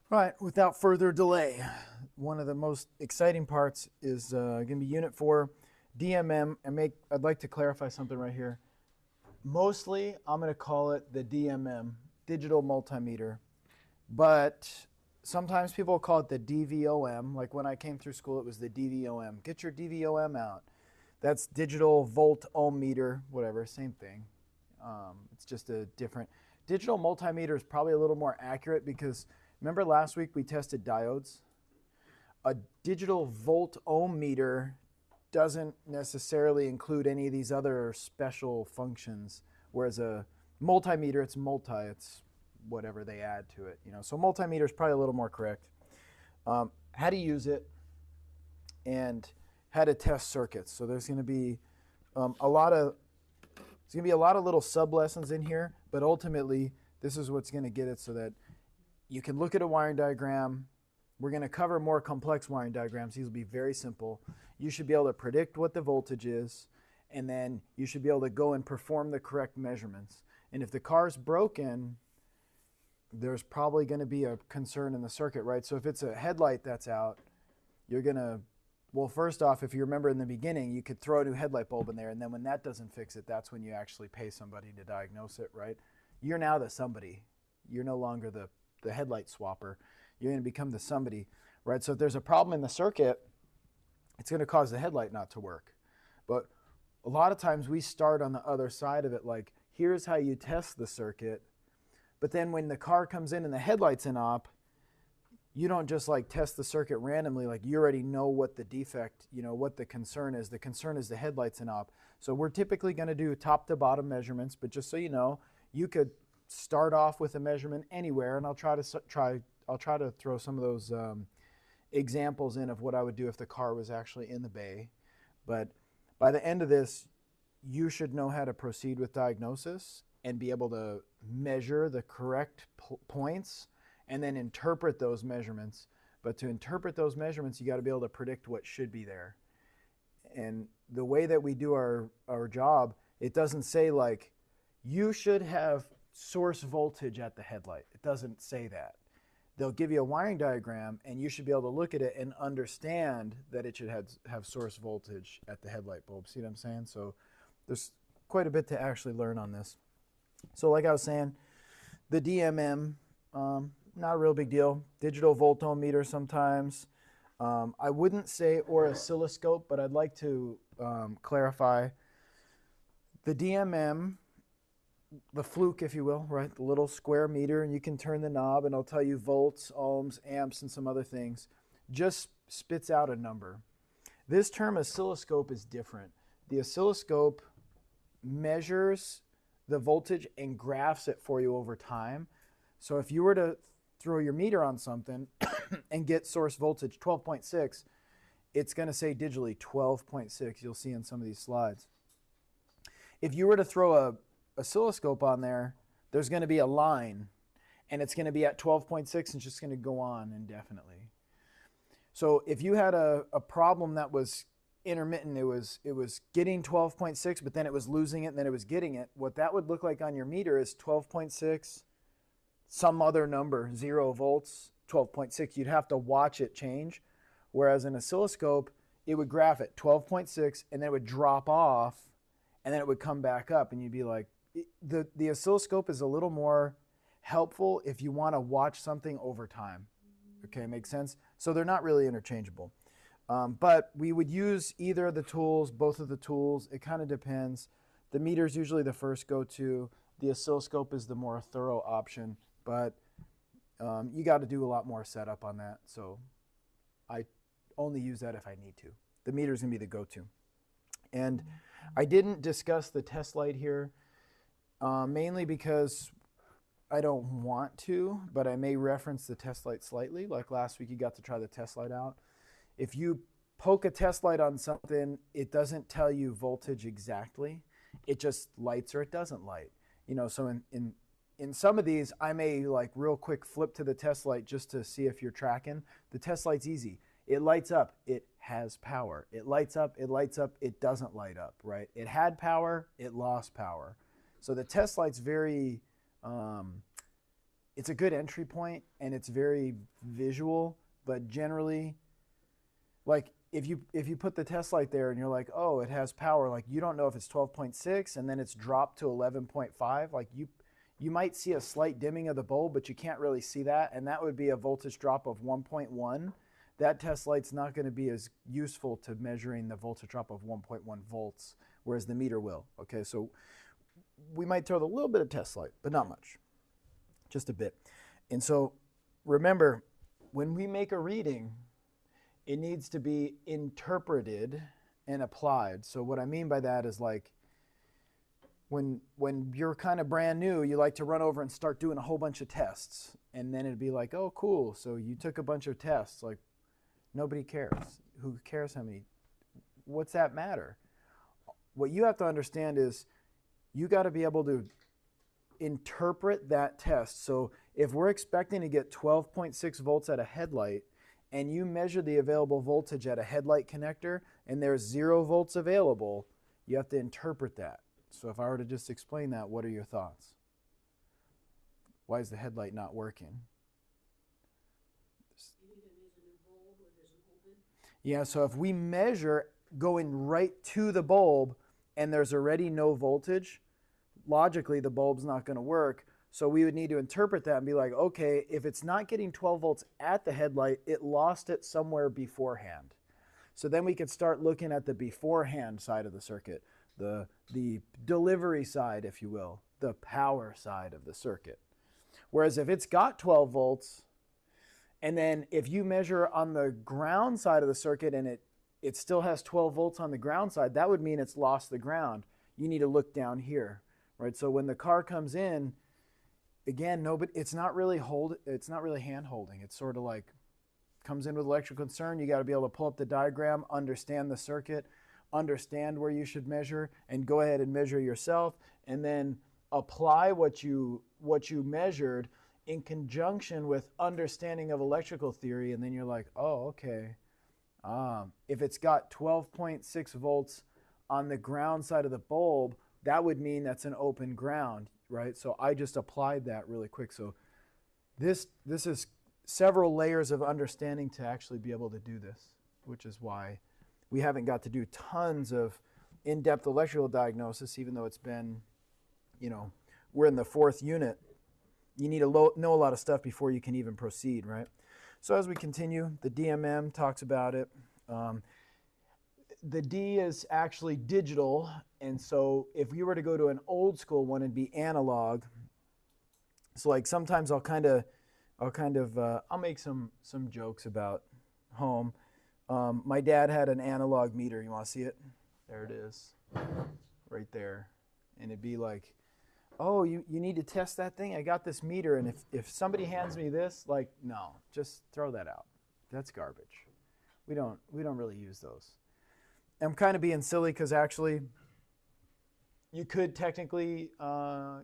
All right, without further delay, one of the most exciting parts is going to be Unit 4, DMM. I'd like to clarify something right here. Mostly, I'm going to call it the DMM, digital multimeter. But sometimes people call it the DVOM. Like when I came through school, it was the DVOM. Get your DVOM out. That's digital volt ohm meter, whatever, same thing. It's just a different. Digital multimeter is probably a little more accurate because remember last week we tested diodes? A digital volt ohm meter doesn't necessarily include any of these other special functions, whereas a multimeter, it's whatever they add to it. So multimeter is probably a little more correct. How to use it and how to test circuits. So there's going to be a lot of little sub lessons in here, but ultimately this is what's going to get it so that you can look at a wiring diagram. We're going to cover more complex wiring diagrams. These will be very simple. You should be able to predict what the voltage is, and then you should be able to go and perform the correct measurements. And if the car's broken, there's probably going to be a concern in the circuit, right? So if it's a headlight that's out, you're going to, well, first off, if you remember in the beginning, you could throw a new headlight bulb in there, and then when that doesn't fix it, that's when you actually pay somebody to diagnose it, right? You're now the somebody. You're no longer the headlight swapper. You're going to become the somebody, right? So if there's a problem in the circuit, it's going to cause the headlight not to work. But a lot of times we start on the other side of it, like, here's how you test the circuit. But then when the car comes in and the headlight's in op, you don't just like test the circuit randomly. Like you already know what the defect, what the concern is. The concern is the headlights in op. So we're typically going to do top to bottom measurements, but just so you know, you could start off with a measurement anywhere, and I'll try to throw some of those examples in of what I would do if the car was actually in the bay. But by the end of this, you should know how to proceed with diagnosis and be able to measure the correct points and then interpret those measurements. But to interpret those measurements, you got to be able to predict what should be there. And the way that we do our job, it doesn't say like, you should have source voltage at the headlight. It doesn't say that. They'll give you a wiring diagram, and you should be able to look at it and understand that it should have source voltage at the headlight bulb. See what I'm saying? So there's quite a bit to actually learn on this. So like I was saying, the DMM, not a real big deal. Digital voltometer sometimes. I wouldn't say or oscilloscope, but I'd like to clarify. The DMM, the fluke, if you will, right? The little square meter, and you can turn the knob and it'll tell you volts, ohms, amps, and some other things. Just spits out a number. This term oscilloscope is different. The oscilloscope measures the voltage and graphs it for you over time. So if you were to throw your meter on something and get source voltage 12.6, it's going to say digitally 12.6. You'll see in some of these slides. If you were to throw a oscilloscope on there, there's going to be a line, and it's going to be at 12.6 and it's just going to go on indefinitely. So if you had a problem that was intermittent, it was getting 12.6, but then it was losing it and then it was getting it, what that would look like on your meter is 12.6, some other number, 0 volts, 12.6. You'd have to watch it change. Whereas an oscilloscope, it would graph it 12.6 and then it would drop off and then it would come back up, and you'd be like, the oscilloscope is a little more helpful if you want to watch something over time. Okay, makes sense? So they're not really interchangeable. But we would use either of the tools, both of the tools. It kind of depends. The meter is usually the first go-to. The oscilloscope is the more thorough option, but you got to do a lot more setup on that. So I only use that if I need to. The meter is going to be the go-to. And I didn't discuss the test light here, mainly because I don't want to, but I may reference the test light slightly. Like last week, you got to try the test light out. If you poke a test light on something, it doesn't tell you voltage exactly. It just lights or it doesn't light. So in some of these, I may like real quick flip to the test light just to see if you're tracking. The test light's easy. It lights up, it has power. It lights up, it doesn't light up, right? It had power, it lost power. So the test light's very it's a good entry point and it's very visual, but generally, like if you put the test light there and you're like, oh, it has power, like you don't know if it's 12.6 and then it's dropped to 11.5, like you might see a slight dimming of the bulb, but you can't really see that, and that would be a voltage drop of 1.1. That test light's not going to be as useful to measuring the voltage drop of 1.1 volts, whereas the meter will. Okay, so we might throw a little bit of test light, but not much, just a bit. And so remember, when we make a reading, it needs to be interpreted and applied. So what I mean by that is, like, when you're kind of brand new, you like to run over and start doing a whole bunch of tests. And then it'd be like, oh, cool. So you took a bunch of tests. Like, nobody cares. Who cares how many? What's that matter? What you have to understand is you got to be able to interpret that test. So if we're expecting to get 12.6 volts at a headlight, and you measure the available voltage at a headlight connector, and there's 0 volts available, you have to interpret that. So if I were to just explain that, what are your thoughts? Why is the headlight not working? Yeah, so if we measure going right to the bulb and there's already no voltage, logically the bulb's not going to work. So we would need to interpret that and be like, okay, if it's not getting 12 volts at the headlight, it lost it somewhere beforehand. So then we could start looking at the beforehand side of the circuit, the delivery side, if you will, the power side of the circuit. Whereas if it's got 12 volts, and then if you measure on the ground side of the circuit and it still has 12 volts on the ground side, that would mean it's lost the ground. You need to look down here, right? So when the car comes in, again, it's not really hand holding. It's sort of like comes in with electrical concern. You got to be able to pull up the diagram, understand the circuit, understand where you should measure, and go ahead and measure yourself, and then apply what you measured in conjunction with understanding of electrical theory, and then you're like, oh, okay. If it's got 12.6 volts on the ground side of the bulb, that would mean that's an open ground, right? So I just applied that really quick. So this is several layers of understanding to actually be able to do this, which is why we haven't got to do tons of in-depth electrical diagnosis, even though it's been, we're in the 4th unit. You need to know a lot of stuff before you can even proceed, right? So as we continue, the DMM talks about it. The D is actually digital, and so if we were to go to an old school one, it'd be analog. So like sometimes I'll make some jokes about home. My dad had an analog meter. You want to see it? There it is, right there. And it'd be like, oh, you need to test that thing? I got this meter, and if somebody hands me this, like, no, just throw that out. That's garbage. We don't really use those. I'm kind of being silly because actually you could technically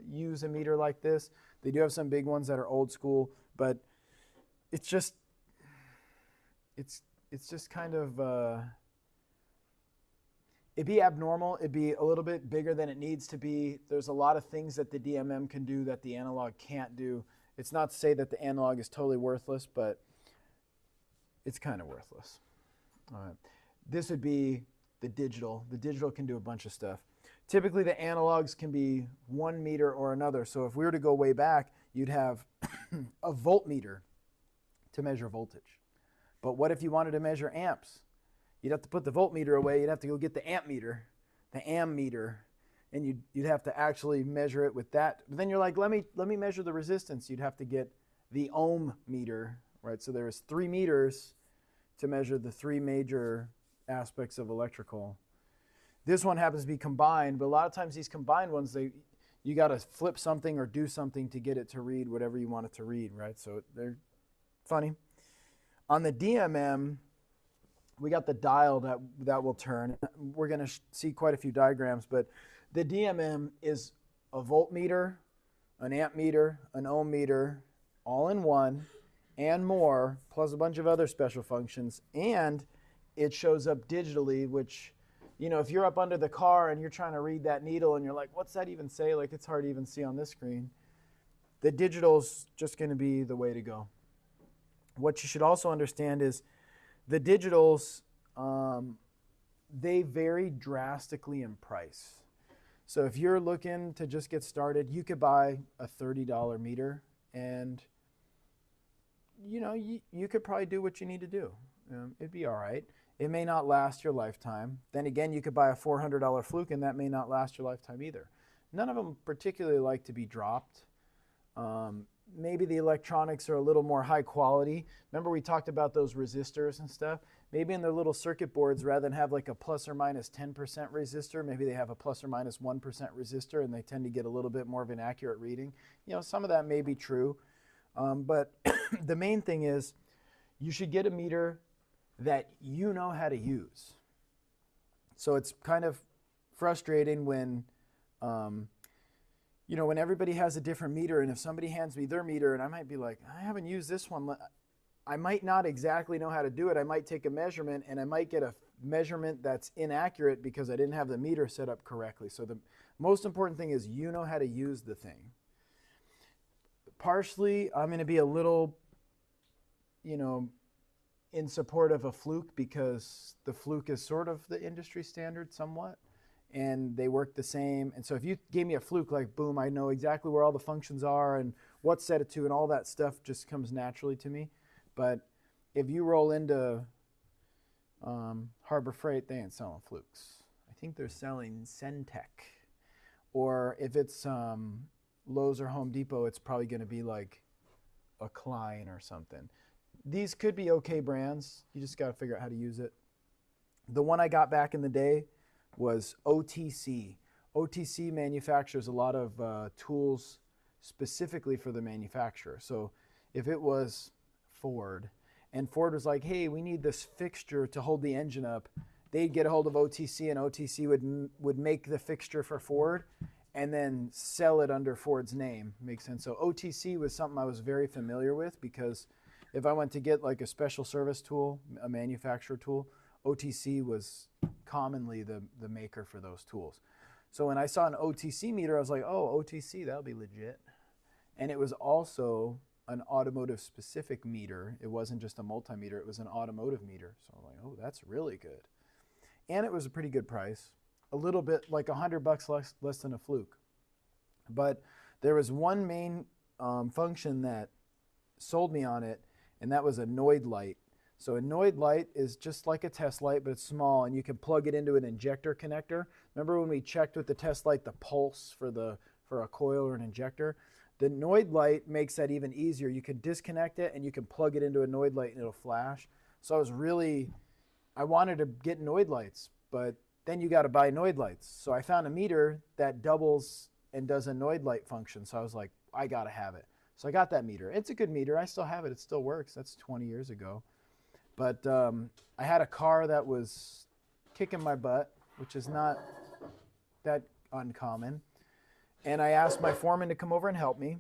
use a meter like this. They do have some big ones that are old school, but it's just kind of it'd be abnormal. It'd be a little bit bigger than it needs to be. There's a lot of things that the DMM can do that the analog can't do. It's not to say that the analog is totally worthless, but it's kind of worthless. All right. This would be the digital. The digital can do a bunch of stuff. Typically, the analogs can be one meter or another. So if we were to go way back, you'd have a voltmeter to measure voltage. But what if you wanted to measure amps? You'd have to put the voltmeter away. You'd have to go get the ammeter, the ammeter, and you'd have to actually measure it with that. But then you're like, let me measure the resistance. You'd have to get the ohm meter, right? So there's 3 meters to measure the 3 major aspects of electrical. This one happens to be combined, but a lot of times these combined ones, you got to flip something or do something to get it to read whatever you want it to read, right? So they're funny. On the DMM, we got the dial that will turn. We're going to see quite a few diagrams, but the DMM is a voltmeter, an amp meter, an ohm meter, all in one, and more, plus a bunch of other special functions. And it shows up digitally, which, if you're up under the car and you're trying to read that needle and you're like, what's that even say? Like, it's hard to even see on this screen. the digital's just going to be the way to go. What you should also understand is the digitals, they vary drastically in price. So if you're looking to just get started, you could buy a $30 meter and you could probably do what you need to do. It'd be all right. It may not last your lifetime. Then again, you could buy a $400 fluke and that may not last your lifetime either. None of them particularly like to be dropped. Maybe the electronics are a little more high quality. Remember we talked about those resistors and stuff? Maybe in their little circuit boards, rather than have like a plus or minus 10% resistor, maybe they have a plus or minus 1% resistor and they tend to get a little bit more of an accurate reading. Some of that may be true. But the main thing is you should get a meter that you know how to use. So it's kind of frustrating when when everybody has a different meter, and if somebody hands me their meter and I might be like, I haven't used this one. I might not exactly know how to do it. I might take a measurement and I might get a measurement that's inaccurate because I didn't have the meter set up correctly. So the most important thing is you know how to use the thing. Partially, I'm going to be a little, in support of a fluke because the fluke is sort of the industry standard somewhat. And they work the same. And so if you gave me a fluke, like boom, I know exactly where all the functions are and what set it to and all that stuff just comes naturally to me. But if you roll into Harbor Freight, they ain't selling flukes. I think they're selling Centec. Or if it's Lowe's or Home Depot, it's probably going to be like a Klein or something. These could be okay brands. You just got to figure out how to use it. The one I got back in the day was OTC. OTC manufactures a lot of tools specifically for the manufacturer. So if it was Ford, and Ford was like, hey, we need this fixture to hold the engine up, they'd get a hold of OTC, and OTC would make the fixture for Ford and then sell it under Ford's name. Makes sense. So OTC was something I was very familiar with because if I went to get like a special service tool, a manufacturer tool, OTC was commonly the maker for those tools. So when I saw an OTC meter, I was like, oh, OTC, that'll be legit. And it was also an automotive specific meter. It wasn't just a multimeter, it was an automotive meter. So I'm like, oh, that's really good. And it was a pretty good price. A little bit, like $100 less than a fluke. But there was one main function that sold me on it, and that was a Noid light. So a Noid light is just like a test light, but it's small, and you can plug it into an injector connector. Remember when we checked with the test light the pulse for a coil or an injector? The Noid light makes that even easier. You can disconnect it, and you can plug it into a Noid light, and it'll flash. So I wanted to get Noid lights, but then you got to buy Noid lights. So I found a meter that doubles and does a Noid light function. So I was like, I got to have it. So I got that meter. It's a good meter. I still have it. It still works. That's 20 years ago. But I had a car that was kicking my butt, which is not that uncommon. And I asked my foreman to come over and help me.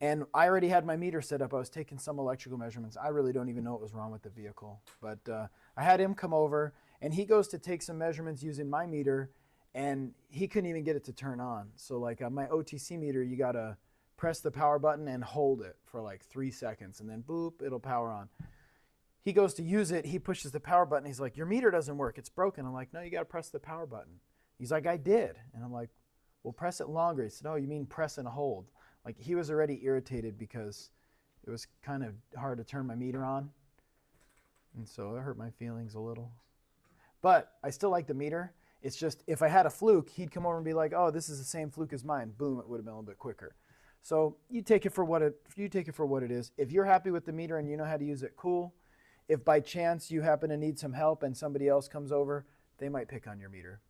And I already had my meter set up. I was taking some electrical measurements. I really don't even know what was wrong with the vehicle. But I had him come over, and he goes to take some measurements using my meter, and he couldn't even get it to turn on. So like on my OTC meter, you got to press the power button and hold it for like 3 seconds, and then boop, it'll power on. He goes to use it. He pushes the power button. He's like, your meter doesn't work. It's broken. I'm like, no, you got to press the power button. He's like, I did. And I'm like, well, press it longer. He said, oh, you mean press and hold. Like he was already irritated because it was kind of hard to turn my meter on. And so it hurt my feelings a little. But I still like the meter. It's just if I had a fluke, he'd come over and be like, oh, this is the same fluke as mine. Boom, it would have been a little bit quicker. So you take it for what it is. If you're happy with the meter and you know how to use it, cool. If by chance you happen to need some help and somebody else comes over, they might pick on your meter.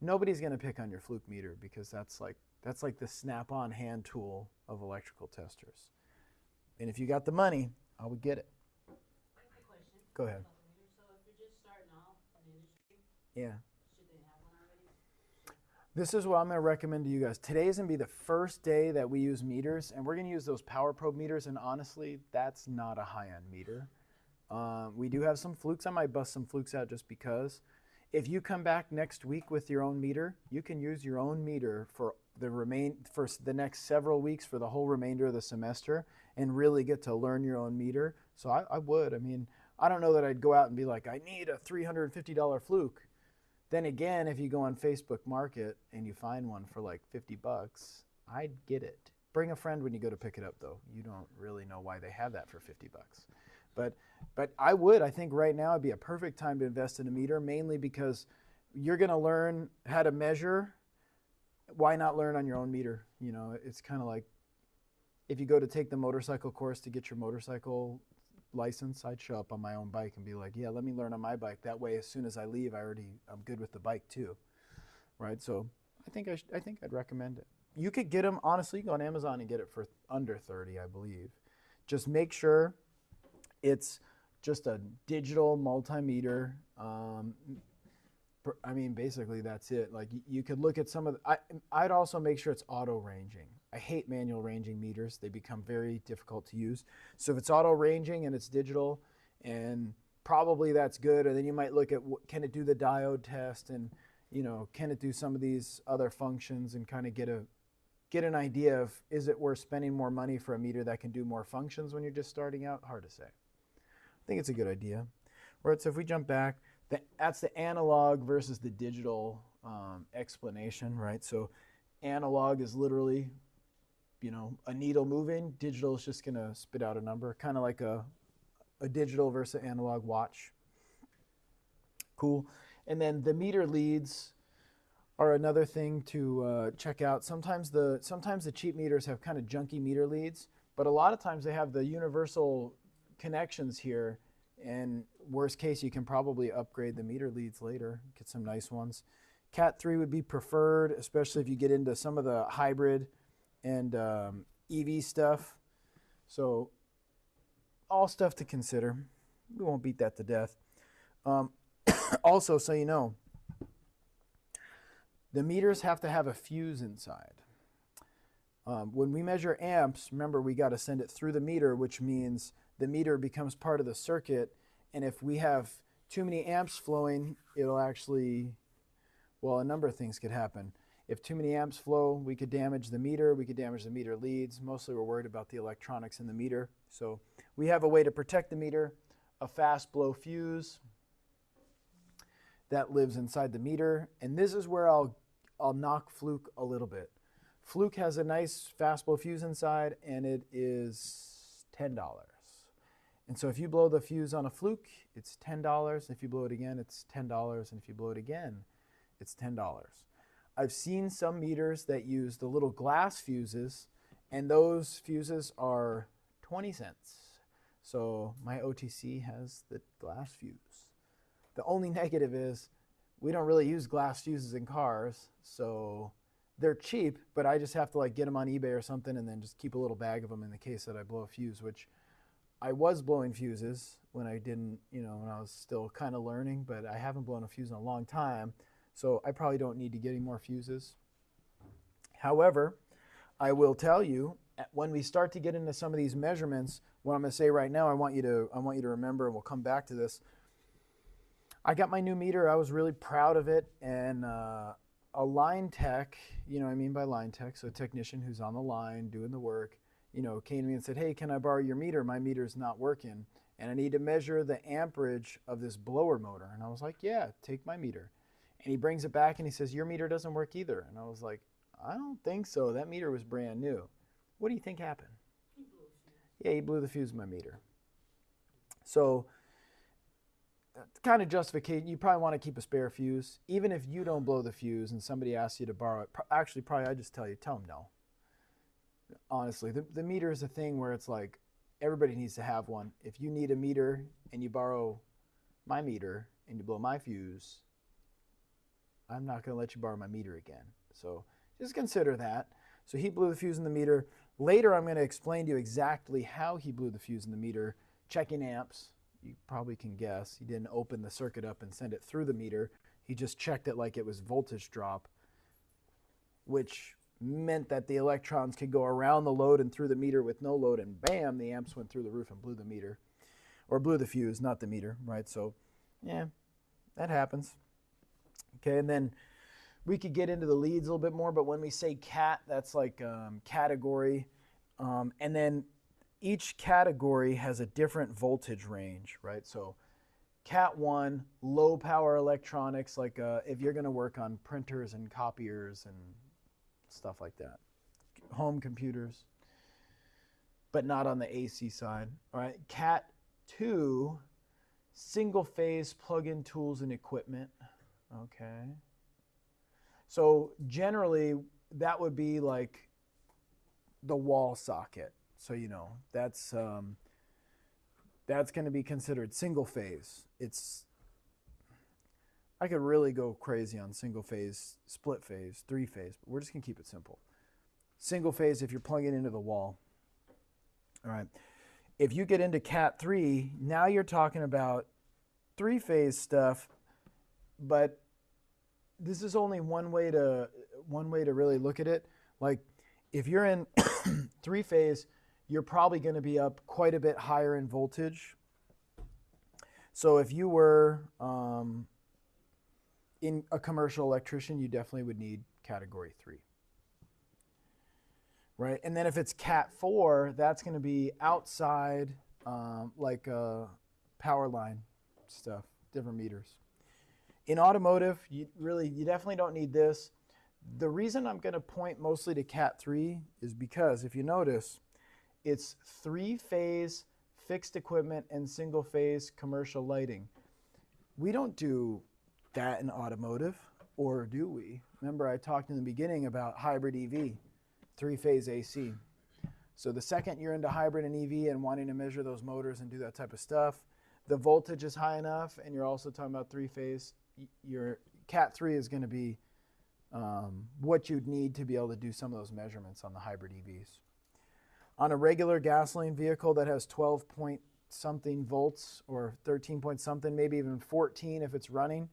Nobody's going to pick on your fluke meter because that's like the snap-on hand tool of electrical testers. And if you got the money, I would get it. Question. Go ahead. So if you're just starting off in the industry, Yeah. should they have one already? This is what I'm going to recommend to you guys. Today is going to be the first day that we use meters, and we're going to use those power probe meters, and honestly, that's not a high-end meter. We do have some flukes. I might bust some flukes out just because. If you come back next week with your own meter, you can use your own meter for for the next several weeks for the whole remainder of the semester and really get to learn your own meter. So I would. I mean, I don't know that I'd go out and be like, I need a $350 fluke. Then again, if you go on Facebook Market and you find one for like $50, I'd get it. Bring a friend when you go to pick it up, though. You don't really know why they have that for $50. But I would. I think right now would be a perfect time to invest in a meter, mainly because you're going to learn how to measure. Why not learn on your own meter? You know, it's kind of like if you go to take the motorcycle course to get your motorcycle license, I'd show up on my own bike and be like, yeah, let me learn on my bike. That way, as soon as I leave, I'm good with the bike too, right? So I think I'd recommend it. You could get them, honestly, you go on Amazon and get it for under 30, I believe. Just make sure it's just a digital multimeter. I mean, basically that's it. Like you could look at some of I'd also make sure it's auto ranging. I hate manual ranging meters. They become very difficult to use. So if it's auto ranging and it's digital, and probably that's good. And then you might look at can it do the diode test, and you know, can it do some of these other functions, and kind of get an idea of, is it worth spending more money for a meter that can do more functions when you're just starting out? Hard to say. I think it's a good idea. Right, so if we jump back, that's the analog versus the digital explanation, right? So analog is literally, you know, a needle moving. Digital is just going to spit out a number, kind of like a digital versus analog watch. Cool. And then the meter leads are another thing to check out. Sometimes the cheap meters have kind of junky meter leads, but a lot of times they have the universal connections here. And worst case, you can probably upgrade the meter leads later, get some nice ones. Cat 3 would be preferred, especially if you get into some of the hybrid and EV stuff. So all stuff to consider. We won't beat that to death. Also, so you know, the meters have to have a fuse inside. When we measure amps, remember we got to send it through the meter, which means the meter becomes part of the circuit. And if we have too many amps flowing, it'll actually, well, a number of things could happen. If too many amps flow, we could damage the meter. We could damage the meter leads. Mostly we're worried about the electronics in the meter. So we have a way to protect the meter, a fast blow fuse that lives inside the meter. And this is where I'll knock Fluke a little bit. Fluke has a nice fast blow fuse inside, and it is $10. And so if you blow the fuse on a Fluke, it's $10. If you blow it again, it's $10. And if you blow it again, it's $10. I've seen some meters that use the little glass fuses, and those fuses are 20 cents. So my OTC has the glass fuse. The only negative is we don't really use glass fuses in cars, so they're cheap, but I just have to like get them on eBay or something and then just keep a little bag of them in the case that I blow a fuse, which I was blowing fuses when I didn't, you know, when I was still kind of learning, but I haven't blown a fuse in a long time, so I probably don't need to get any more fuses. However, I will tell you, when we start to get into some of these measurements, what I'm going to say right now, I want you to remember, and we'll come back to this. I got my new meter. I was really proud of it, and a line tech, you know what I mean by line tech, so a technician who's on the line doing the work, you know, came to me and said, hey, can I borrow your meter? My meter's not working, and I need to measure the amperage of this blower motor. And I was like, yeah, take my meter. And he brings it back and he says, your meter doesn't work either. And I was like, I don't think so. That meter was brand new. What do you think happened? Yeah, he blew the fuse in my meter. So kind of justification, you probably want to keep a spare fuse. Even if you don't blow the fuse and somebody asks you to borrow it, actually probably I just tell them no. Honestly, the meter is a thing where it's like everybody needs to have one. If you need a meter and you borrow my meter and you blow my fuse, I'm not going to let you borrow my meter again. So just consider that. So he blew the fuse in the meter. Later, I'm going to explain to you exactly how he blew the fuse in the meter, checking amps. You probably can guess. He didn't open the circuit up and send it through the meter. He just checked it like it was voltage drop, which meant that the electrons could go around the load and through the meter with no load, and bam, the amps went through the roof and blew the meter. Or blew the fuse, not the meter, right? So, yeah, that happens. Okay, and then we could get into the leads a little bit more, but when we say cat, that's like category. And then each category has a different voltage range, right? So Cat 1, low power electronics, like if you're going to work on printers and copiers and stuff like that. Home computers, but not on the AC side. All right. Cat 2, single phase plug-in tools and equipment. Okay. So generally, that would be like the wall socket. So, you know, that's going to be considered single phase. I could really go crazy on single phase, split phase, three phase, but we're just going to keep it simple. Single phase if you're plugging into the wall. All right. If you get into Cat 3, now you're talking about three phase stuff, but this is only one way to really look at it. Like if you're in three phase, you're probably going to be up quite a bit higher in voltage. So if you were in a commercial electrician, you definitely would need category 3. Right? And then if it's Cat 4, that's going to be outside, like power line stuff, different meters. In automotive, you definitely don't need this. The reason I'm going to point mostly to Cat 3 is because if you notice, it's three-phase fixed equipment and single-phase commercial lighting. We don't do that in automotive, or do we? Remember I talked in the beginning about hybrid EV, three-phase AC. So the second you're into hybrid and EV and wanting to measure those motors and do that type of stuff, the voltage is high enough, and you're also talking about three-phase, your Cat 3 is going to be what you'd need to be able to do some of those measurements on the hybrid EVs. On a regular gasoline vehicle that has 12 point something volts or 13 point something, maybe even 14 if it's running,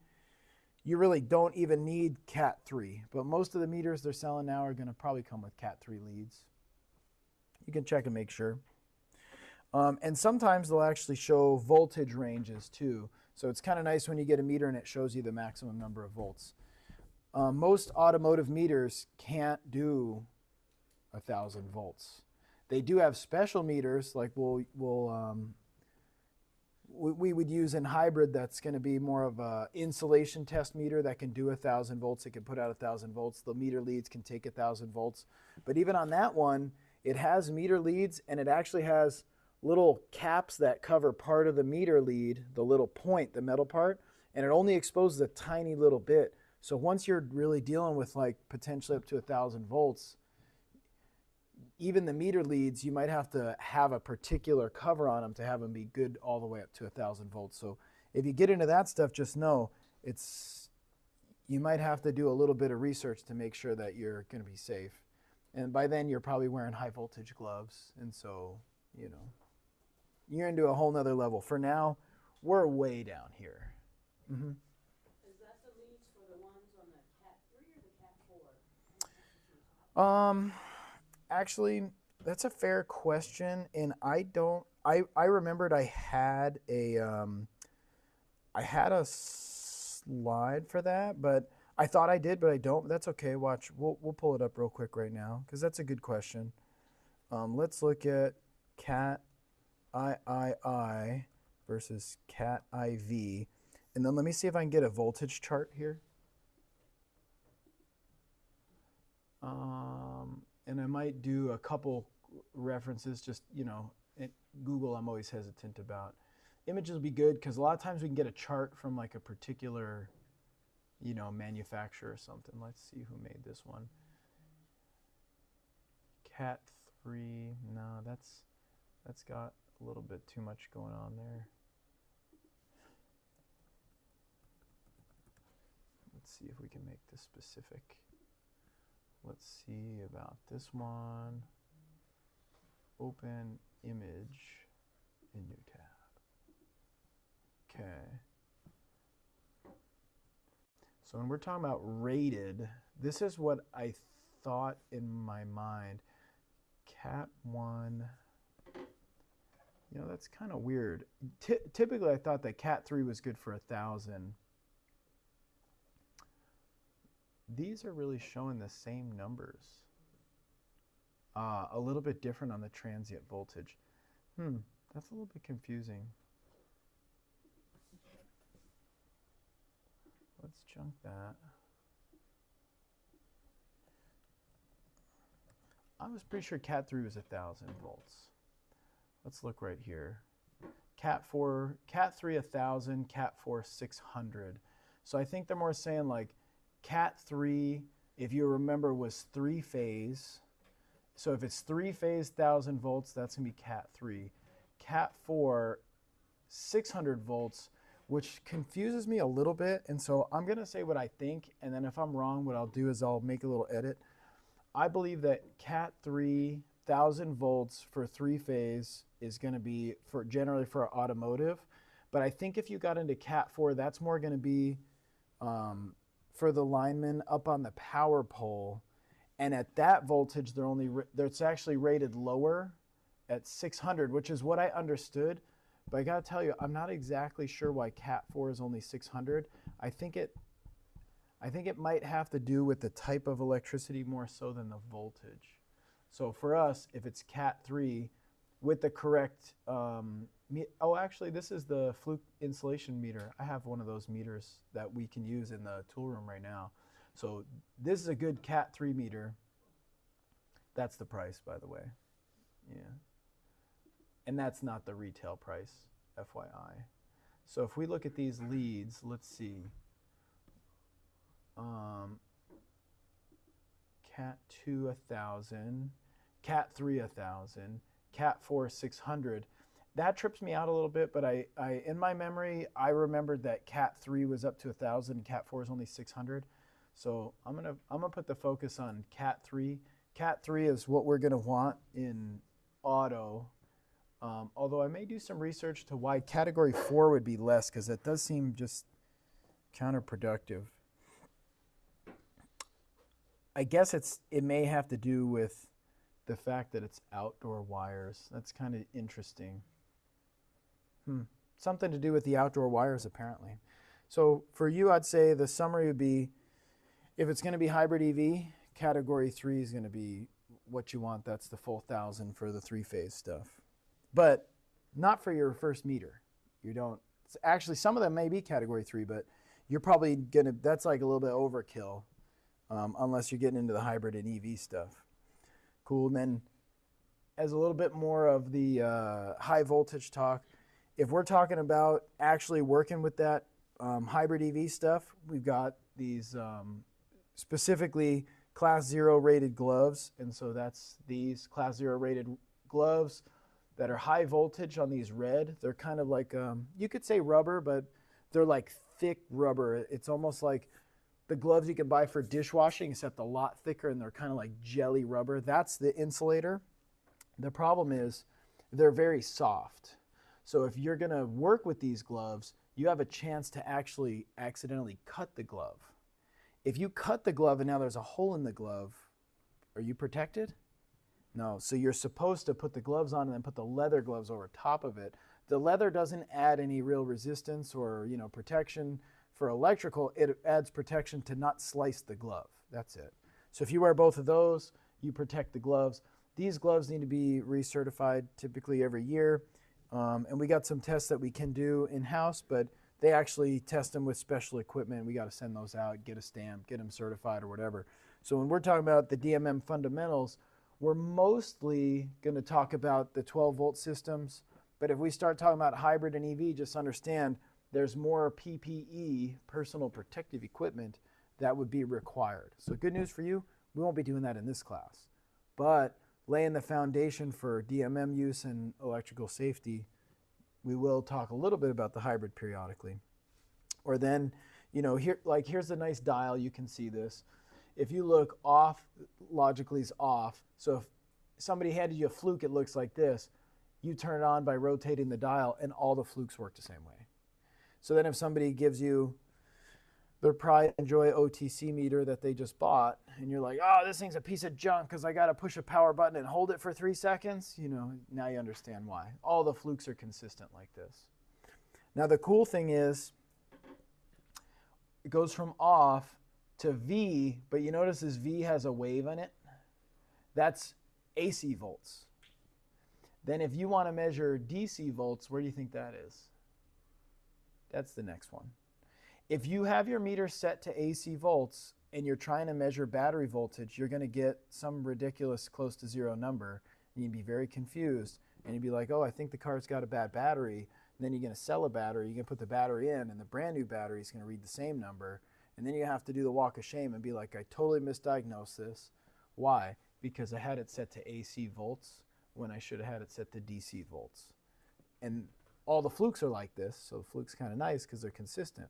you really don't even need Cat 3. But most of the meters they're selling now are going to probably come with Cat 3 leads. You can check and make sure. And sometimes they'll actually show voltage ranges too. So it's kind of nice when you get a meter and it shows you the maximum number of volts. Most automotive meters can't do 1,000 volts. They do have special meters like we would use in hybrid. That's going to be more of a insulation test meter that can do 1,000 volts. It can put out 1,000 volts. The meter leads can take 1,000 volts. But even on that one, it has meter leads and it actually has little caps that cover part of the meter lead, the little point, the metal part, and it only exposes a tiny little bit. So once you're really dealing with like potentially up to 1,000 volts, even the meter leads, you might have to have a particular cover on them to have them be good all the way up to 1,000 volts. So if you get into that stuff, just know you might have to do a little bit of research to make sure that you're going to be safe. And by then you're probably wearing high voltage gloves. And so, you know, you're into a whole nother level. For now, we're way down here. Mm-hmm. Is that the leads for the ones on the Cat 3 or the Cat 4? Actually, that's a fair question, and I remembered I had a slide for that, but I thought I did, but I don't. That's okay. Watch, we'll pull it up real quick right now because that's a good question. Let's look at Cat III versus Cat IV, and then let me see if I can get a voltage chart here. And I might do a couple references, just, you know, at Google I'm always hesitant about. Images will be good because a lot of times we can get a chart from like a particular, you know, manufacturer or something. Let's see who made this one. Cat 3, no, that's got a little bit too much going on there. Let's see if we can make this specific. Let's see about this one. Open image in new tab. Okay. So when we're talking about rated, this is what I thought in my mind. Cat 1. You know, that's kind of weird. Typically, I thought that Cat 3 was good for 1,000. these are really showing the same numbers. A little bit different on the transient voltage. That's a little bit confusing. Let's junk that. I was pretty sure Cat 3 was 1,000 volts. Let's look right here. Cat 3 1,000, Cat 4 600. So I think they're more saying like Cat 3, if you remember, was 3-phase. So if it's 3-phase 1,000 volts, that's going to be Cat 3. Cat 4 600 volts, which confuses me a little bit. And so I'm going to say what I think, and then if I'm wrong, what I'll do is I'll make a little edit. I believe that Cat 3 1,000 volts for 3-phase is going to be generally for automotive. But I think if you got into Cat 4, that's more going to be for the linemen up on the power pole. And at that voltage, it's actually rated lower at 600, which is what I understood. But I got to tell you, I'm not exactly sure why Cat 4 is only 600. I think it might have to do with the type of electricity more so than the voltage. So for us, if it's Cat 3 with the correct, actually this is the Fluke insulation meter. I have one of those meters that we can use in the tool room right now. So this is a good Cat 3 meter. That's the price, by the way. Yeah. And that's not the retail price, FYI. So if we look at these leads, let's see. Cat 2 1,000, Cat 3 1,000, Cat 4 600. That trips me out a little bit, but I in my memory I remembered that Cat 3 was up to 1,000, Cat 4 is only 600. So I'm gonna put the focus on Cat 3. Cat 3 is what we're gonna want in auto. Although I may do some research to why Category 4 would be less, because it does seem just counterproductive. I guess it may have to do with the fact that it's outdoor wires. That's kind of interesting. Something to do with the outdoor wires, apparently. So for you, I'd say the summary would be, if it's going to be hybrid EV, Category 3 is going to be what you want. That's the full 1,000 for the 3-phase stuff. But not for your first meter. You don't. Actually, some of them may be Category 3, but you're probably going to, that's like a little bit overkill. Unless you're getting into the hybrid and EV stuff. Cool. And then as a little bit more of the high voltage talk, if we're talking about actually working with that hybrid EV stuff, we've got these specifically Class 0 rated gloves. And so that's these Class 0 rated gloves that are high voltage on these red. They're kind of like, you could say rubber, but they're like thick rubber. It's almost like the gloves you can buy for dishwashing, except a lot thicker, and they're kind of like jelly rubber. That's the insulator. The problem is they're very soft. So if you're going to work with these gloves, you have a chance to actually accidentally cut the glove. If you cut the glove and now there's a hole in the glove, are you protected? No. So you're supposed to put the gloves on and then put the leather gloves over top of it. The leather doesn't add any real resistance or, protection. For electrical, it adds protection to not slice the glove. That's it. So if you wear both of those, you protect the gloves. These gloves need to be recertified typically every year. And we got some tests that we can do in-house, but they actually test them with special equipment. We got to send those out, get a stamp, get them certified or whatever. So when we're talking about the DMM fundamentals, we're mostly going to talk about the 12-volt systems. But if we start talking about hybrid and EV, just understand there's more PPE, personal protective equipment, that would be required. So good news for you, we won't be doing that in this class. But laying the foundation for DMM use and electrical safety, we will talk a little bit about the hybrid periodically. Or then, here's a nice dial, you can see this. If you look off, logically is off. So if somebody handed you a Fluke, it looks like this. You turn it on by rotating the dial, and all the Flukes work the same way. So then if somebody gives you their Pride and Joy OTC meter that they just bought, and you're like, oh, this thing's a piece of junk because I got to push a power button and hold it for 3 seconds, now you understand why. All the Flukes are consistent like this. Now the cool thing is, it goes from off, to V, but you notice this V has a wave in it. That's AC volts. Then if you want to measure DC volts, where do you think that is? That's the next one. If you have your meter set to AC volts and you're trying to measure battery voltage, you're going to get some ridiculous close to zero number, and you'd be very confused, and you'd be like, oh, I think the car's got a bad battery. And then you're going to sell a battery, you're going to put the battery in, and the brand new battery is going to read the same number. And then you have to do the walk of shame and be like, I totally misdiagnosed this. Why? Because I had it set to AC volts when I should have had it set to DC volts. And all the flukes are like this, so the fluke's kind of nice because they're consistent.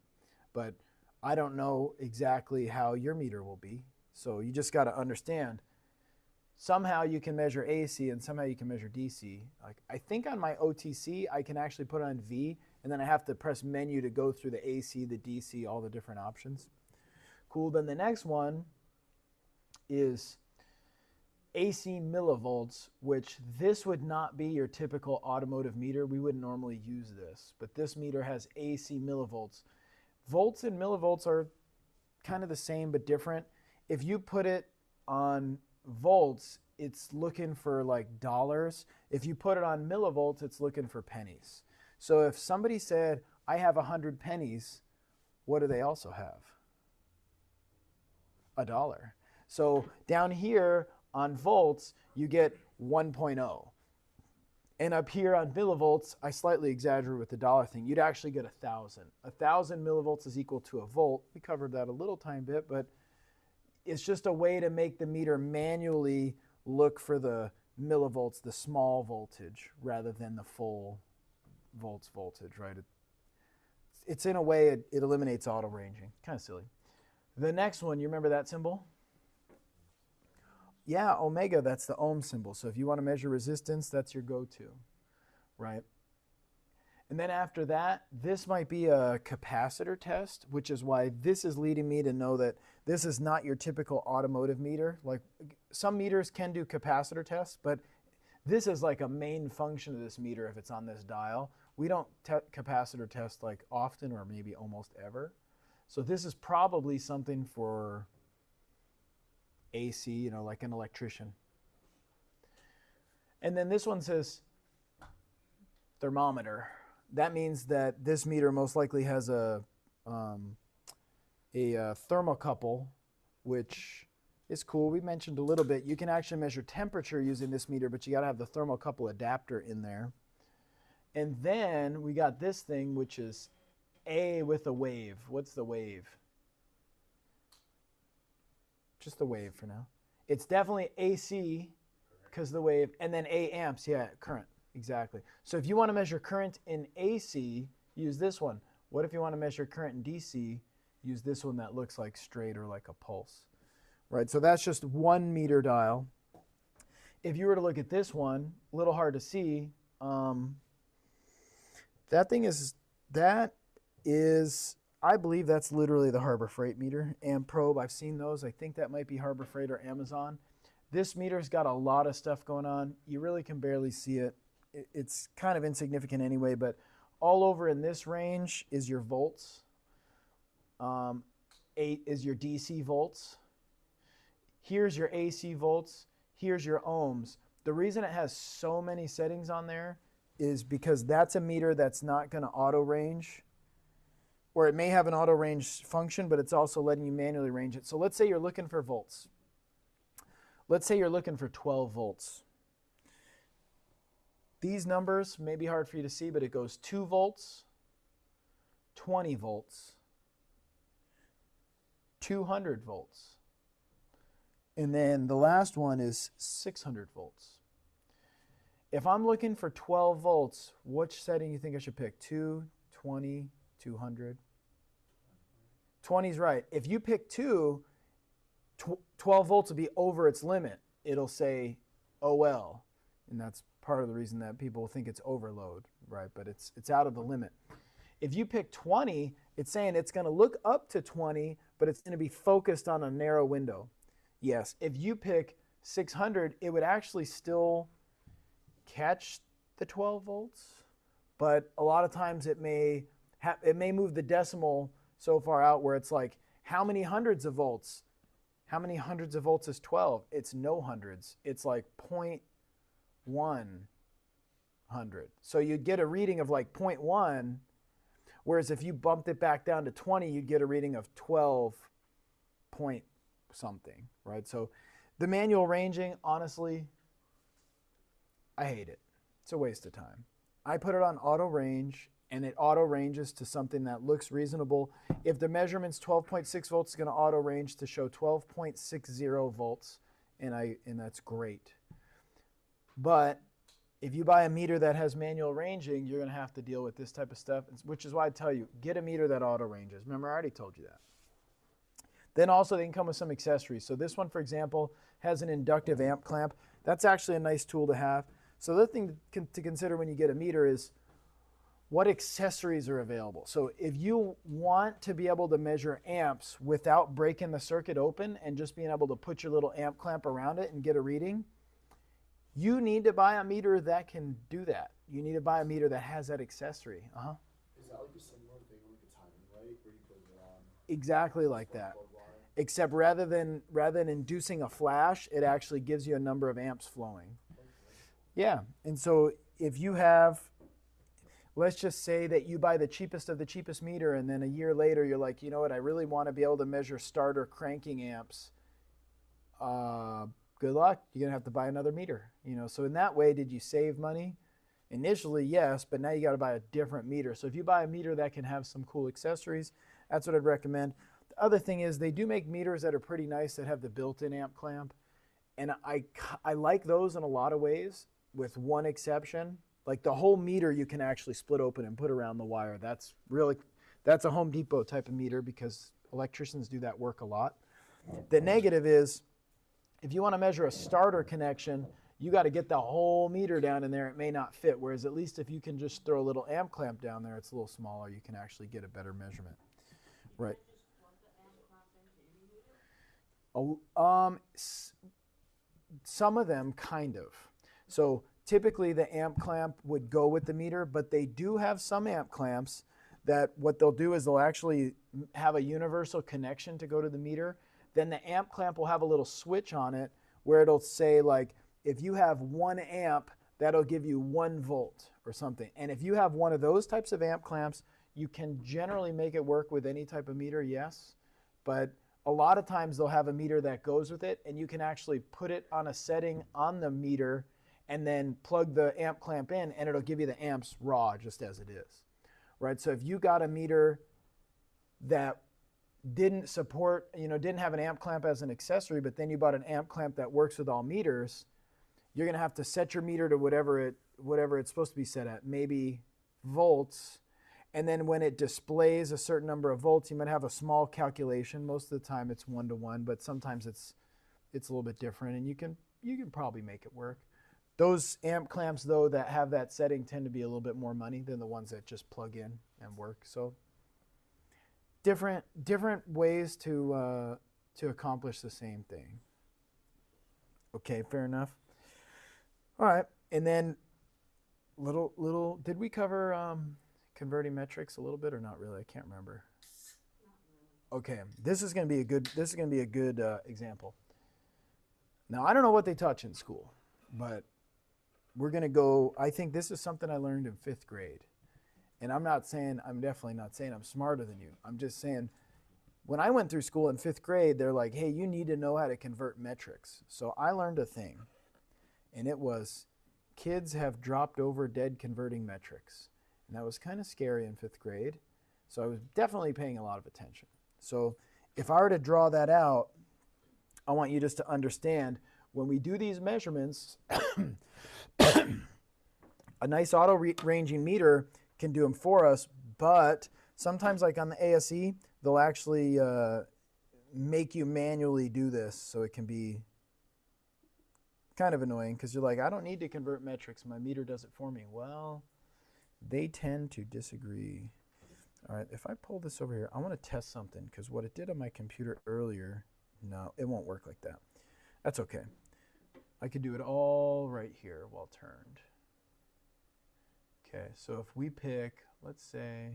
But I don't know exactly how your meter will be, so you just got to understand. Somehow you can measure AC and somehow you can measure DC. Like I think on my OTC I can actually put on V, and then I have to press menu to go through the AC, the DC, all the different options. Cool. Then the next one is AC millivolts, which this would not be your typical automotive meter. We wouldn't normally use this, but this meter has AC millivolts. Volts and millivolts are kind of the same but different. If you put it on volts, it's looking for like dollars. If you put it on millivolts, it's looking for pennies. So if somebody said, I have 100 pennies, what do they also have? $1. So down here on volts, you get 1.0. And up here on millivolts, I slightly exaggerate with the dollar thing. You'd actually get 1,000. 1,000 millivolts is equal to a volt. We covered that a little tiny bit, but it's just a way to make the meter manually look for the millivolts, the small voltage, rather than the full volts voltage, right? It's in a way, it eliminates auto ranging. Kind of silly. The next one, you remember that symbol? Yeah, omega, that's the ohm symbol. So if you want to measure resistance, that's your go-to, right? And then after that, this might be a capacitor test, which is why this is leading me to know that this is not your typical automotive meter. Like some meters can do capacitor tests, but this is like a main function of this meter if it's on this dial. We don't capacitor test like often or maybe almost ever. So this is probably something for AC, you know, like an electrician. And then this one says thermometer. That means that this meter most likely has a thermocouple, which is cool. We mentioned a little bit. You can actually measure temperature using this meter, but you got to have the thermocouple adapter in there. And then we got this thing, which is A with a wave. What's the wave? Just the wave for now. It's definitely AC because the wave, and then A amps, yeah, current, exactly. So if you want to measure current in AC, use this one. What if you want to measure current in DC? Use this one that looks like straight or like a pulse, right? So that's just one meter dial. If you were to look at this one, a little hard to see. That is, I believe that's literally the Harbor Freight meter. And probe, I've seen those. I think that might be Harbor Freight or Amazon. This meter's got a lot of stuff going on. You really can barely see it. It's kind of insignificant anyway, but all over in this range is your volts. 8 is your DC volts. Here's your AC volts. Here's your ohms. The reason it has so many settings on there is because that's a meter that's not going to auto range, or it may have an auto range function, but it's also letting you manually range it. So let's say you're looking for volts. Let's say you're looking for 12 volts. These numbers may be hard for you to see, but it goes 2 volts, 20 volts, 200 volts. And then the last one is 600 volts. If I'm looking for 12 volts, which setting do you think I should pick? 2, 20, 200? 20 is right. If you pick 2, 12 volts will be over its limit. It'll say OL, and that's part of the reason that people think it's overload, right? But it's out of the limit. If you pick 20, it's saying it's going to look up to 20, but it's going to be focused on a narrow window. Yes, if you pick 600, it would actually still catch the 12 volts, but a lot of times it may move the decimal so far out where it's like How many hundreds of volts? How many hundreds of volts is 12? It's no hundreds. It's like 0.1 hundred. So you'd get a reading of like 0.1, whereas if you bumped it back down to 20, you'd get a reading of 12 point something, right? So the manual ranging, honestly, I hate it. It's a waste of time. I put it on auto range, and it auto ranges to something that looks reasonable. If the measurement's 12.6 volts, it's going to auto range to show 12.60 volts, and that's great. But if you buy a meter that has manual ranging, you're going to have to deal with this type of stuff, which is why I tell you, get a meter that auto ranges. Remember, I already told you that. Then also they can come with some accessories. So this one, for example, has an inductive amp clamp. That's actually a nice tool to have. So the other thing to consider when you get a meter is what accessories are available. So if you want to be able to measure amps without breaking the circuit open and just being able to put your little amp clamp around it and get a reading, you need to buy a meter that can do that. You need to buy a meter that has that accessory. Is that like a similar thing, like a timing light, where you put it on? Exactly like that. Except rather than inducing a flash, it actually gives you a number of amps flowing. Yeah, and so if you have, let's just say that you buy the cheapest of the cheapest meter, and then a year later you're like, you know what, I really want to be able to measure starter cranking amps. Good luck. You're gonna have to buy another meter. So in that way, did you save money? Initially, yes, but now you got to buy a different meter. So if you buy a meter that can have some cool accessories, that's what I'd recommend. The other thing is they do make meters that are pretty nice that have the built-in amp clamp, and I like those in a lot of ways, with one exception. Like the whole meter you can actually split open and put around the wire. That's a Home Depot type of meter because electricians do that work a lot. The negative is if you want to measure a starter connection, you got to get the whole meter down in there. It may not fit. Whereas at least if you can just throw a little amp clamp down there, it's a little smaller. You can actually get a better measurement. Right. Some of them kind of. So typically the amp clamp would go with the meter, but they do have some amp clamps that what they'll do is they'll actually have a universal connection to go to the meter. Then the amp clamp will have a little switch on it where it'll say, like, if you have 1 amp, that'll give you 1 volt or something. And if you have one of those types of amp clamps, you can generally make it work with any type of meter, yes. But a lot of times they'll have a meter that goes with it, and you can actually put it on a setting on the meter and then plug the amp clamp in, and it'll give you the amps raw just as it is, right? So if you got a meter that didn't support, didn't have an amp clamp as an accessory, but then you bought an amp clamp that works with all meters, you're going to have to set your meter to whatever it's supposed to be set at, maybe volts. And then when it displays a certain number of volts, you might have a small calculation. Most of the time it's 1-to-1, but sometimes it's a little bit different, and you can probably make it work. Those amp clamps, though, that have that setting tend to be a little bit more money than the ones that just plug in and work. So different ways to accomplish the same thing. Okay, fair enough. All right, and then little did we cover converting metrics a little bit or not really? I can't remember. Okay, this is going to be a good example. Now I don't know what they taught you in school, but we're going to go. I think this is something I learned in 5th grade, and I'm definitely not saying I'm smarter than you. I'm just saying when I went through school in 5th grade, they're like, hey, you need to know how to convert metrics. So I learned a thing, and it was kids have dropped over dead converting metrics. And that was kind of scary in 5th grade. So I was definitely paying a lot of attention. So if I were to draw that out, I want you just to understand when we do these measurements, a nice auto ranging meter can do them for us, but sometimes like on the ASE, they'll actually make you manually do this. So it can be kind of annoying because you're like, I don't need to convert metrics. My meter does it for me. Well, they tend to disagree. All right, if I pull this over here, I want to test something because what it did on my computer earlier, no, it won't work like that. That's okay. I could do it all right here while turned. Okay, so if we pick, let's say,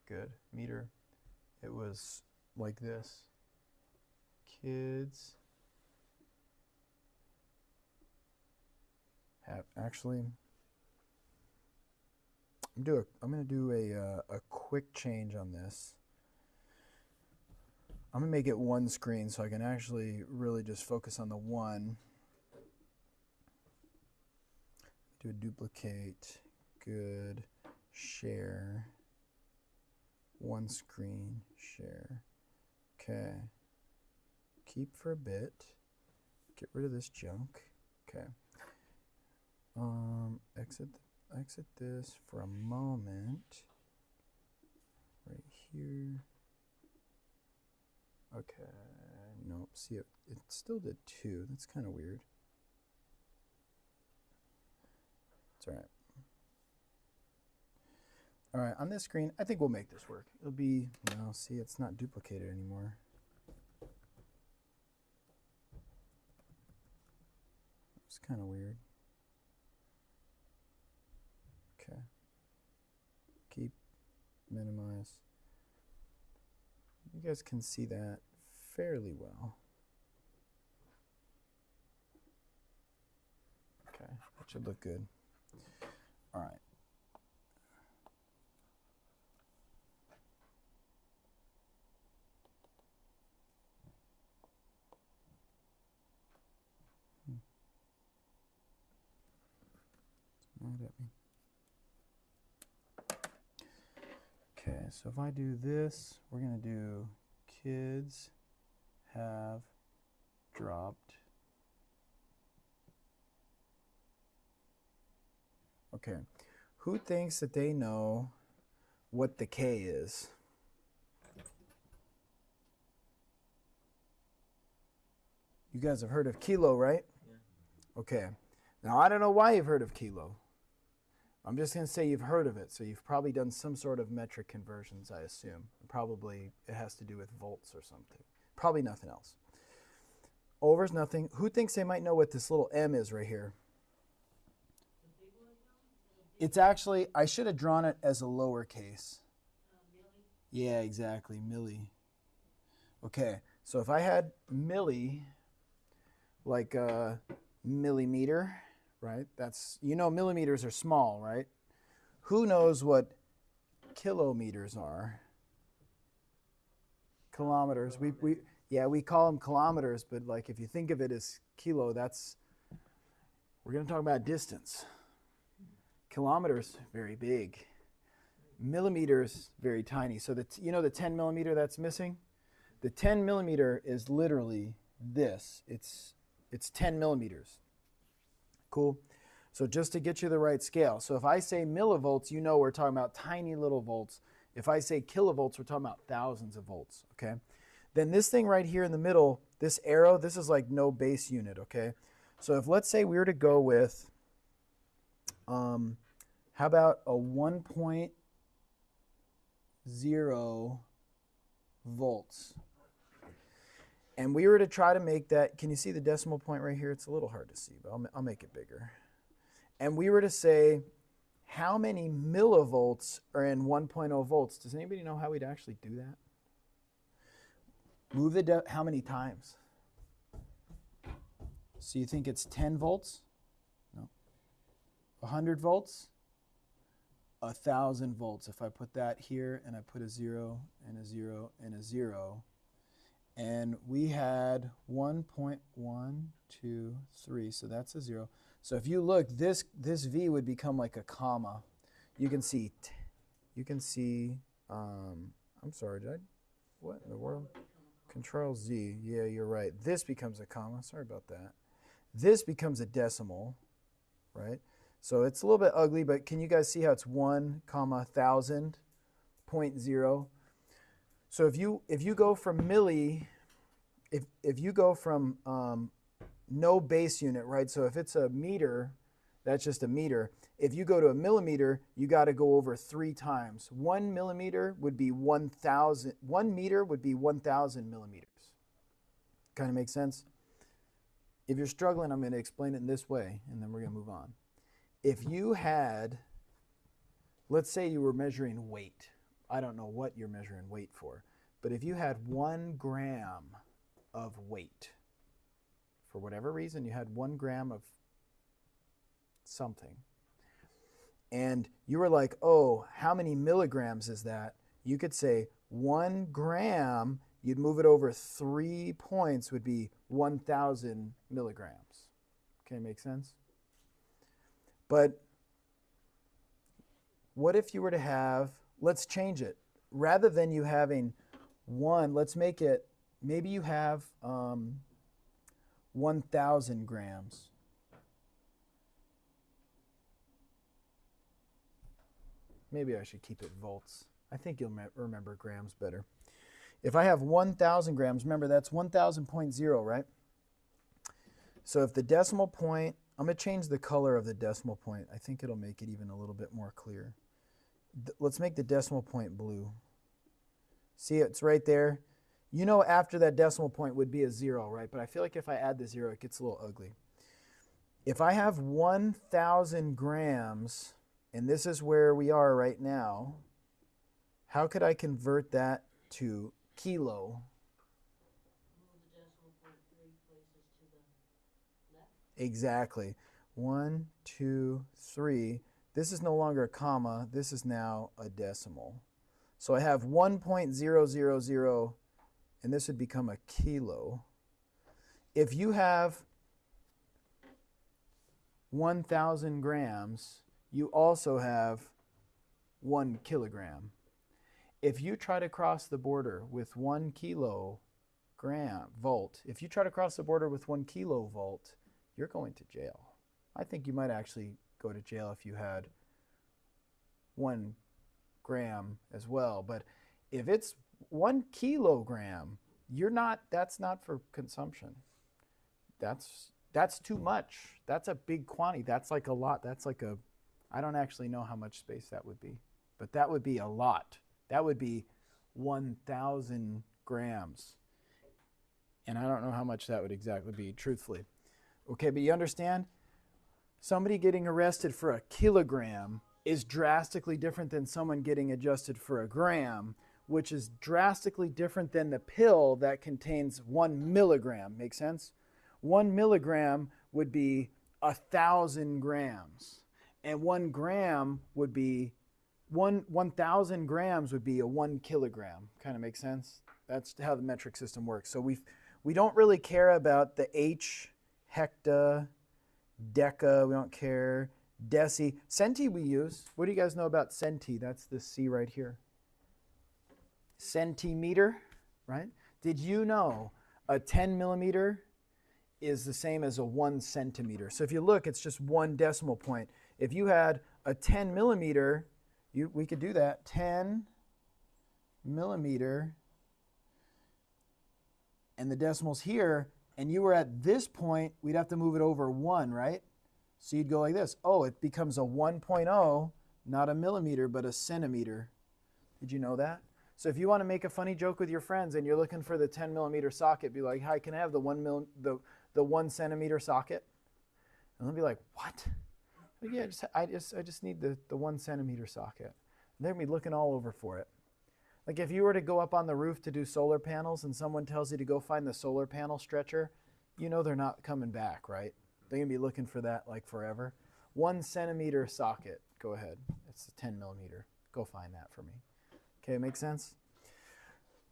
good, meter, it was like this. Kids have actually. I'm going to do a quick change on this. I'm going to make it one screen so I can actually really just focus on the one. Do a duplicate, good, share, one screen, share. Okay. Keep for a bit. Get rid of this junk. Okay. Exit this for a moment. Right here. Okay. Nope. See, it still did 2. That's kind of weird. It's all right. All right, on this screen, I think we'll make this work. It'll be, no, see, it's not duplicated anymore. It's kind of weird. Okay. Keep, minimize. You guys can see that fairly well. Okay, that should look good. All right. It's mad at me. Okay, so if I do this, we're going to do kids have dropped. Okay, who thinks that they know what the K is? You guys have heard of kilo, right? Yeah. Okay, now I don't know why you've heard of kilo. I'm just going to say you've heard of it, so you've probably done some sort of metric conversions, I assume. Probably it has to do with volts or something. Probably nothing else. Over's nothing. Who thinks they might know what this little m is right here? It's actually, I should have drawn it as a lowercase. Yeah, exactly, milli. Okay, so if I had milli, like a millimeter, right? That's, you know, millimeters are small, right? Who knows what kilometers are? Kilometers. We call them kilometers, but like if you think of it as kilo, that's, we're going to talk about distance. Kilometers, very big. Millimeters, very tiny. So you know the 10 millimeter that's missing? The 10 millimeter is literally this. It's 10 millimeters. Cool. So just to get you the right scale. So if I say millivolts, you know we're talking about tiny little volts. If I say kilovolts, we're talking about thousands of volts, okay? Then this thing right here in the middle, this arrow, this is like no base unit, okay? So if let's say we were to go with, how about a 1.0 volts? And we were to try to make that, can you see the decimal point right here? It's a little hard to see, but I'll make it bigger. And we were to say, how many millivolts are in 1.0 volts? Does anybody know how we'd actually do that? Move the, how many times? So you think it's 10 volts? No. 100 volts? 1,000 volts. If I put that here and I put a 0 and a 0 and a 0, and we had 1.123, so that's a 0. So if you look, this V would become like a comma. You can see, I'm sorry, what in the world? Control Z, yeah, you're right. This becomes a comma, sorry about that. This becomes a decimal, right? So it's a little bit ugly, but can you guys see how it's 1, 1,000, 0.0? So if you go from milli, if you go from no base unit, right? So if it's a meter, that's just a meter. If you go to a millimeter, you got to go over 3 times. 1 millimeter would be 1,000. 1 meter would be 1,000 millimeters. Kind of makes sense? If you're struggling, I'm going to explain it in this way, and then we're going to move on. If you had, let's say you were measuring weight. I don't know what you're measuring weight for, But if you had 1 gram of weight, for whatever reason, you had 1 gram of something, and you were like, oh, how many milligrams is that? You could say 1 gram, you'd move it over 3 points, would be 1,000 milligrams. Okay, make sense? But what if you were to have, let's change it. Rather than you having 1, let's make it, maybe you have 1,000 grams. Maybe I should keep it volts. I think you'll remember grams better. If I have 1,000 grams, remember that's 1,000.0, right? So if the decimal point, I'm going to change the color of the decimal point. I think it'll make it even a little bit more clear. Let's make the decimal point blue. See, it's right there. You know after that decimal point would be a 0, right? But I feel like if I add the 0, it gets a little ugly. If I have 1,000 grams, and this is where we are right now, how could I convert that to kilo? Move the decimal point 3 places to the left. Exactly. 1, 2, 3. This is no longer a comma. This is now a decimal. So I have 1.000, and this would become a kilo. If you have 1,000 grams, you also have 1 kilogram. If you try to cross the border with 1 volt, if you try to cross the border with 1 kilovolt, you're going to jail. I think you might actually go to jail if you had 1 gram as well. But if it's 1 kilogram, that's not for consumption. That's too much. That's a big quantity. That's like a lot. That's like I don't actually know how much space that would be, but that would be a lot. That would be 1,000 grams. And I don't know how much that would exactly be, truthfully. Okay, but you understand? Somebody getting arrested for a kilogram is drastically different than someone getting adjusted for a gram, which is drastically different than the pill that contains 1 milligram. Make sense? 1 milligram would be 1,000 grams. And 1 gram would be 1,000 grams would be a 1 kilogram. Kind of makes sense? That's how the metric system works. So we don't really care about the H, hecta, deca, we don't care. Deci. Centi we use. What do you guys know about centi? That's the C right here. Centimeter, right? Did you know a 10 millimeter is the same as a 1 centimeter? So if you look, it's just 1 decimal point. If you had a 10 millimeter, we could do that. 10 millimeter, and the decimal's here, and you were at this point, we'd have to move it over 1, right? So you'd go like this. Oh, it becomes a 1.0, not a millimeter, but a centimeter. Did you know that? So if you want to make a funny joke with your friends and you're looking for the 10 millimeter socket, be like, hi, can I have the 1 centimeter socket? And they'll be like, what? Well, yeah, I just need the 1 centimeter socket. And they're going to be looking all over for it. Like if you were to go up on the roof to do solar panels and someone tells you to go find the solar panel stretcher, you know they're not coming back, right? They're going to be looking for that like forever. 1 centimeter socket. Go ahead. It's a 10 millimeter. Go find that for me. Okay, make sense?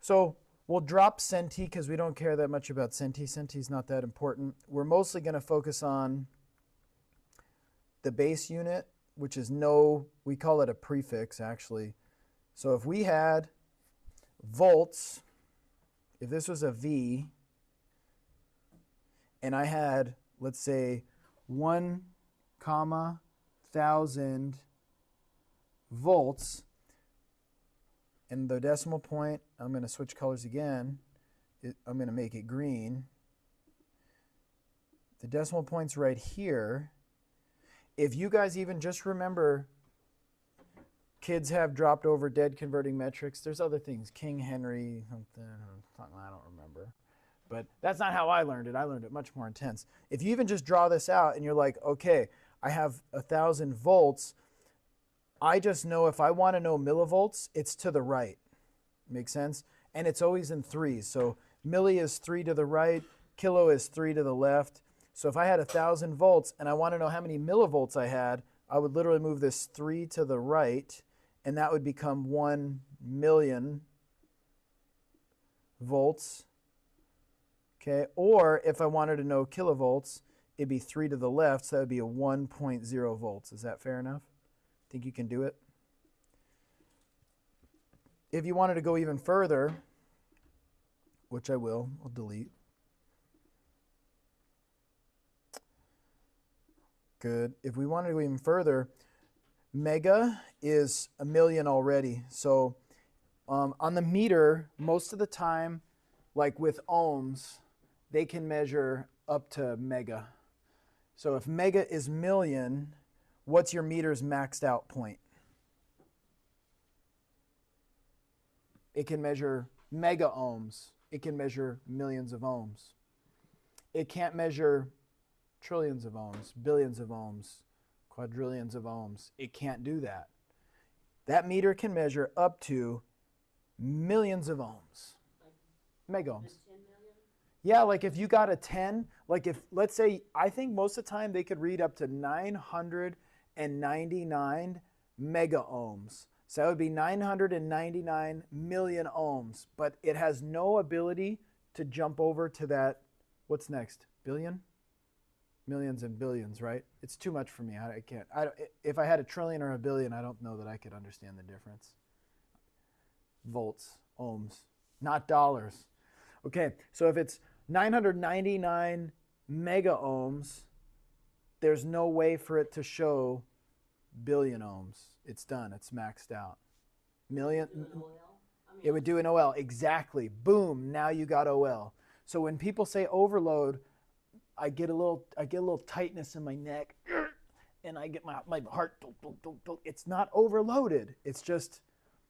So we'll drop centi because we don't care that much about centi. Centi's not that important. We're mostly going to focus on the base unit, which is we call it a prefix actually. So if we had volts, if this was a V, and I had, let's say, 1,000 volts, and the decimal point, I'm going to switch colors again. I'm going to make it green. The decimal point's right here. If you guys even just remember, kids have dropped over dead converting metrics. There's other things, King Henry, something, I don't remember. But that's not how I learned it. I learned it much more intense. If you even just draw this out and you're like, okay, I have 1,000 volts, I just know if I want to know millivolts, it's to the right. Make sense? and it's always in threes. So milli is 3 to the right, kilo is 3 to the left. So if I had 1,000 volts and I want to know how many millivolts I had, I would literally move this 3 to the right, and that would become 1 million volts. Okay, or if I wanted to know kilovolts, it'd be 3 to the left, so that would be a 1.0 volts. Is that fair enough? Think you can do it? If you wanted to go even further, which I will, I'll delete. Good. If we wanted to go even further, mega is a million already. So on the meter, most of the time, like with ohms, they can measure up to mega. So if mega is million, what's your meter's maxed out point? It can measure mega ohms. It can measure millions of ohms. It can't measure trillions of ohms, billions of ohms, quadrillions of ohms. It can't do that. That meter can measure up to millions of ohms, mega ohms. 10 million? Yeah, like if you got a 10, like if, let's say, I think most of the time they could read up to 999 mega ohms. So that would be 999 million ohms, but it has no ability to jump over to that, what's next, billion? Millions and billions, right? It's too much for me. I can't. If I had a trillion or a billion, I don't know that I could understand the difference. Volts, ohms, not dollars. Okay, so if it's 999 mega ohms, there's no way for it to show billion ohms. It's done. It's maxed out. Million. Do an OL? I mean, It would do an OL. Exactly. Boom. Now you got OL. So when people say overload, I get a little tightness in my neck, and I get my heart. It's not overloaded. It's just,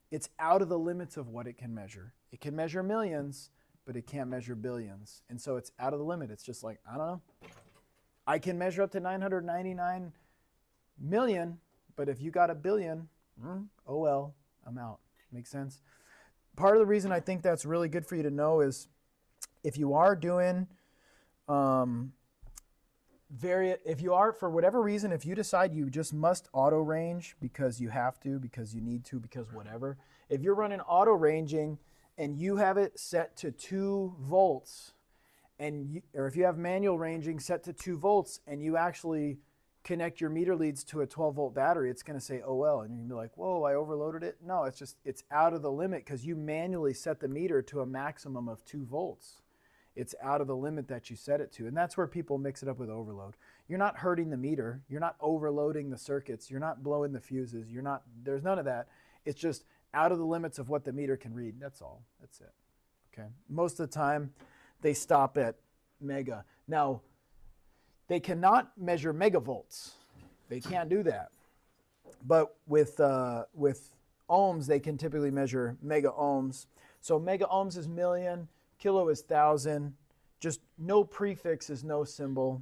it's out of the limits of what it can measure. It can measure millions, but it can't measure billions. And so it's out of the limit. It's just like, I don't know. I can measure up to 999 million, but if you got a billion, oh well, I'm out. Make sense? Part of the reason I think that's really good for you to know is if you are doing if you are, for whatever reason, if you decide you just must auto range because you have to, because you need to, because whatever, if you're running auto ranging and you have it set to 2 volts, or if you have manual ranging set to 2 volts and you actually connect your meter leads to a 12-volt battery, it's going to say OL, and you're going to be like, whoa, I overloaded it. No, it's out of the limit because you manually set the meter to a maximum of 2 volts. It's out of the limit that you set it to. And that's where people mix it up with overload. You're not hurting the meter. You're not overloading the circuits. You're not blowing the fuses. There's none of that. It's just out of the limits of what the meter can read. That's all. That's it. Okay. Most of the time, they stop at mega. Now, they cannot measure megavolts. They can't do that. But with ohms, they can typically measure mega ohms. So mega ohms is million. Kilo is 1,000. Just no prefix is no symbol.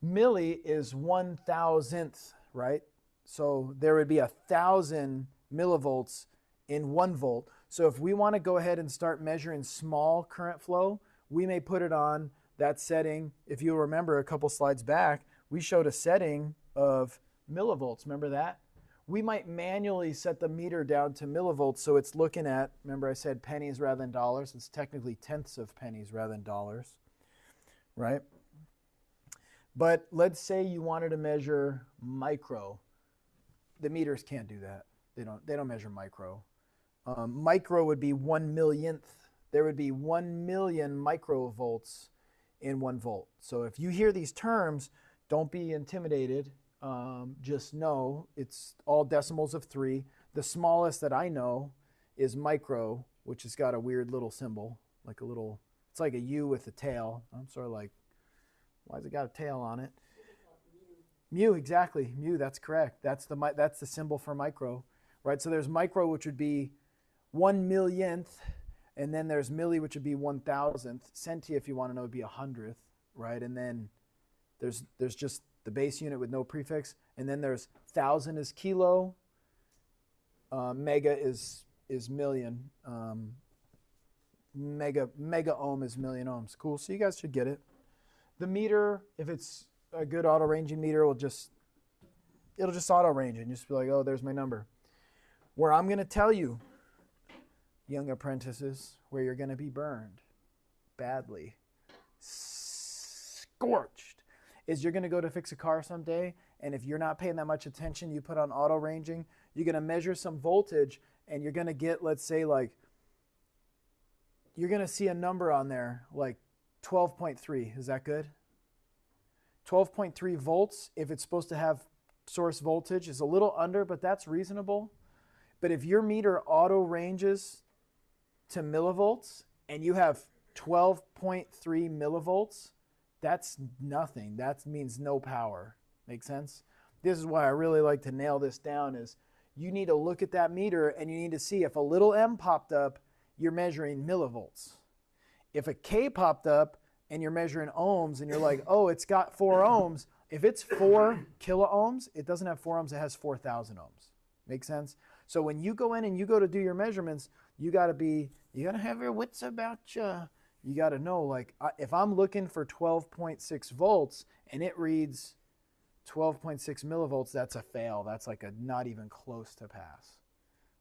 Milli is 1,000th, right? So there would be 1,000 millivolts in 1 volt. So if we want to go ahead and start measuring small current flow, we may put it on that setting. If you remember a couple slides back, we showed a setting of millivolts. Remember that? We might manually set the meter down to millivolts so it's looking at, remember I said pennies rather than dollars. It's technically tenths of pennies rather than dollars, right? But let's say you wanted to measure micro. The meters can't do that. They don't measure micro. Micro would be 1 millionth. There would be 1 million microvolts in 1 volt. So if you hear these terms, don't be intimidated. Just know it's all decimals of 3. The smallest that I know is micro, which has got a weird little symbol, like it's like a U with a tail. I'm sort of like, why's it got a tail on it? Mu, exactly. Mu, that's correct. That's the symbol for micro, right? So there's micro, which would be 1 millionth, and then there's milli, which would be 1,000th. Centi, if you want to know, would be 100th, right? And then there's just the base unit with no prefix, and then there's 1,000 is kilo, mega is million. mega ohm is million ohms. Cool. So you guys should get it. The meter, if it's a good auto ranging meter, it'll just auto range and just be like, oh, there's my number. Where I'm going to tell you, young apprentices, where you're going to be burned badly, scorched, is you're going to go to fix a car someday, and if you're not paying that much attention, you put on auto ranging, you're going to measure some voltage, and you're going to get, let's say, like, you're going to see a number on there like 12.3. Is that good? 12.3 volts, if it's supposed to have source voltage, is a little under, but that's reasonable. But if your meter auto ranges to millivolts and you have 12.3 millivolts, that's nothing. That means no power. Make sense? This is why I really like to nail this down is you need to look at that meter and you need to see if a little m popped up, you're measuring millivolts. If a K popped up and you're measuring ohms and you're like, oh, it's got 4 ohms. If it's 4 kilo ohms, it doesn't have 4 ohms, it has 4,000 ohms. Make sense? So when you go in and you go to do your measurements, you got to have your wits about you. You got to know, like, if I'm looking for 12.6 volts and it reads 12.6 millivolts, that's a fail. That's like a not even close to pass.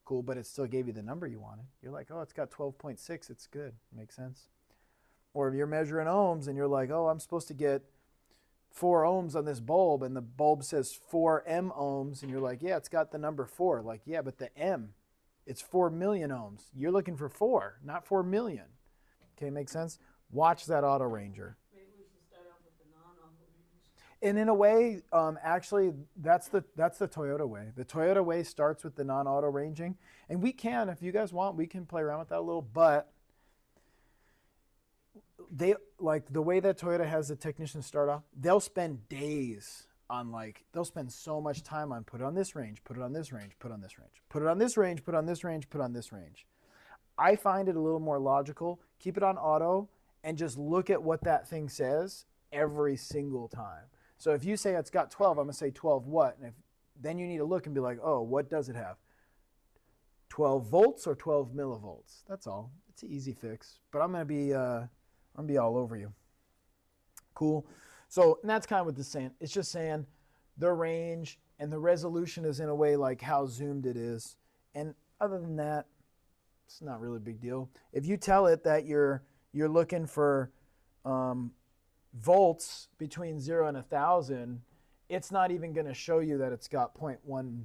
Cool, but it still gave you the number you wanted. You're like, oh, it's got 12.6, it's good. Makes sense? Or if you're measuring ohms and you're like, oh, I'm supposed to get 4 ohms on this bulb, and the bulb says 4 M ohms, and you're like, yeah, it's got the number 4. Like, yeah, but the M, it's 4 million ohms. You're looking for 4, not 4 million. Okay, make sense? Watch that auto ranger. Maybe we should start off with the non-auto rangers. And in a way, actually, that's the Toyota way. The Toyota way starts with the non-auto ranging. And we can, if you guys want, we can play around with that a little, but they, like the way that Toyota has the technicians start off, they'll spend days on, like, they'll spend so much time on put it on this range, put it on this range, put it on this range, put it on this range, put it on this range, put it on this range. I find it a little more logical. Keep it on auto and just look at what that thing says every single time. So if you say it's got 12, I'm going to say 12 what? And then you need to look and be like, oh, what does it have? 12 volts or 12 millivolts? That's all. It's an easy fix. But I'm going to be all over you. Cool. So and that's kind of what this is saying. It's just saying the range and the resolution is in a way like how zoomed it is. And other than that, it's not really a big deal. If you tell it that you're looking for volts between 0 and 1,000, it's not even going to show you that it's got 0.1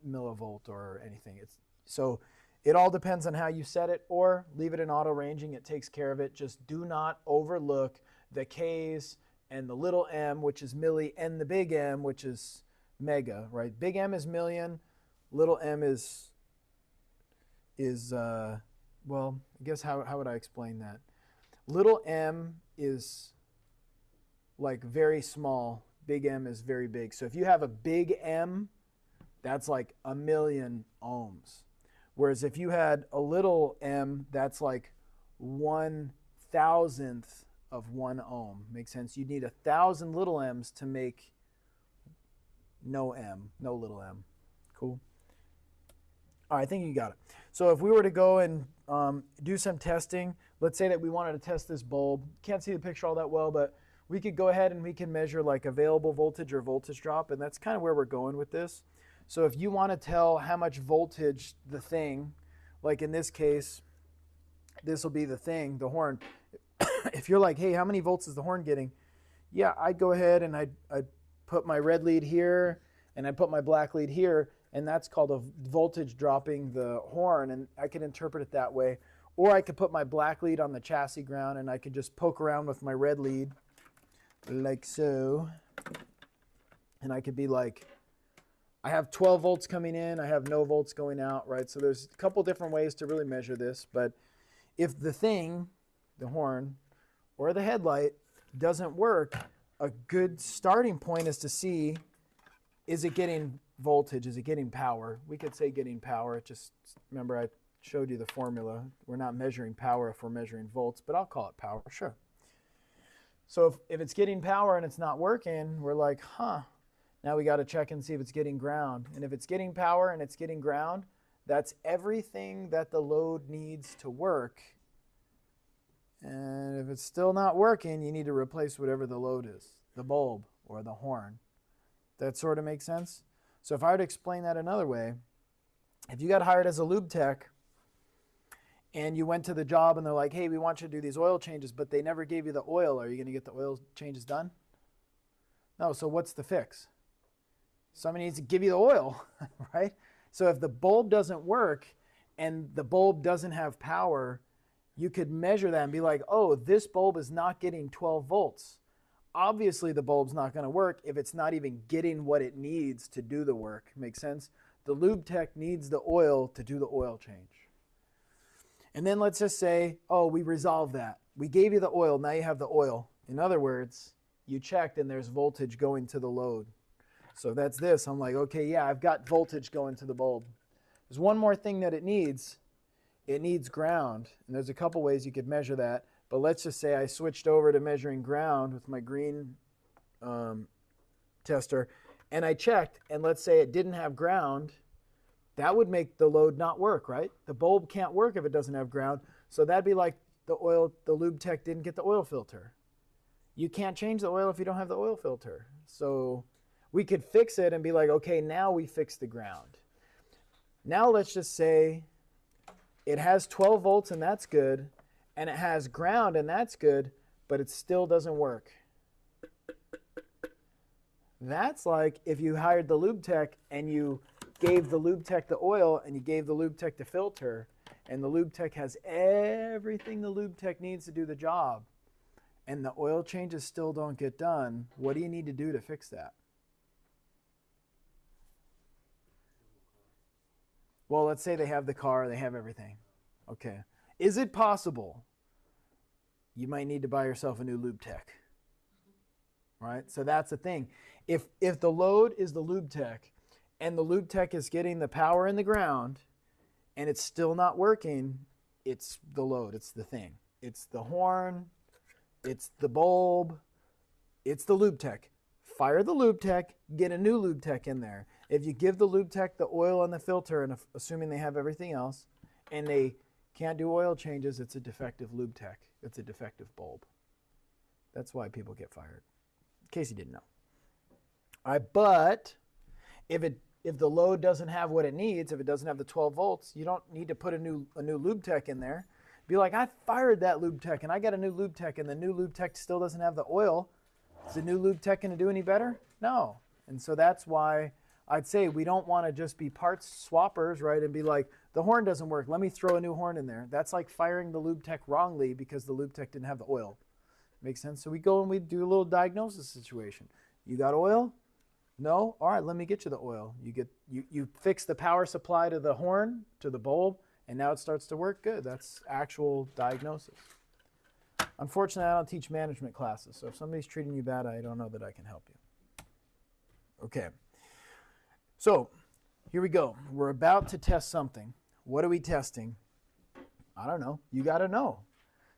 millivolt or anything. So it all depends on how you set it, or leave it in auto ranging. It takes care of it. Just do not overlook the K's and the little m, which is milli, and the big M, which is mega, right? Big M is million, little m is well, I guess how would I explain that? Little m is like very small, big M is very big. So if you have a big M, that's like 1,000,000 ohms. Whereas if you had a little m, that's like 1,000th of 1 ohm. Makes sense? You'd need 1,000 little m's to make no little m. Cool? All right, I think you got it. So if we were to go and do some testing, let's say that we wanted to test this bulb. Can't see the picture all that well, but we could go ahead and we can measure like available voltage or voltage drop, and that's kind of where we're going with this. So if you want to tell how much voltage the thing, like in this case, this will be the thing, the horn. If you're like, hey, how many volts is the horn getting? Yeah, I'd go ahead and I'd put my red lead here and I'd put my black lead here, and that's called a voltage dropping the horn, and I could interpret it that way. Or I could put my black lead on the chassis ground and I could just poke around with my red lead like so. And I could be like, I have 12 volts coming in, I have no volts going out, right? So there's a couple different ways to really measure this, but if the thing, the horn, or the headlight doesn't work, a good starting point is to see, is it getting voltage, is it getting power? We could say getting power, just remember I showed you the formula. We're not measuring power if we're measuring volts, but I'll call it power, sure. So if it's getting power and it's not working, we're like, huh, now we got to check and see if it's getting ground. And if it's getting power and it's getting ground, that's everything that the load needs to work And if it's still not working, you need to replace whatever the load is, the bulb or the horn. That sort of makes sense? So if I were to explain that another way, if you got hired as a lube tech and you went to the job and they're like, hey, we want you to do these oil changes, but they never gave you the oil, are you going to get the oil changes done? No, so what's the fix? Somebody needs to give you the oil, right? So if the bulb doesn't work and the bulb doesn't have power, you could measure that and be like, oh, this bulb is not getting 12 volts. Obviously, the bulb's not going to work if it's not even getting what it needs to do the work. Makes sense? The lube tech needs the oil to do the oil change. And then let's just say, oh, we resolved that. We gave you the oil, now you have the oil. In other words, you checked and there's voltage going to the load. So that's this. I'm like, okay, yeah, I've got voltage going to the bulb. There's one more thing that it needs. It needs ground. And there's a couple ways you could measure that. But let's just say I switched over to measuring ground with my green tester, and I checked, and let's say it didn't have ground. That would make the load not work, right? The bulb can't work if it doesn't have ground. So that'd be like the lube tech didn't get the oil filter. You can't change the oil if you don't have the oil filter. So we could fix it and be like, okay, now we fix the ground. Now let's just say it has 12 volts and that's good, and it has ground and that's good, but it still doesn't work. That's like if you hired the lube tech and you gave the lube tech the oil and you gave the lube tech the filter, and the lube tech has everything the lube tech needs to do the job, and the oil changes still don't get done. What do you need to do to fix that? Well, let's say they have the car, they have everything. Okay. Is it possible you might need to buy yourself a new lube tech? Right? So that's the thing. If the load is the lube tech and the lube tech is getting the power in the ground and it's still not working, it's the load, it's the thing. It's the horn, it's the bulb, it's the lube tech. Fire the lube tech, get a new lube tech in there. If you give the lube tech the oil and the filter, and assuming they have everything else, and they can't do oil changes, it's a defective lube tech. It's a defective bulb. That's why people get fired, in case you didn't know. All right, but if the load doesn't have what it needs, if it doesn't have the 12 volts, you don't need to put a new lube tech in there. Be like, I fired that lube tech and I got a new lube tech, and the new lube tech still doesn't have the oil. Is the new lube tech going to do any better? No. And so that's why I'd say we don't want to just be parts swappers, right? And be like, the horn doesn't work, let me throw a new horn in there. That's like firing the lube tech wrongly because the lube tech didn't have the oil. Makes sense? So we go and we do a little diagnosis situation. You got oil? No? All right, let me get you the oil. You fix the power supply to the horn, to the bulb, and now it starts to work good. That's actual diagnosis. Unfortunately, I don't teach management classes, so if somebody's treating you bad, I don't know that I can help you. Okay. So here we go. We're about to test something. What are we testing? I don't know. You got to know.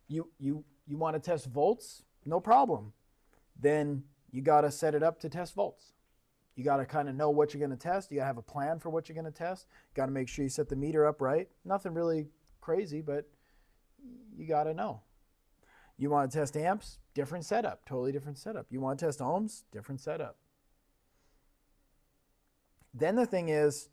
You want to test volts? No problem. Then you got to set it up to test volts. You got to kind of know what you're going to test. You got to have a plan for what you're going to test. Got to make sure you set the meter up right. Nothing really crazy, but you got to know. You want to test amps? Different setup, totally different setup. You want to test ohms? Different setup. Then the thing is,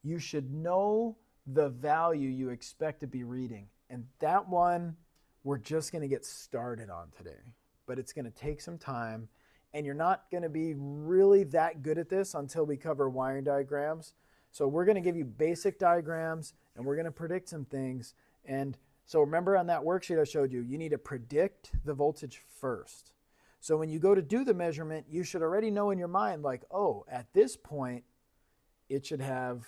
you should know the value you expect to be reading. And that one, we're just going to get started on today. But it's going to take some time. And you're not going to be really that good at this until we cover wiring diagrams. So we're going to give you basic diagrams, and we're going to predict some things. And so remember on that worksheet I showed you, you need to predict the voltage first. So when you go to do the measurement, you should already know in your mind, like, oh, at this point, it should have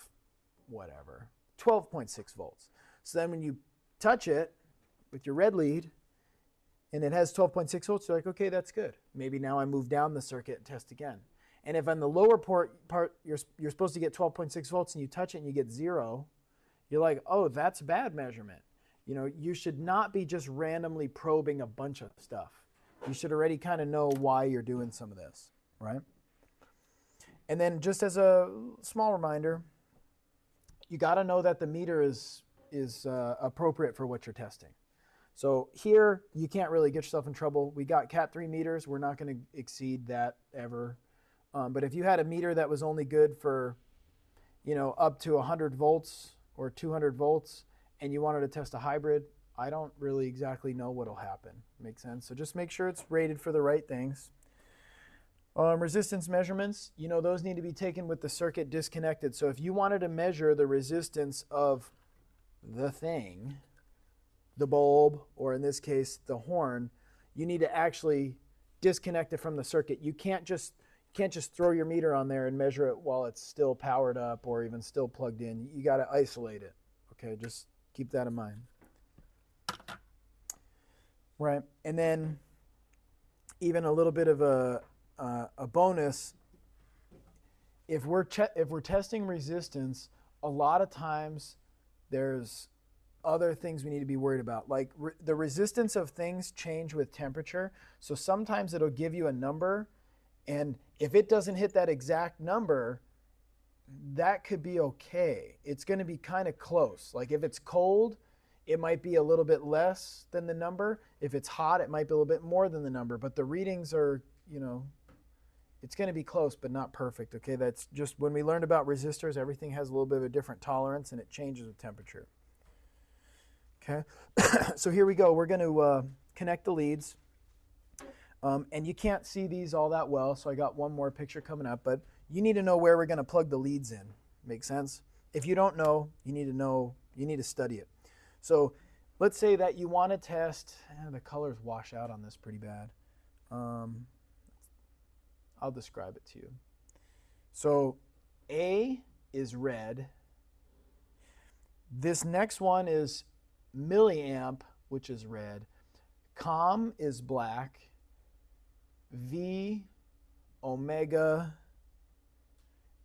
whatever, 12.6 volts. So then when you touch it with your red lead and it has 12.6 volts, you're like, okay, that's good. Maybe now I move down the circuit and test again. And if on the lower part you're supposed to get 12.6 volts and you touch it and you get 0, you're like, oh, that's a bad measurement. You know, you should not be just randomly probing a bunch of stuff. You should already kind of know why you're doing some of this, right? And then just as a small reminder, you got to know that the meter is appropriate for what you're testing. So here, you can't really get yourself in trouble. We got Cat 3 meters. We're not going to exceed that ever. But if you had a meter that was only good for, up to 100 volts or 200 volts, and you wanted to test a hybrid, I don't really exactly know what'll happen. Make sense? So just make sure it's rated for the right things. Resistance measurements, those need to be taken with the circuit disconnected. So if you wanted to measure the resistance of the thing, the bulb, or in this case, the horn, you need to actually disconnect it from the circuit. You can't just throw your meter on there and measure it while it's still powered up or even still plugged in. You got to isolate it. Okay, just keep that in mind. Right, and then even a little bit of a bonus, if we're testing resistance, a lot of times there's other things we need to be worried about. Like the resistance of things change with temperature. So sometimes it'll give you a number, and if it doesn't hit that exact number, that could be okay. It's going to be kind of close. Like if it's cold, it might be a little bit less than the number. If it's hot, it might be a little bit more than the number. But the readings are, it's going to be close, but not perfect. Okay, that's just when we learned about resistors, everything has a little bit of a different tolerance, and it changes with temperature. Okay, so here we go. We're going to connect the leads. And you can't see these all that well, so I got one more picture coming up. But you need to know where we're going to plug the leads in. Make sense? If you don't know, you need to study it. So let's say that you want to test, the colors wash out on this pretty bad. I'll describe it to you. So A is red. This next one is milliamp, which is red. COM is black. V, omega,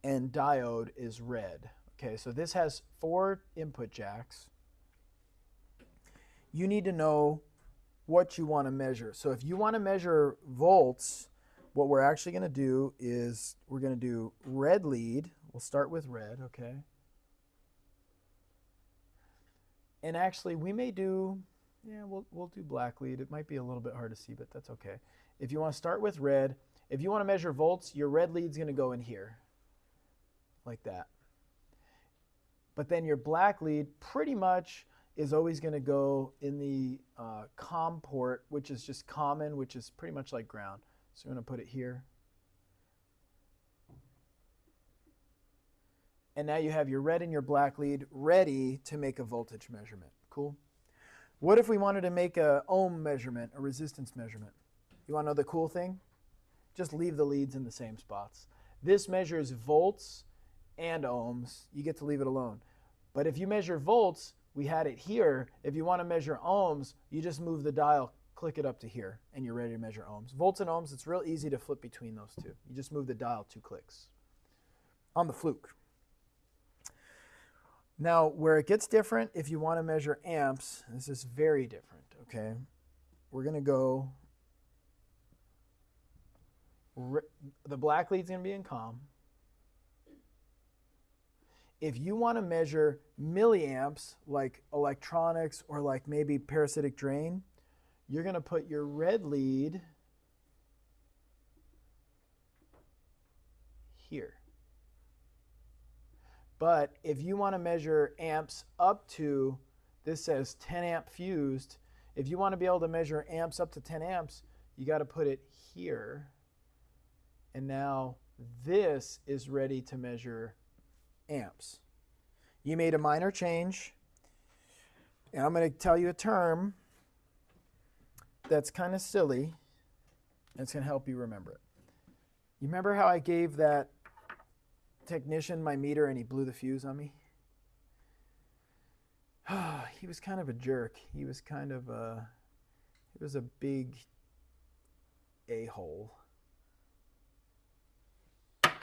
and diode is red. Okay, so this has 4 input jacks. You need to know what you want to measure. So if you want to measure volts, what we're actually going to do is we're going to do red lead. We'll start with red, okay? And actually, we may do, we'll do black lead. It might be a little bit hard to see, but that's okay. If you want to start with red, if you want to measure volts, your red lead's going to go in here, like that. But then your black lead pretty much is always going to go in the COM port, which is just common, which is pretty much like ground. So I'm going to put it here. And now you have your red and your black lead ready to make a voltage measurement. Cool? What if we wanted to make an ohm measurement, a resistance measurement? You want to know the cool thing? Just leave the leads in the same spots. This measures volts and ohms. You get to leave it alone. But if you measure volts, we had it here. If you want to measure ohms, you just move the dial, click it up to here, and you're ready to measure ohms. Volts and ohms, it's real easy to flip between those two. You just move the dial 2 clicks on the fluke. Now, where it gets different, if you want to measure amps, this is very different, okay? We're going to go, the black lead's going to be in COM. If you want to measure milliamps, like electronics or like maybe parasitic drain, you're going to put your red lead here. But if you want to measure amps up to, this says 10 amp fused, if you want to be able to measure amps up to 10 amps, you got to put it here. And now this is ready to measure amps. You made a minor change, and I'm going to tell you a term that's kind of silly, and it's going to help you remember it. You remember how I gave that technician my meter and he blew the fuse on me? He was kind of a jerk. He was kind of he was a big a-hole.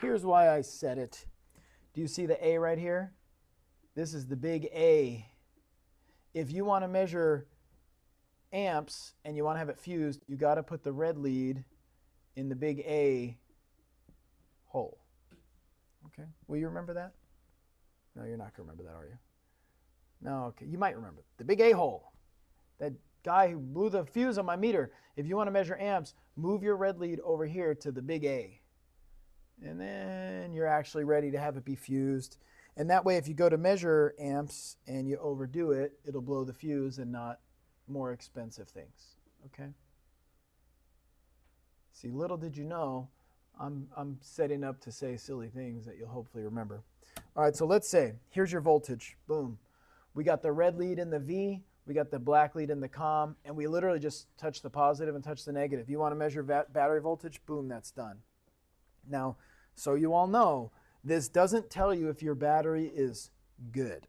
Here's why I said it. Do you see the A right here? This is the big A. If you want to measure amps and you want to have it fused, you got to put the red lead in the big A hole. Okay, will you remember that? No, you're not going to remember that, are you? No, okay, you might remember. The big A hole. That guy who blew the fuse on my meter. If you want to measure amps, move your red lead over here to the big A. And then you're actually ready to have it be fused. And that way, if you go to measure amps and you overdo it, it'll blow the fuse and not more expensive things. Okay? See, little did you know, I'm setting up to say silly things that you'll hopefully remember. All right, so let's say, here's your voltage. Boom. We got the red lead in the V, we got the black lead in the COM, and we literally just touch the positive and touch the negative. You want to measure battery voltage? Boom, that's done. Now, so you all know, this doesn't tell you if your battery is good.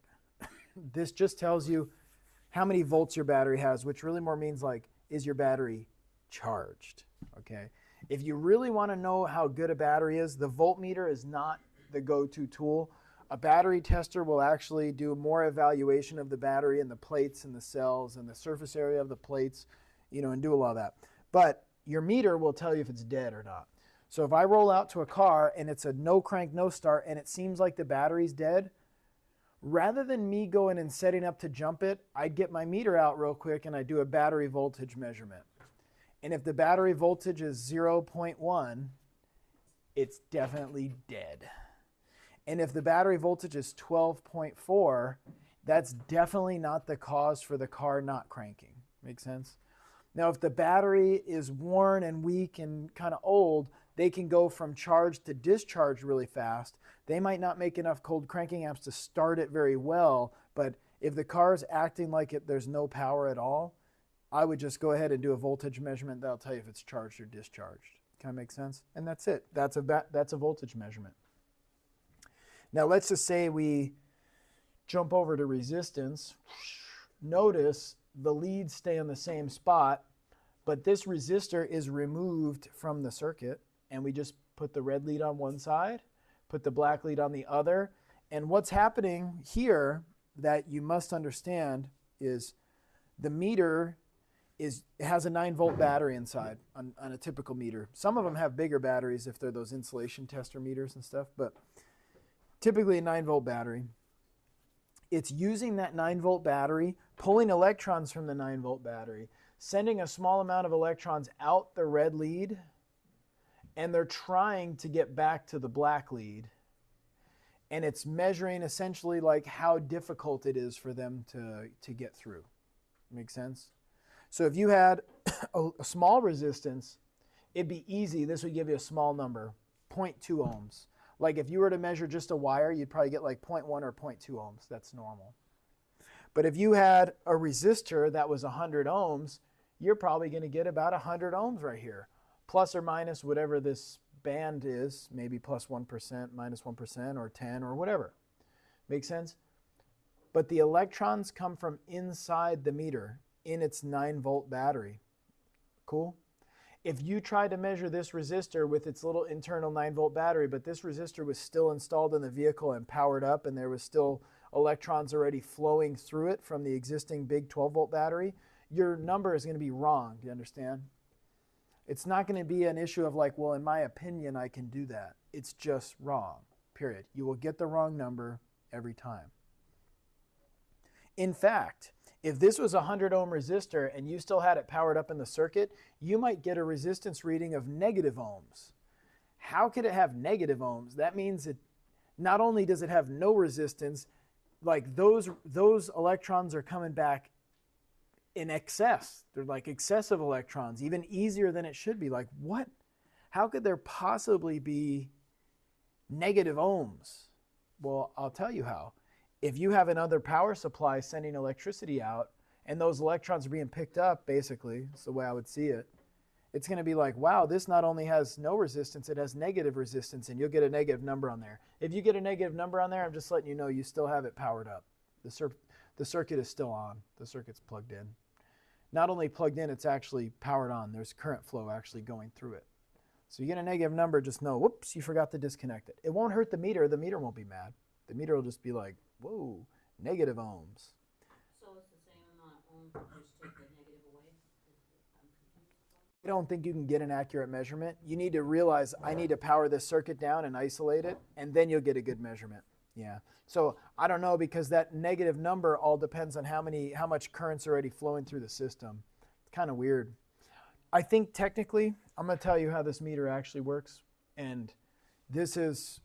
This just tells you how many volts your battery has, which really more means like, is your battery charged? Okay. If you really want to know how good a battery is, the voltmeter is not the go-to tool. A battery tester will actually do more evaluation of the battery and the plates and the cells and the surface area of the plates, you know, and do a lot of that. But your meter will tell you if it's dead or not. So if I roll out to a car and it's a no crank, no start, and it seems like the battery's dead, rather than me going and setting up to jump it, I'd get my meter out real quick and I do a battery voltage measurement. And if the battery voltage is 0.1, it's definitely dead. And if the battery voltage is 12.4, that's definitely not the cause for the car not cranking. Make sense? Now, if the battery is worn and weak and kind of old, they can go from charge to discharge really fast. They might not make enough cold cranking amps to start it very well, but if the car is acting like there's no power at all, I would just go ahead and do a voltage measurement. That'll tell you if it's charged or discharged. Kind of make sense? And that's it. That's a voltage measurement. Now let's just say we jump over to resistance. Notice the leads stay on the same spot, but this resistor is removed from the circuit, and we just put the red lead on one side, put the black lead on the other. And what's happening here that you must understand is the meter has a 9-volt battery inside on a typical meter. Some of them have bigger batteries if they're those insulation tester meters and stuff, but typically a 9-volt battery. It's using that 9-volt battery, pulling electrons from the 9-volt battery, sending a small amount of electrons out the red lead, and they're trying to get back to the black lead. And it's measuring essentially like how difficult it is for them to get through. Make sense? So if you had a small resistance, it'd be easy. This would give you a small number, 0.2 ohms. Like if you were to measure just a wire, you'd probably get like 0.1 or 0.2 ohms. That's normal. But if you had a resistor that was 100 ohms, you're probably going to get about 100 ohms right here, plus or minus whatever this band is, maybe plus 1%, minus 1%, or 10, or whatever. Make sense? But the electrons come from inside the meter in its 9-volt battery. Cool? If you tried to measure this resistor with its little internal 9-volt battery, but this resistor was still installed in the vehicle and powered up, and there was still electrons already flowing through it from the existing big 12-volt battery, your number is going to be wrong. Do you understand? It's not going to be an issue of like, well, in my opinion, I can do that. It's just wrong, period. You will get the wrong number every time. In fact, if this was a 100 ohm resistor and you still had it powered up in the circuit, you might get a resistance reading of negative ohms. How could it have negative ohms? That means it not only does it have no resistance, like those electrons are coming back in excess. They're like excessive electrons, even easier than it should be. Like what? How could there possibly be negative ohms? Well, I'll tell you how. If you have another power supply sending electricity out and those electrons are being picked up, basically, that's the way I would see it, it's going to be like, wow, this not only has no resistance, it has negative resistance, and you'll get a negative number on there. If you get a negative number on there, I'm just letting you know you still have it powered up. The circuit is still on. The circuit's plugged in. Not only plugged in, it's actually powered on. There's current flow actually going through it. So you get a negative number, just know, whoops, you forgot to disconnect it. It won't hurt the meter. The meter won't be mad. The meter will just be like, whoa, negative ohms. So it's the same amount of ohms, but just take the negative away? I'm confused. I don't think you can get an accurate measurement. You need to realize I need to power this circuit down and isolate it, and then you'll get a good measurement. Yeah. So I don't know, because that negative number all depends on how much current's already flowing through the system. It's kind of weird. I think technically, I'm going to tell you how this meter actually works, and this is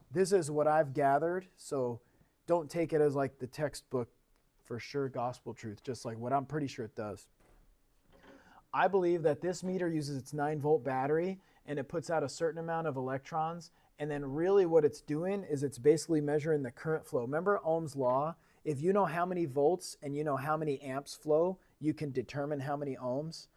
what I've gathered. So don't take it as like the textbook for sure gospel truth, just like what I'm pretty sure it does. I believe that this meter uses its 9-volt battery, and it puts out a certain amount of electrons. And then really what it's doing is it's basically measuring the current flow. Remember Ohm's law? If you know how many volts and you know how many amps flow, you can determine how many ohms.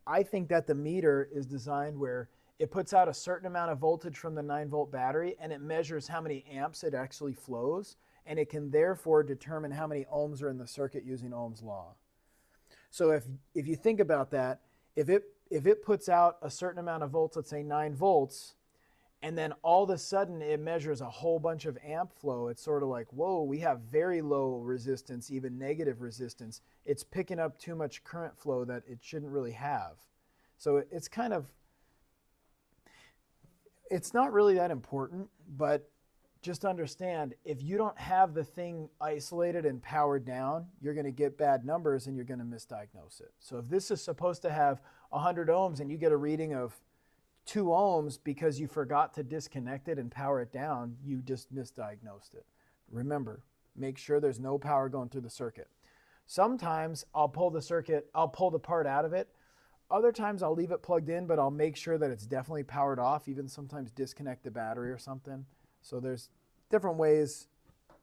I think that the meter is designed where it puts out a certain amount of voltage from the 9-volt battery, and it measures how many amps it actually flows, and it can therefore determine how many ohms are in the circuit using Ohm's law. So if you think about that, if it puts out a certain amount of volts, let's say 9 volts, and then all of a sudden it measures a whole bunch of amp flow, it's sort of like, whoa, we have very low resistance, even negative resistance. It's picking up too much current flow that it shouldn't really have. So it's kind of, it's not really that important, but just understand, if you don't have the thing isolated and powered down, you're going to get bad numbers and you're going to misdiagnose it. So if this is supposed to have 100 ohms and you get a reading of 2 ohms because you forgot to disconnect it and power it down, you just misdiagnosed it. Remember, make sure there's no power going through the circuit. Sometimes I'll pull the part out of it. Other times I'll leave it plugged in, but I'll make sure that it's definitely powered off, even sometimes disconnect the battery or something. So there's different ways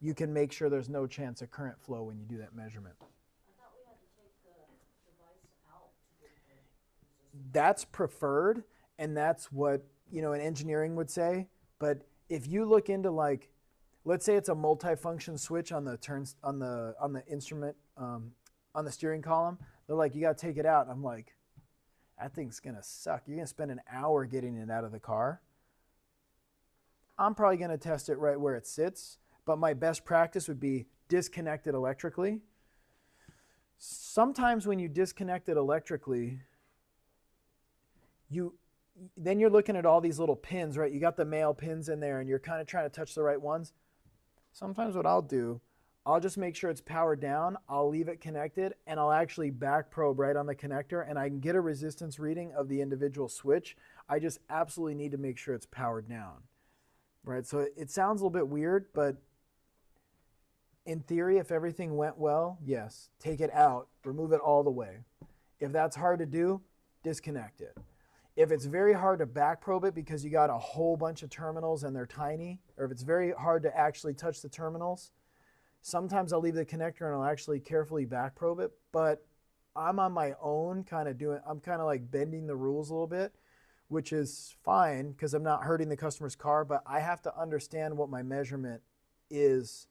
you can make sure there's no chance of current flow when you do that measurement. I thought we had to take the device out to get the resistance. That's preferred, and that's what, in engineering would say. But if you look into, like, let's say it's a multi-function switch on the turns on the instrument on the steering column, they're like, you got to take it out. I'm like, that thing's gonna suck. You're gonna spend an hour getting it out of the car. I'm probably going to test it right where it sits, but my best practice would be disconnect it electrically. Sometimes when you disconnect it electrically, then you're looking at all these little pins, right? You got the male pins in there and you're kind of trying to touch the right ones. Sometimes what I'll do, I'll just make sure it's powered down, I'll leave it connected, and I'll actually back probe right on the connector, and I can get a resistance reading of the individual switch. I just absolutely need to make sure it's powered down. Right, so it sounds a little bit weird, but in theory, if everything went well, yes, take it out, remove it all the way. If that's hard to do, disconnect it. If it's very hard to back probe it because you got a whole bunch of terminals and they're tiny, or if it's very hard to actually touch the terminals, sometimes I'll leave the connector and I'll actually carefully back probe it, but I'm on my own I'm kind of like bending the rules a little bit, which is fine because I'm not hurting the customer's car, but I have to understand what my measurement is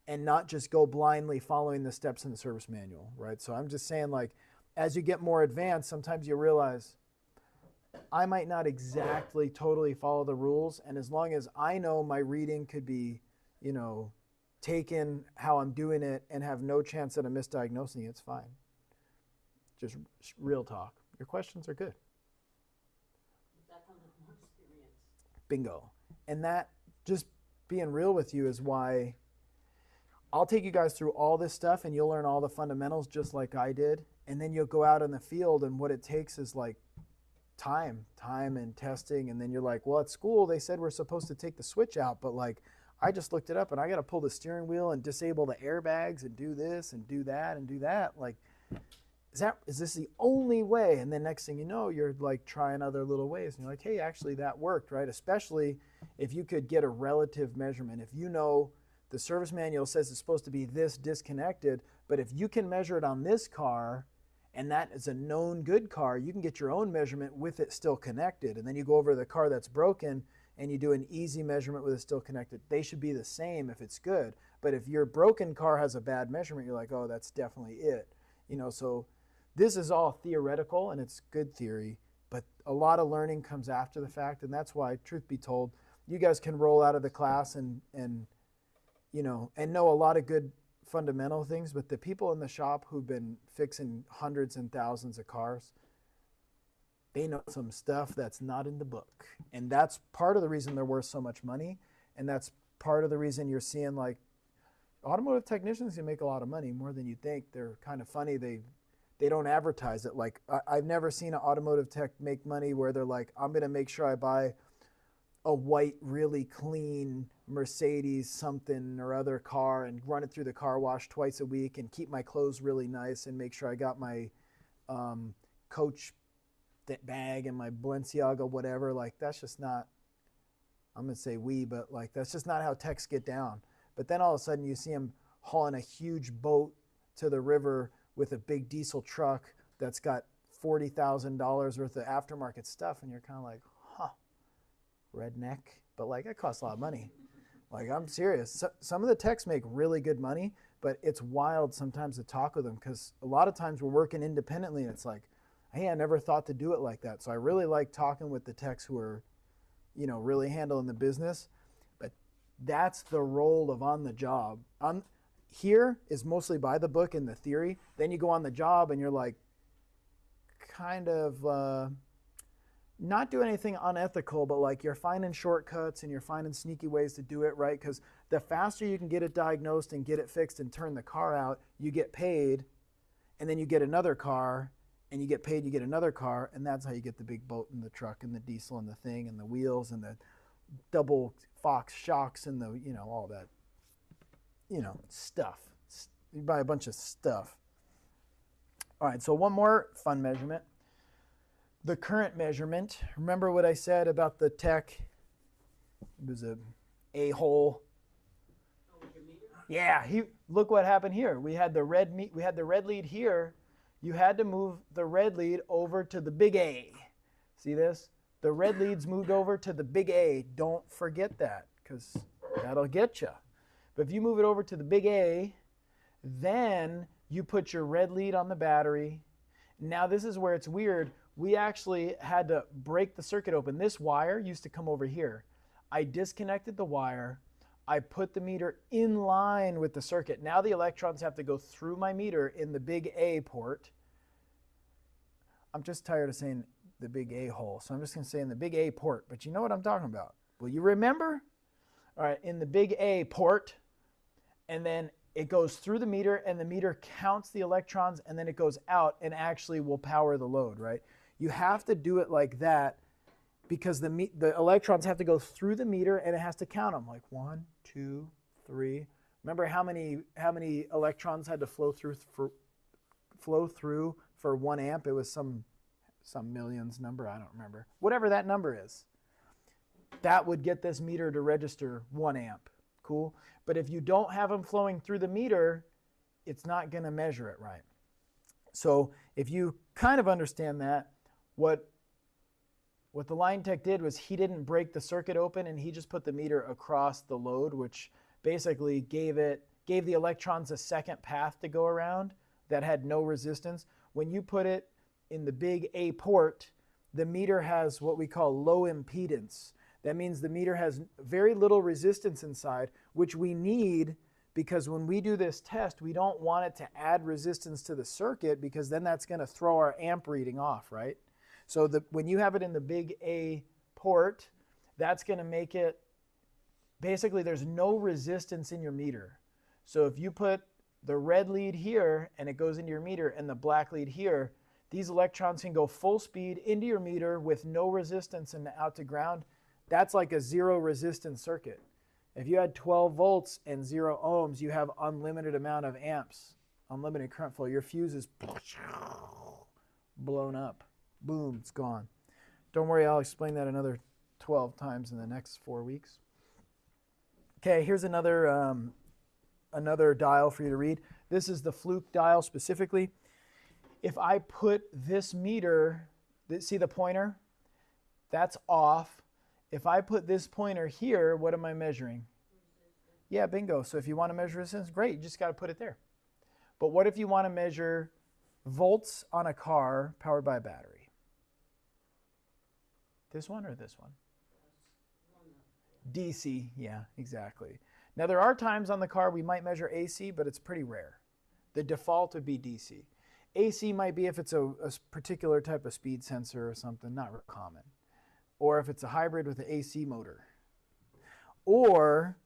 and not just go blindly following the steps in the service manual, right? So I'm just saying, like, as you get more advanced, sometimes you realize I might not exactly totally follow the rules, and as long as I know my reading could be, taken how I'm doing it and have no chance that I'm misdiagnosing it, it's fine. Just real talk. Your questions are good. That comes with more experience. Bingo. And that, just being real with you, is why I'll take you guys through all this stuff and you'll learn all the fundamentals just like I did. And then you'll go out in the field, and what it takes is like time and testing. And then you're like, well, at school they said we're supposed to take the switch out, but like I just looked it up and I got to pull the steering wheel and disable the airbags and do this and do that and do that. Like, is this the only way? And then next thing you know, you're like trying other little ways, and you're like, hey, actually that worked, right? Especially if you could get a relative measurement. If you know the service manual says it's supposed to be this disconnected, but if you can measure it on this car and that is a known good car, you can get your own measurement with it still connected. And then you go over to the car that's broken and you do an easy measurement with it still connected. They should be the same if it's good. But if your broken car has a bad measurement, you're like, oh, that's definitely it. So this is all theoretical, and it's good theory, but a lot of learning comes after the fact, and that's why, truth be told, you guys can roll out of the class and know a lot of good fundamental things, but the people in the shop who've been fixing hundreds and thousands of cars, they know some stuff that's not in the book. And that's part of the reason they're worth so much money, and that's part of the reason you're seeing like automotive technicians can make a lot of money, more than you think. They're kind of funny. They don't advertise it. Like I've never seen an automotive tech make money where they're like, I'm going to make sure I buy a white, really clean Mercedes something or other car and run it through the car wash twice a week and keep my clothes really nice and make sure I got my Coach bag and my Balenciaga whatever. Like that's just not, I'm going to say but like that's just not how techs get down. But then all of a sudden you see them hauling a huge boat to the river with a big diesel truck that's got $40,000 worth of aftermarket stuff, and you're kind of like, huh, redneck. But like, it costs a lot of money. Like, I'm serious. So, some of the techs make really good money, but it's wild sometimes to talk with them because a lot of times we're working independently, and it's like, hey, I never thought to do it like that. So I really like talking with the techs who are, you know, really handling the business. But that's the role of on the job. Here is mostly by the book and the theory. Then you go on the job and you're like kind of not doing anything unethical, but like you're finding shortcuts and you're finding sneaky ways to do it right. Because the faster you can get it diagnosed and get it fixed and turn the car out, you get paid, and then you get another car and you get paid, you get another car, and that's how you get the big boat and the truck and the diesel and the thing and the wheels and the double Fox shocks and the, you know, all that. You know, stuff. You buy a bunch of stuff. All right, so one more fun measurement. The current measurement. Remember what I said about the tech? It was a a-hole. Yeah, look what happened here. We had the red lead here. You had to move the red lead over to the big A. See this? The red lead's moved over to the big A. Don't forget that, because that'll get you. But if you move it over to the big A, then you put your red lead on the battery. Now this is where it's weird. We actually had to break the circuit open. This wire used to come over here. I disconnected the wire. I put the meter in line with the circuit. Now the electrons have to go through my meter in the big A port. I'm just tired of saying the big A hole, so I'm just going to say in the big A port. But you know what I'm talking about. Will you remember? All right, in the big A port. And then it goes through the meter, and the meter counts the electrons, and then it goes out and actually will power the load, right? You have to do it like that because the electrons have to go through the meter, and it has to count them, like 1, 2, 3. Remember how many electrons had to flow through for 1 amp? It was some millions number, I don't remember. Whatever that number is, that would get this meter to register 1 amp. Cool. But if you don't have them flowing through the meter, it's not going to measure it right. So if you kind of understand that, what the line tech did was he didn't break the circuit open, and he just put the meter across the load, which basically gave the electrons a second path to go around that had no resistance. When you put it in the big A port, the meter has what we call low impedance. That means the meter has very little resistance inside, which we need because when we do this test, we don't want it to add resistance to the circuit because then that's going to throw our amp reading off, right? So when you have it in the big A port, that's going to make it, basically there's no resistance in your meter. So if you put the red lead here and it goes into your meter and the black lead here, these electrons can go full speed into your meter with no resistance and out to ground. That's like a zero resistance circuit. If you had 12 volts and 0 ohms, you have unlimited amount of amps, unlimited current flow. Your fuse is blown up. Boom, it's gone. Don't worry, I'll explain that another 12 times in the next 4 weeks. Okay, here's another dial for you to read. This is the Fluke dial specifically. If I put this meter, see the pointer? That's off. If I put this pointer here, what am I measuring? Yeah, bingo. So if you want to measure resistance, great. You just got to put it there. But what if you want to measure volts on a car powered by a battery? This one or this one? DC, yeah, exactly. Now there are times on the car we might measure AC, but it's pretty rare. The default would be DC. AC might be if it's a particular type of speed sensor or something, not real common. Or if it's a hybrid with an AC motor. Or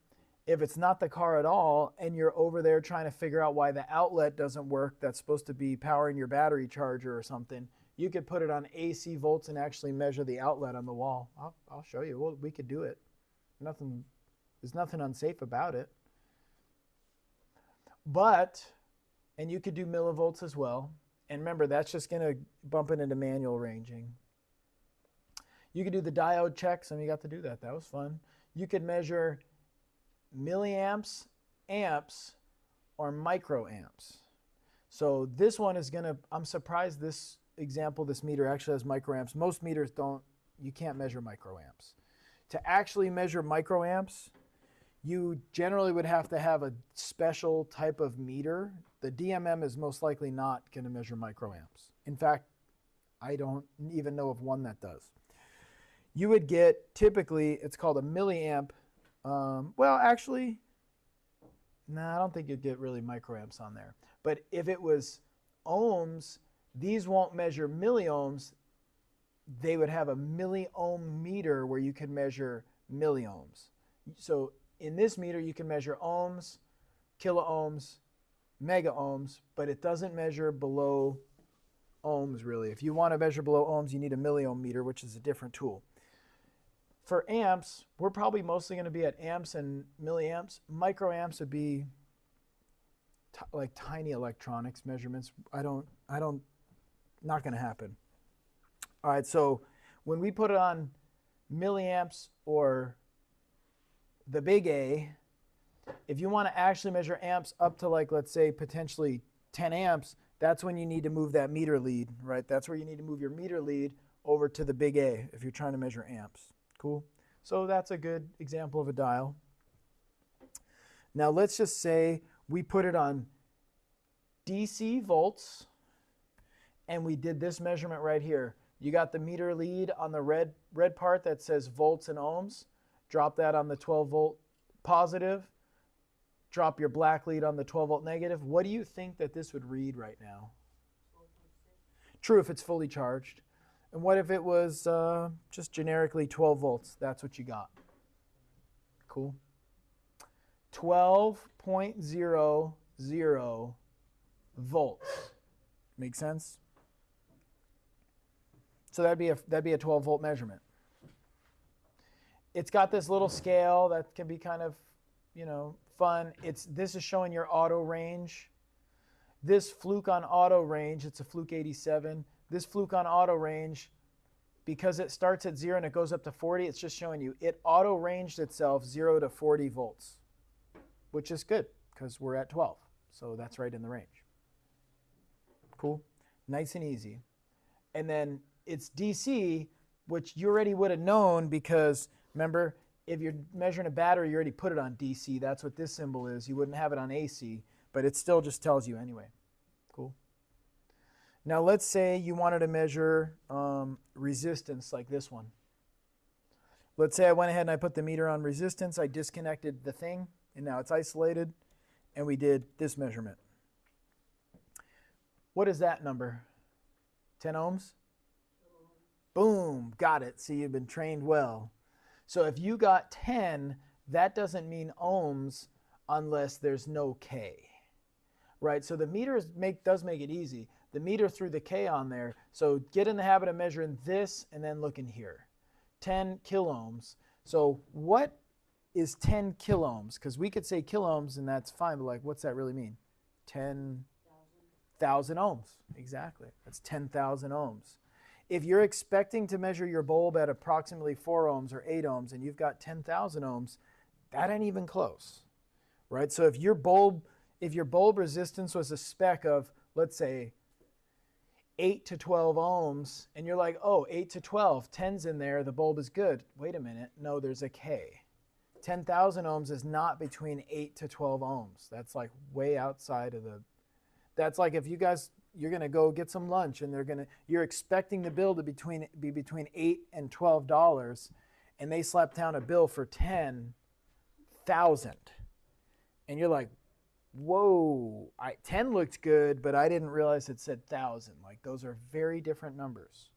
If it's not the car at all and you're over there trying to figure out why the outlet doesn't work that's supposed to be powering your battery charger or something, you could put it on AC volts and actually measure the outlet on the wall. I'll show you. Well, we could do it. There's nothing unsafe about it. But, and you could do millivolts as well. And remember, that's just going to bump it into manual ranging. You could do the diode checks, and you got to do that. That was fun. You could measure milliamps, amps, or microamps. So this one is going to, I'm surprised this example, this meter actually has microamps. Most meters don't, you can't measure microamps. To actually measure microamps, you generally would have to have a special type of meter. The DMM is most likely not going to measure microamps. In fact, I don't even know of one that does. You would get, typically, it's called a milliamp. Well, actually, no, I don't think you'd get really microamps on there. But if it was ohms, these won't measure milliohms. They would have a milliohm meter where you can measure milliohms. So in this meter, you can measure ohms, kiloohms, mega ohms, but it doesn't measure below ohms, really. If you want to measure below ohms, you need a milliohm meter, which is a different tool. For amps, we're probably mostly going to be at amps and milliamps. Microamps would be like tiny electronics measurements. Not going to happen. All right, so when we put it on milliamps or the big A, if you want to actually measure amps up to, like, let's say potentially 10 amps, that's when you need to move that meter lead, right? That's where you need to move your meter lead over to the big A if you're trying to measure amps. Cool. So that's a good example of a dial. Now let's just say we put it on DC volts and we did this measurement right here. You got the meter lead on the red part that says volts and ohms. Drop that on the 12 volt positive. Drop your black lead on the 12 volt negative. What do you think that this would read right now? 12.6. True if it's fully charged. And what if it was just generically 12 volts? That's what you got. Cool. 12.00 volts. Make sense? So that'd be a 12 volt measurement. It's got this little scale that can be kind of, fun. This is showing your auto range. This fluke on auto range, it's a fluke 87. This fluke on auto range, because it starts at 0 and it goes up to 40, it's just showing you it auto ranged itself 0 to 40 volts, which is good because we're at 12. So that's right in the range. Cool. Nice and easy. And then it's DC, which you already would have known because, remember, if you're measuring a battery, you already put it on DC. That's what this symbol is. You wouldn't have it on AC, but it still just tells you anyway. Cool. Now let's say you wanted to measure resistance like this one. Let's say I went ahead and I put the meter on resistance. I disconnected the thing, and now it's isolated, and we did this measurement. What is that number? 10 ohms? Boom, got it. See, you've been trained well. So if you got 10, that doesn't mean ohms unless there's no K, right? So the meter does make it easy. The meter threw the K on there. So get in the habit of measuring this and then look in here. 10 kiloohms. So what is 10 kiloohms? Because we could say kiloohms and that's fine, but like, what's that really mean? 10,000 ohms. Exactly. That's 10,000 ohms. If you're expecting to measure your bulb at approximately 4 ohms or 8 ohms and you've got 10,000 ohms, that ain't even close, right? So if your bulb resistance was a spec of, let's say, 8 to 12 ohms, and you're like, oh, 8 to 12, 10's in there, the bulb is good. Wait a minute, no, there's a K. 10,000 ohms is not between 8 to 12 ohms. That's like way outside of the, that's like if you guys, you're going to go get some lunch and you're expecting the bill to be between $8 and $12, and they slap down a bill for 10,000. And you're like, whoa, 10 looked good, but I didn't realize it said 1,000. Like, those are very different numbers.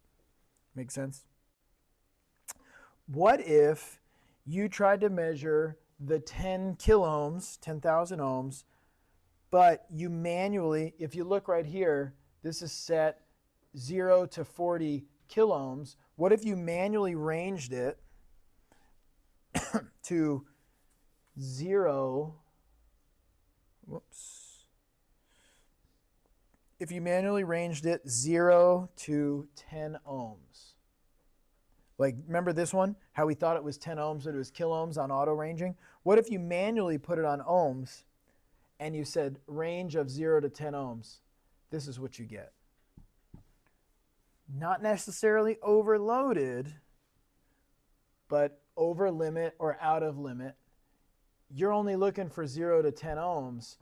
Make sense? What if you tried to measure the 10 kiloohms, 10,000 ohms, but you manually, if you look right here, this is set 0 to 40 kiloohms. What if you manually ranged it to 0? Whoops. If you manually ranged it 0 to 10 ohms. Like, remember this one? How we thought it was 10 ohms, but it was kiloohms on auto ranging? What if you manually put it on ohms and you said range of 0 to 10 ohms? This is what you get. Not necessarily overloaded, but over limit or out of limit. You're only looking for 0 to 10 ohms.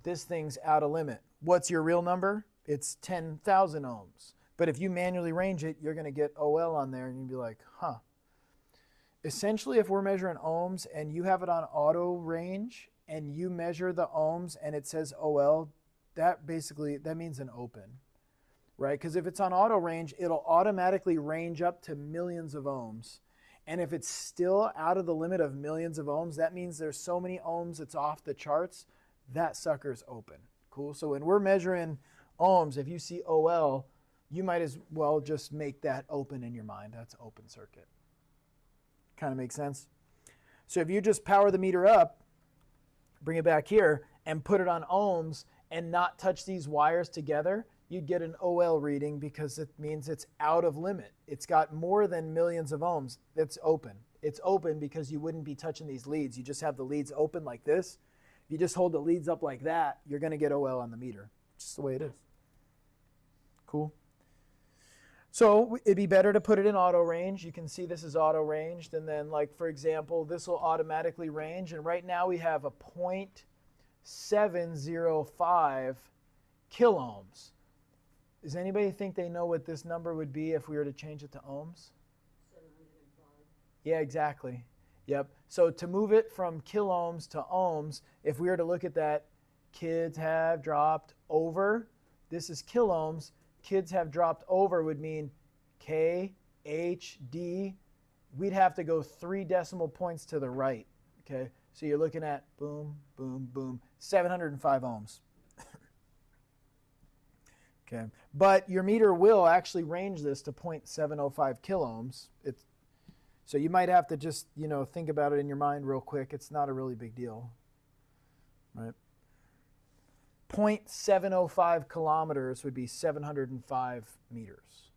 This thing's out of limit. What's your real number? It's 10,000 ohms. But if you manually range it, you're going to get OL on there, and you'll be like, huh. Essentially, if we're measuring ohms and you have it on auto range and you measure the ohms and it says OL, that means an open, right? Because if it's on auto range, it'll automatically range up to millions of ohms. And if it's still out of the limit of millions of ohms, that means there's so many ohms it's off the charts. That sucker's open. Cool. So when we're measuring ohms, if you see OL, you might as well just make that open in your mind. That's open circuit. Kind of makes sense? So if you just power the meter up, bring it back here, and put it on ohms and not touch these wires together, you'd get an OL reading because it means it's out of limit. It's got more than millions of ohms. It's open. It's open because you wouldn't be touching these leads. You just have the leads open like this. If you just hold the leads up like that, you're going to get OL on the meter. It's just the way it is. Cool. So it'd be better to put it in auto range. You can see this is auto ranged. And then, like, for example, this will automatically range. And right now we have a 0.705 kiloohms. Does anybody think they know what this number would be if we were to change it to ohms? 705. Yeah, exactly. Yep. So to move it from kiloohms to ohms, if we were to look at that, kids have dropped over. This is kiloohms. Kids have dropped over would mean K, H, D. We'd have to go 3 decimal points to the right. Okay. So you're looking at boom, boom, boom, 705 ohms. Okay. But your meter will actually range this to 0.705 kiloohms. So you might have to just, think about it in your mind real quick. It's not a really big deal, right? 0.705 kilometers would be 705 meters.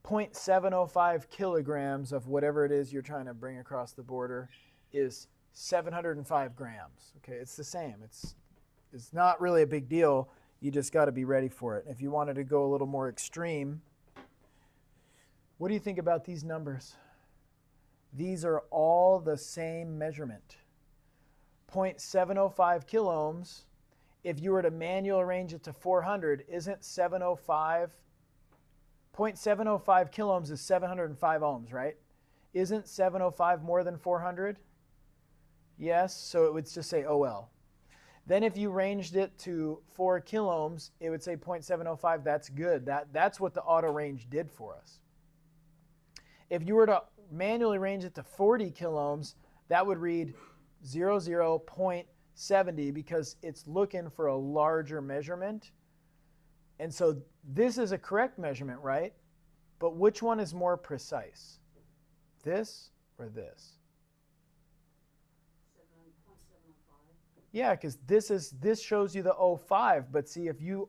0.705 kilograms of whatever it is you're trying to bring across the border is 705 grams. Okay, it's the same. It's not really a big deal. You just got to be ready for it. If you wanted to go a little more extreme, what do you think about these numbers? These are all the same measurement. 0.705 kiloohms, if you were to manual range it to 400, isn't 705? 0.705 kiloohms is 705 ohms, right? Isn't 705 more than 400? Yes, so it would just say OL. Then if you ranged it to 4 kiloohms, it would say 0.705. That's good. That's what the auto range did for us. If you were to manually range it to 40 kiloohms, that would read 0.70 because it's looking for a larger measurement. And so this is a correct measurement, right? But which one is more precise? This or this? 7.705. Yeah, because this shows you the 05, but see if you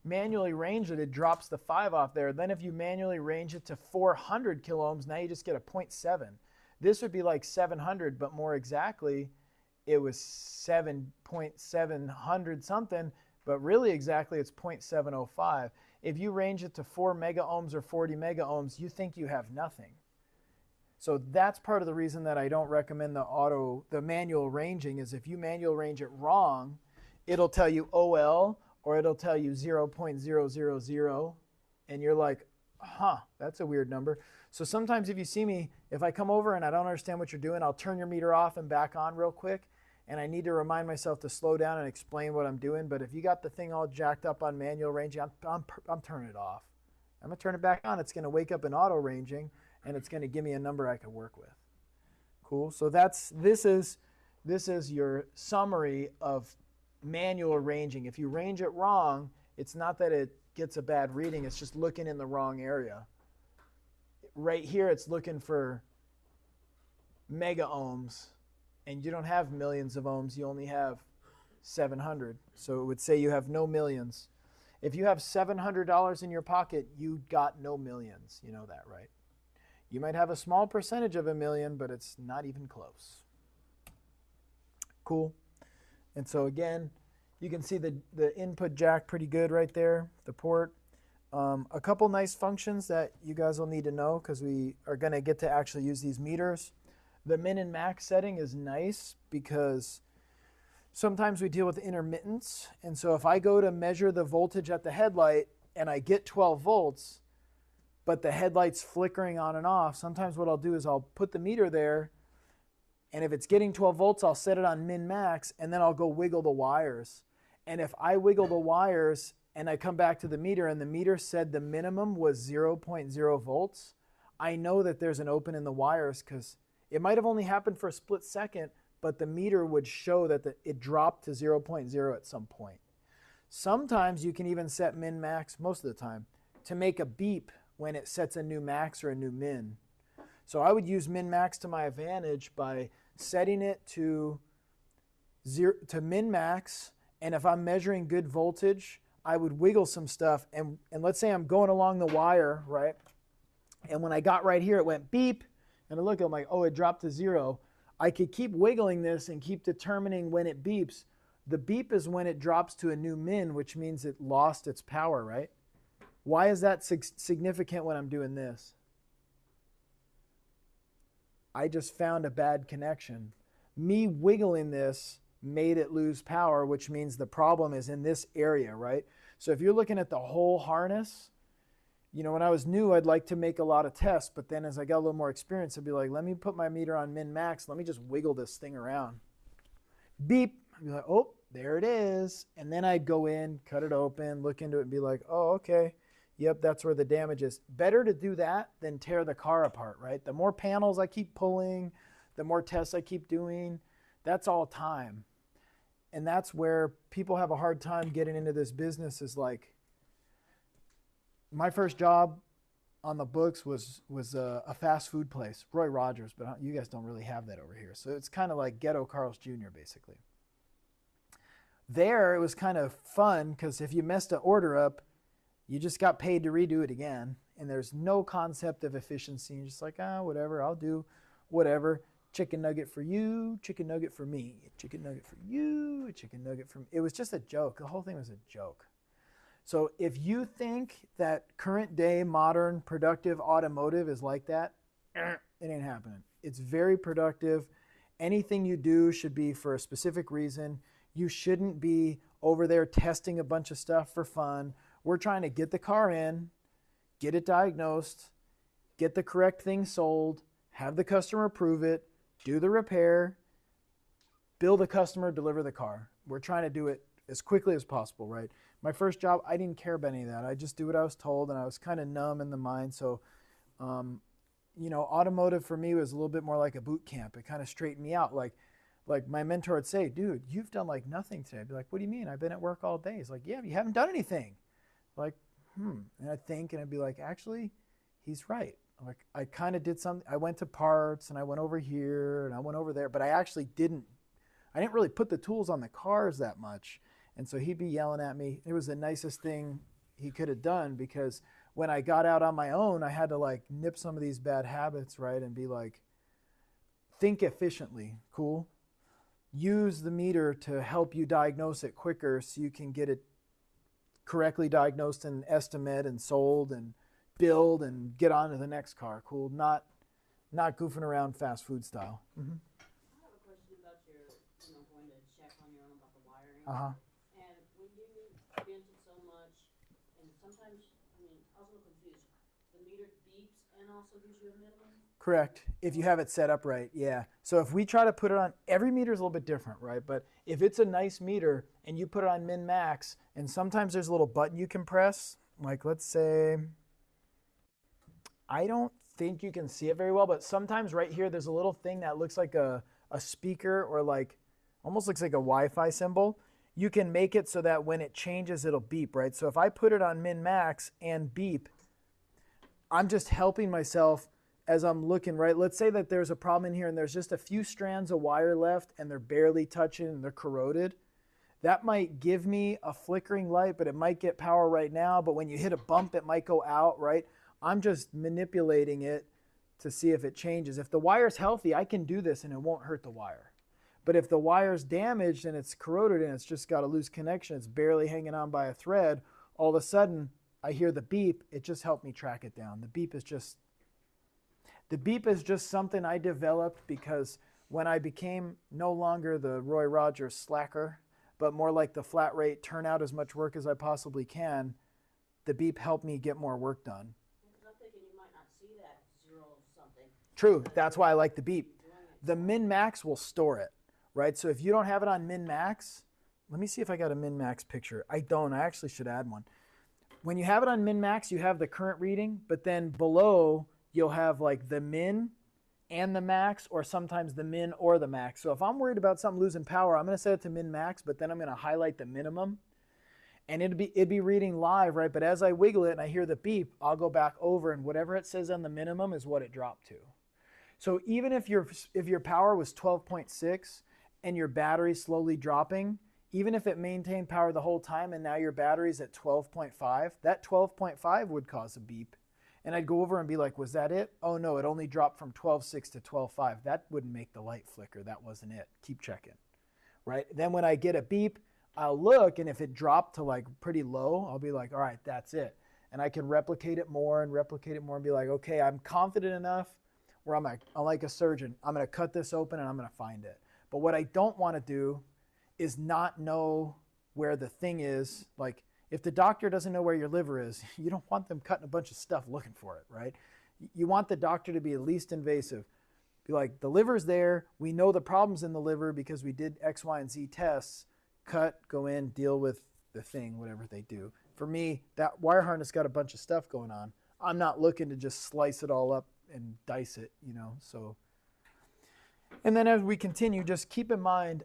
manually range it, it drops the 5 off there. Then if you manually range it to 400 kiloohms, now you just get a 0.7. This would be like 700, but more exactly, it was 7.700 something, but really exactly it's 0.705. If you range it to 4 mega ohms or 40 mega ohms, you think you have nothing. So that's part of the reason that I don't recommend the manual ranging is if you manual range it wrong, it'll tell you OL or it'll tell you 0.000, and you're like, huh, that's a weird number. So sometimes if you see me, if I come over and I don't understand what you're doing, I'll turn your meter off and back on real quick, and I need to remind myself to slow down and explain what I'm doing. But if you got the thing all jacked up on manual ranging, I'm turning it off. I'm going to turn it back on. It's going to wake up in auto ranging, and it's going to give me a number I can work with. Cool. So this is your summary of manual ranging. If you range it wrong, it's not that it gets a bad reading, it's just looking in the wrong area. Right here, it's looking for mega ohms, and you don't have millions of ohms, you only have 700. So it would say you have no millions. If you have $700 in your pocket, you got no millions. You know that, right? You might have a small percentage of a million, but it's not even close. Cool. And so again, you can see the input jack pretty good right there, the port. A couple nice functions that you guys will need to know because we are going to get to actually use these meters. The min and max setting is nice because sometimes we deal with intermittence. And so if I go to measure the voltage at the headlight and I get 12 volts, but the headlight's flickering on and off, sometimes what I'll do is I'll put the meter there, and if it's getting 12 volts, I'll set it on min max, and then I'll go wiggle the wires. And if I wiggle the wires and I come back to the meter and the meter said the minimum was 0.0 volts, I know that there's an open in the wires because it might have only happened for a split second, but the meter would show that it dropped to 0.0 at some point. Sometimes you can even set min max, most of the time, to make a beep when it sets a new max or a new min. So I would use min max to my advantage by setting it to min max, and if I'm measuring good voltage, I would wiggle some stuff, and let's say I'm going along the wire, right? And when I got right here, it went beep, and I look, I'm like, oh, it dropped to 0. I could keep wiggling this and keep determining when it beeps. The beep is when it drops to a new min, which means it lost its power, right? Why is that significant when I'm doing this? I just found a bad connection. Me wiggling this made it lose power, which means the problem is in this area, right? So if you're looking at the whole harness, you know, when I was new, I'd like to make a lot of tests, but then as I got a little more experience, I'd be like, let me put my meter on min max, let me just wiggle this thing around. Beep, I'd be like, oh, there it is. And then I'd go in, cut it open, look into it and be like, oh, okay. Yep, that's where the damage is. Better to do that than tear the car apart, right? The more panels I keep pulling, the more tests I keep doing, that's all time. And that's where people have a hard time getting into this business is like, my first job on the books was a fast food place, Roy Rogers, but you guys don't really have that over here. So it's kind of like ghetto Carl's Jr. basically. There, it was kind of fun because if you messed an order up, you just got paid to redo it again, and there's no concept of efficiency. You're just like, whatever, I'll do whatever. Chicken nugget for you, chicken nugget for me, chicken nugget for you, a chicken nugget for me. It was just a joke. The whole thing was a joke. So if you think that current day, modern, productive automotive is like that, it ain't happening. It's very productive. Anything you do should be for a specific reason. You shouldn't be over there testing a bunch of stuff for fun. We're trying to get the car in, get it diagnosed, get the correct thing sold, have the customer approve it, do the repair, bill the customer, deliver the car. We're trying to do it as quickly as possible, right? My first job, I didn't care about any of that. I just do what I was told, and I was kind of numb in the mind. So, you know, automotive for me was a little bit more like a boot camp. It kind of straightened me out. Like my mentor would say, dude, you've done like nothing today. I'd be like, what do you mean? I've been at work all day. He's like, yeah, you haven't done anything. Like, and I'd think, and I'd be like, actually, he's right. Like, I kind of did something. I went to parts, and I went over here, and I went over there, but I actually didn't really put the tools on the cars that much. And so he'd be yelling at me. It was the nicest thing he could have done because when I got out on my own, I had to like nip some of these bad habits, right? And be like, think efficiently, cool? Use the meter to help you diagnose it quicker so you can get it correctly diagnosed and estimate and sold and build and get on to the next car, cool? Not goofing around fast food style. Mm-hmm. I have a question about your, going to check on your own about the wiring. Uh-huh. And when you bent it so much, and sometimes, I was a little confused. The meter beeps and also gives you a minimum? Correct. If you have it set up right, yeah. So if we try to put it on, every meter is a little bit different, right? But if it's a nice meter and you put it on min max, and sometimes there's a little button you can press, like let's say, I don't think you can see it very well, but sometimes right here there's a little thing that looks like a speaker, or like almost looks like a Wi-Fi symbol. You can make it so that when it changes, it'll beep, right? So if I put it on min max and beep, I'm just helping myself as I'm looking, right? Let's say that there's a problem in here and there's just a few strands of wire left and they're barely touching and they're corroded. That might give me a flickering light, but it might get power right now. But when you hit a bump, it might go out, right? I'm just manipulating it to see if it changes. If the wire's healthy, I can do this and it won't hurt the wire. But if the wire's damaged and it's corroded and it's just got a loose connection, it's barely hanging on by a thread, all of a sudden I hear the beep. It just helped me track it down. The beep is just something I developed because when I became no longer the Roy Rogers slacker, but more like the flat rate, turn out as much work as I possibly can, the beep helped me get more work done. Because I'm thinking you might not see that 0 something. True, that's why I like the beep. The min-max will store it, right? So if you don't have it on min-max, let me see if I got a min-max picture. I don't, I actually should add one. When you have it on min-max, you have the current reading, but then below you'll have like the min and the max, or sometimes the min or the max. So if I'm worried about something losing power, I'm going to set it to min max, but then I'm going to highlight the minimum and it'd be reading live, right? But as I wiggle it and I hear the beep, I'll go back over and whatever it says on the minimum is what it dropped to. So even if your power was 12.6 and your battery's slowly dropping, even if it maintained power the whole time and now your battery's at 12.5, that 12.5 would cause a beep. And I'd go over and be like, was that it? Oh no, it only dropped from 12.6 to 12.5. That wouldn't make the light flicker. That wasn't it. Keep checking, right? Then when I get a beep, I'll look, and if it dropped to like pretty low, I'll be like, all right, that's it. And I can replicate it more and be like, okay, I'm confident enough where I'm like a surgeon. I'm going to cut this open and I'm going to find it. But what I don't want to do is not know where the thing is. Like, if the doctor doesn't know where your liver is, you don't want them cutting a bunch of stuff looking for it, right? You want the doctor to be at least invasive. Be like, the liver's there. We know the problem's in the liver because we did X, Y, and Z tests. Cut, go in, deal with the thing, whatever they do. For me, that wire harness got a bunch of stuff going on. I'm not looking to just slice it all up and dice it, so. And then as we continue, just keep in mind,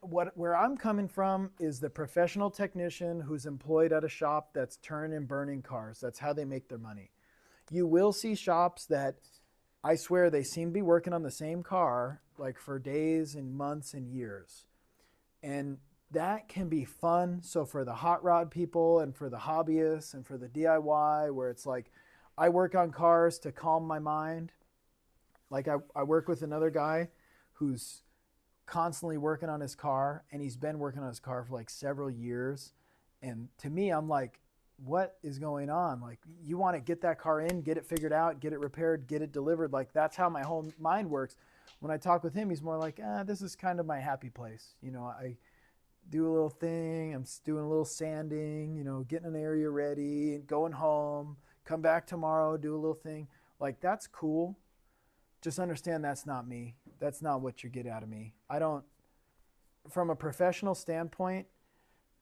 where I'm coming from is the professional technician who's employed at a shop that's turning and burning cars. That's how they make their money. You will see shops that I swear they seem to be working on the same car like for days and months and years. And that can be fun. So for the hot rod people and for the hobbyists and for the DIY, where it's like, I work on cars to calm my mind. Like I work with another guy who's constantly working on his car, and he's been working on his car for like several years. And to me, I'm like, what is going on? Like, you want to get that car in, get it figured out, get it repaired, get it delivered. Like, that's how my whole mind works. When I talk with him, he's more like, this is kind of my happy place. I do a little thing, I'm doing a little sanding, getting an area ready, going home, come back tomorrow, do a little thing. Like, that's cool. Just understand that's not me. That's not what you get out of me. From a professional standpoint,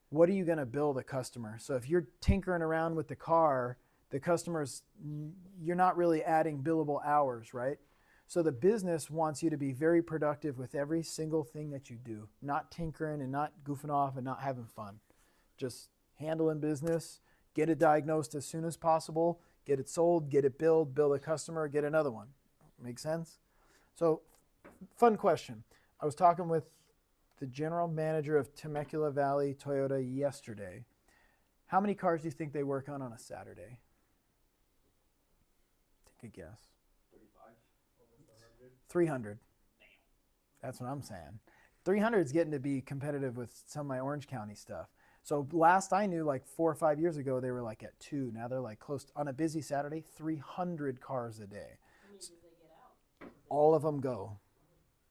what are you going to bill the customer? So if you're tinkering around with the car, the customers, you're not really adding billable hours, right? So the business wants you to be very productive with every single thing that you do, not tinkering and not goofing off and not having fun. Just handling business, get it diagnosed as soon as possible, get it sold, get it billed, bill the customer, get another one. Make sense? So, fun question. I was talking with the general manager of Temecula Valley Toyota yesterday. How many cars do you think they work on a Saturday? Take a guess. 35? Almost 100? 300. That's what I'm saying. 300 is getting to be competitive with some of my Orange County stuff. So last I knew, like 4 or 5 years ago, they were like at 2. Now they're like close to, on a busy Saturday, 300 cars a day. All of them go.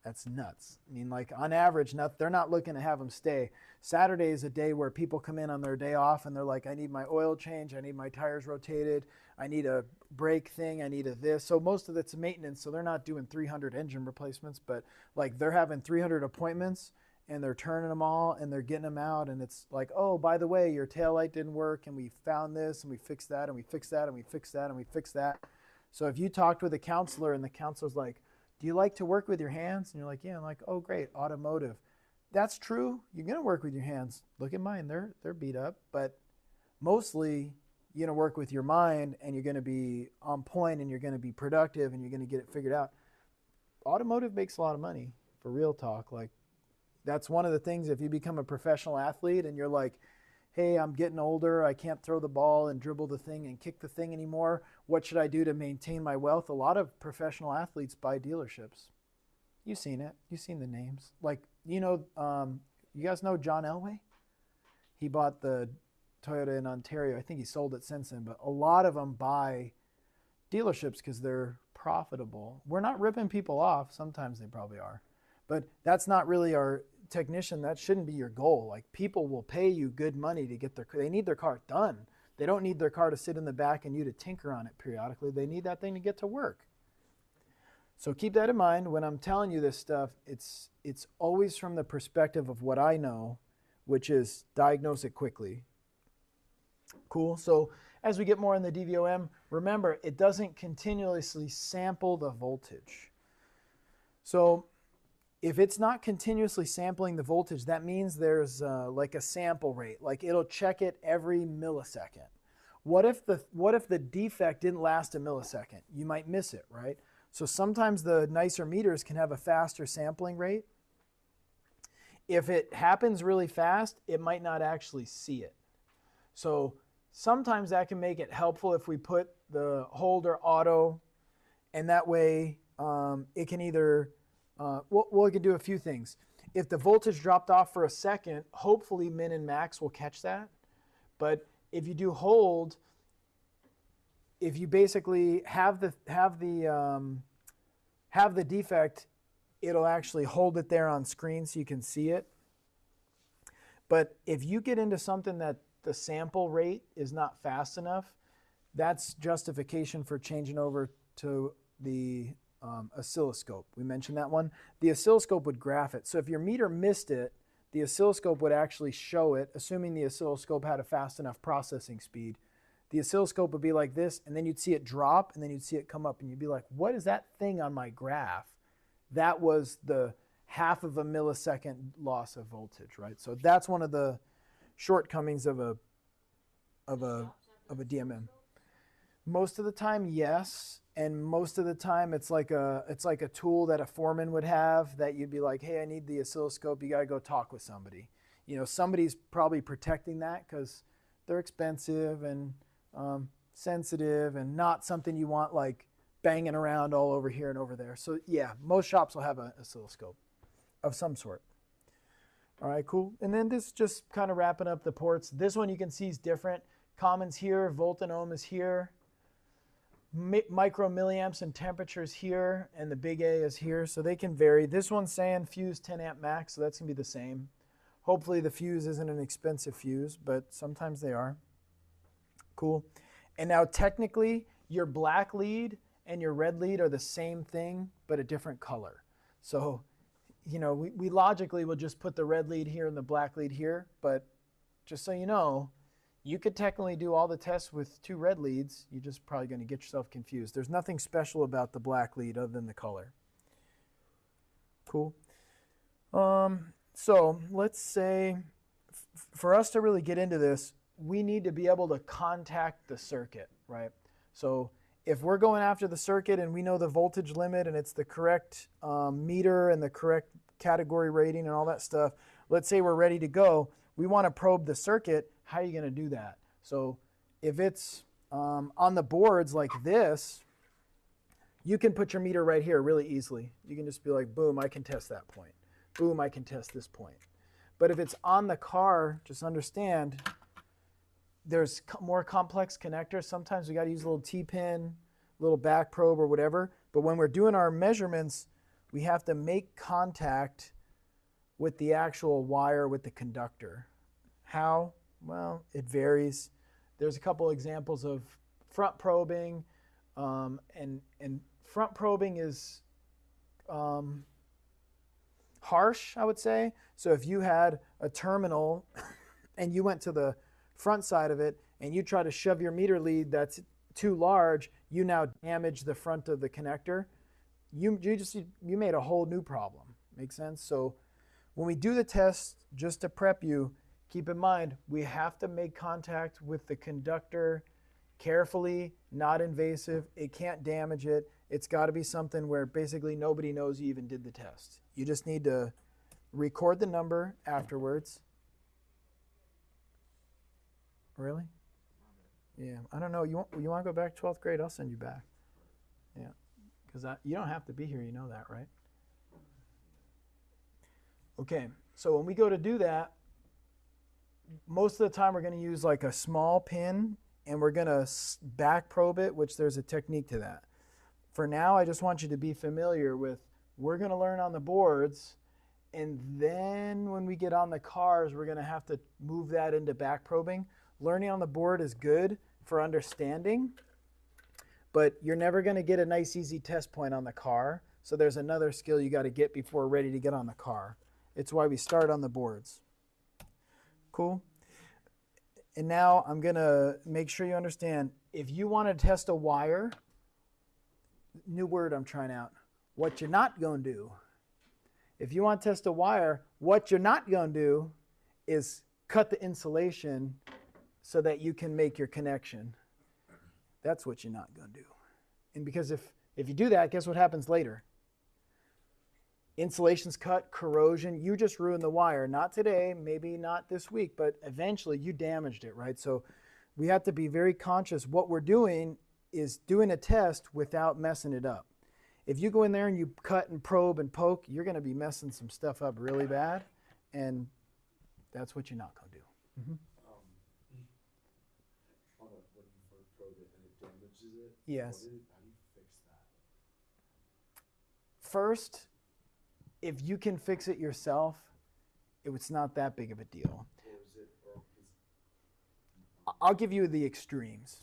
That's nuts. I mean, like on average, they're not looking to have them stay. Saturday is a day where people come in on their day off and they're like, I need my oil change, I need my tires rotated, I need a brake thing, I need a this. So most of it's maintenance, so they're not doing 300 engine replacements, but like they're having 300 appointments and they're turning them all and they're getting them out, and it's like, oh, by the way, your taillight didn't work and we found this and we fixed that and we fixed that and we fixed that and we fixed that. So if you talked with a counselor and the counselor's like, do you like to work with your hands? And you're like, yeah. I'm like, oh, great, automotive. That's true. You're going to work with your hands. Look at mine. They're beat up. But mostly you're going to work with your mind and you're going to be on point and you're going to be productive and you're going to get it figured out. Automotive makes a lot of money, for real talk. Like, that's one of the things, if you become a professional athlete and you're like, hey, I'm getting older, I can't throw the ball and dribble the thing and kick the thing anymore. What should I do to maintain my wealth? A lot of professional athletes buy dealerships. You've seen it. You've seen the names. Like, you guys know John Elway? He bought the Toyota in Ontario. I think he sold it since then, but a lot of them buy dealerships because they're profitable. We're not ripping people off. Sometimes they probably are. But that's not really our technician. That shouldn't be your goal. Like, people will pay you good money to get they need their car done. They don't need their car to sit in the back and you to tinker on it periodically. They need that thing to get to work. So keep that in mind when I'm telling you this stuff. It's always from the perspective of what I know, which is diagnose it quickly. Cool. So as we get more in the DVOM, remember, it doesn't continuously sample the voltage. So if it's not continuously sampling the voltage, that means there's like a sample rate. Like, it'll check it every millisecond. What if the defect didn't last a millisecond? You might miss it, right? So sometimes the nicer meters can have a faster sampling rate. If it happens really fast, it might not actually see it. So sometimes that can make it helpful if we put the holder auto, and that way it can either we can do a few things. If the voltage dropped off for a second, hopefully min and max will catch that. But if you do hold, if you basically have the defect, it'll actually hold it there on screen so you can see it. But if you get into something that the sample rate is not fast enough, that's justification for changing over to the oscilloscope. We mentioned that one. The oscilloscope would graph it. So if your meter missed it, the oscilloscope would actually show it, assuming the oscilloscope had a fast enough processing speed. The oscilloscope would be like this, and then you'd see it drop, and then you'd see it come up, and you'd be like, what is that thing on my graph? That was the half of a millisecond loss of voltage, right? So that's one of the shortcomings of a DMM. Most of the time, yes. And most of the time it's like a tool that a foreman would have that you'd be like, hey, I need the oscilloscope. You got to go talk with somebody. Somebody's probably protecting that because they're expensive and sensitive and not something you want like banging around all over here and over there. So yeah, most shops will have an oscilloscope of some sort. All right, cool. And then this just kind of wrapping up the ports. This one you can see is different. Common's here, volt and ohm is here. Micro milliamps and temperatures here, and the big A is here, so they can vary. This one's saying fuse 10 amp max, so that's going to be the same. Hopefully the fuse isn't an expensive fuse, but sometimes they are. Cool. And now technically, your black lead and your red lead are the same thing, but a different color. So, we logically will just put the red lead here and the black lead here, but just so you know, you could technically do all the tests with two red leads. You're just probably going to get yourself confused. There's nothing special about the black lead other than the color. Cool. So let's say for us to really get into this, we need to be able to contact the circuit, right? So if we're going after the circuit and we know the voltage limit and it's the correct meter and the correct category rating and all that stuff, let's say we're ready to go. We want to probe the circuit. How are you going to do that? So if it's on the boards like this, you can put your meter right here really easily. You can just be like, boom, I can test that point. Boom, I can test this point. But if it's on the car, just understand there's more complex connectors. Sometimes we got to use a little T-pin, little back probe or whatever. But when we're doing our measurements, we have to make contact with the actual wire with the conductor. How? Well, it varies. There's a couple examples of front probing, and front probing is harsh, I would say. So if you had a terminal and you went to the front side of it and you try to shove your meter lead that's too large, you now damage the front of the connector. You made a whole new problem. Make sense? So when we do the test, just to prep you, keep in mind we have to make contact with the conductor carefully, not invasive. It can't damage it. It's got to be something where basically nobody knows you even did the test. You just need to record the number afterwards. Really? Yeah, I don't know. You want to go back to 12th grade? I'll send you back. Yeah, because you don't have to be here. You know that, right? Okay, so when we go to do that, most of the time we're going to use like a small pin and we're going to back probe it, which there's a technique to that. For now, I just want you to be familiar with, we're going to learn on the boards, and then when we get on the cars, we're going to have to move that into back probing. Learning on the board is good for understanding, but you're never going to get a nice easy test point on the car. So there's another skill you got to get before we're ready to get on the car. It's why we start on the boards. Cool? And now I'm going to make sure you understand, if you want to test a wire, new word I'm trying out, what you're not going to do. If you want to test a wire, what you're not going to do is cut the insulation so that you can make your connection. That's what you're not going to do. And because if you do that, guess what happens later? Insulation's cut, corrosion, you just ruined the wire. Not today, maybe not this week, but eventually you damaged it, right? So we have to be very conscious. What we're doing is doing a test without messing it up. If you go in there and you cut and probe and poke, you're going to be messing some stuff up really bad, and that's what you're not going to do. Mm-hmm. When you first probe it and it damages it, yes. How do you fix that? First, if you can fix it yourself, it's not that big of a deal. I'll give you the extremes.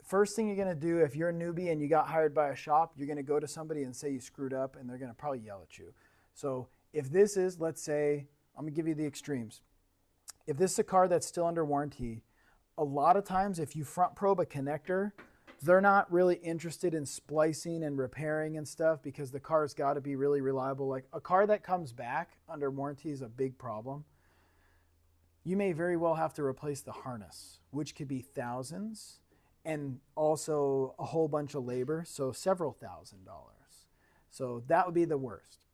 First thing you're going to do, if you're a newbie and you got hired by a shop, you're going to go to somebody and say you screwed up, and they're going to probably yell at you. So if this is, let's say, I'm going to give you the extremes. If this is a car that's still under warranty, a lot of times if you front probe a connector, they're not really interested in splicing and repairing and stuff because the car's got to be really reliable. Like a car that comes back under warranty is a big problem. You may very well have to replace the harness, which could be thousands, and also a whole bunch of labor, so several $1,000s. So that would be the worst.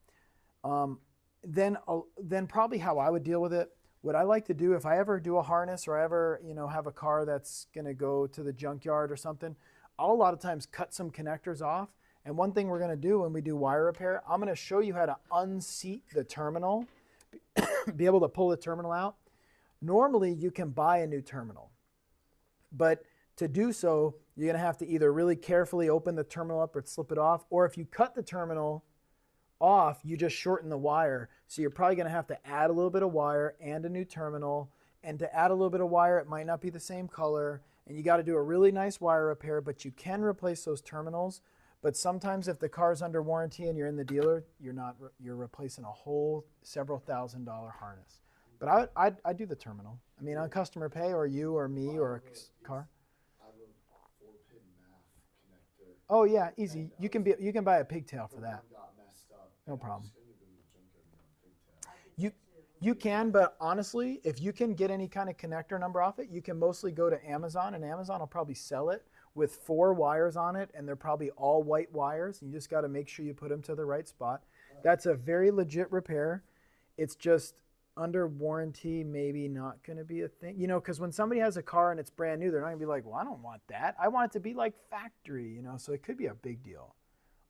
Then probably how I would deal with it, what I like to do if I ever do a harness or I ever have a car that's going to go to the junkyard or something, I'll a lot of times cut some connectors off. And one thing we're going to do when we do wire repair, I'm going to show you how to unseat the terminal, be able to pull the terminal out. Normally you can buy a new terminal, but to do so, you're going to have to either really carefully open the terminal up or slip it off, or if you cut the terminal off, you just shorten the wire. So you're probably going to have to add a little bit of wire and a new terminal. And to add a little bit of wire, it might not be the same color. And you got to do a really nice wire repair, but you can replace those terminals. But sometimes if the car's under warranty and you're in the dealer, you're replacing a whole several $1,000 harness. But I'd do the terminal. I mean, on customer pay, or you or me or a car. I have a 4-pin MAF connector. Oh yeah, easy. You can buy a pigtail for that. Got messed up. No problem. I'm just gonna go to the junkyard and get a pigtail. You can, but honestly, if you can get any kind of connector number off it, you can mostly go to Amazon, and Amazon will probably sell it with 4 wires on it, and they're probably all white wires. You just got to make sure you put them to the right spot. That's a very legit repair. It's just under warranty, maybe not going to be a thing. Because when somebody has a car and it's brand new, they're not going to be like, well, I don't want that. I want it to be like factory, so it could be a big deal.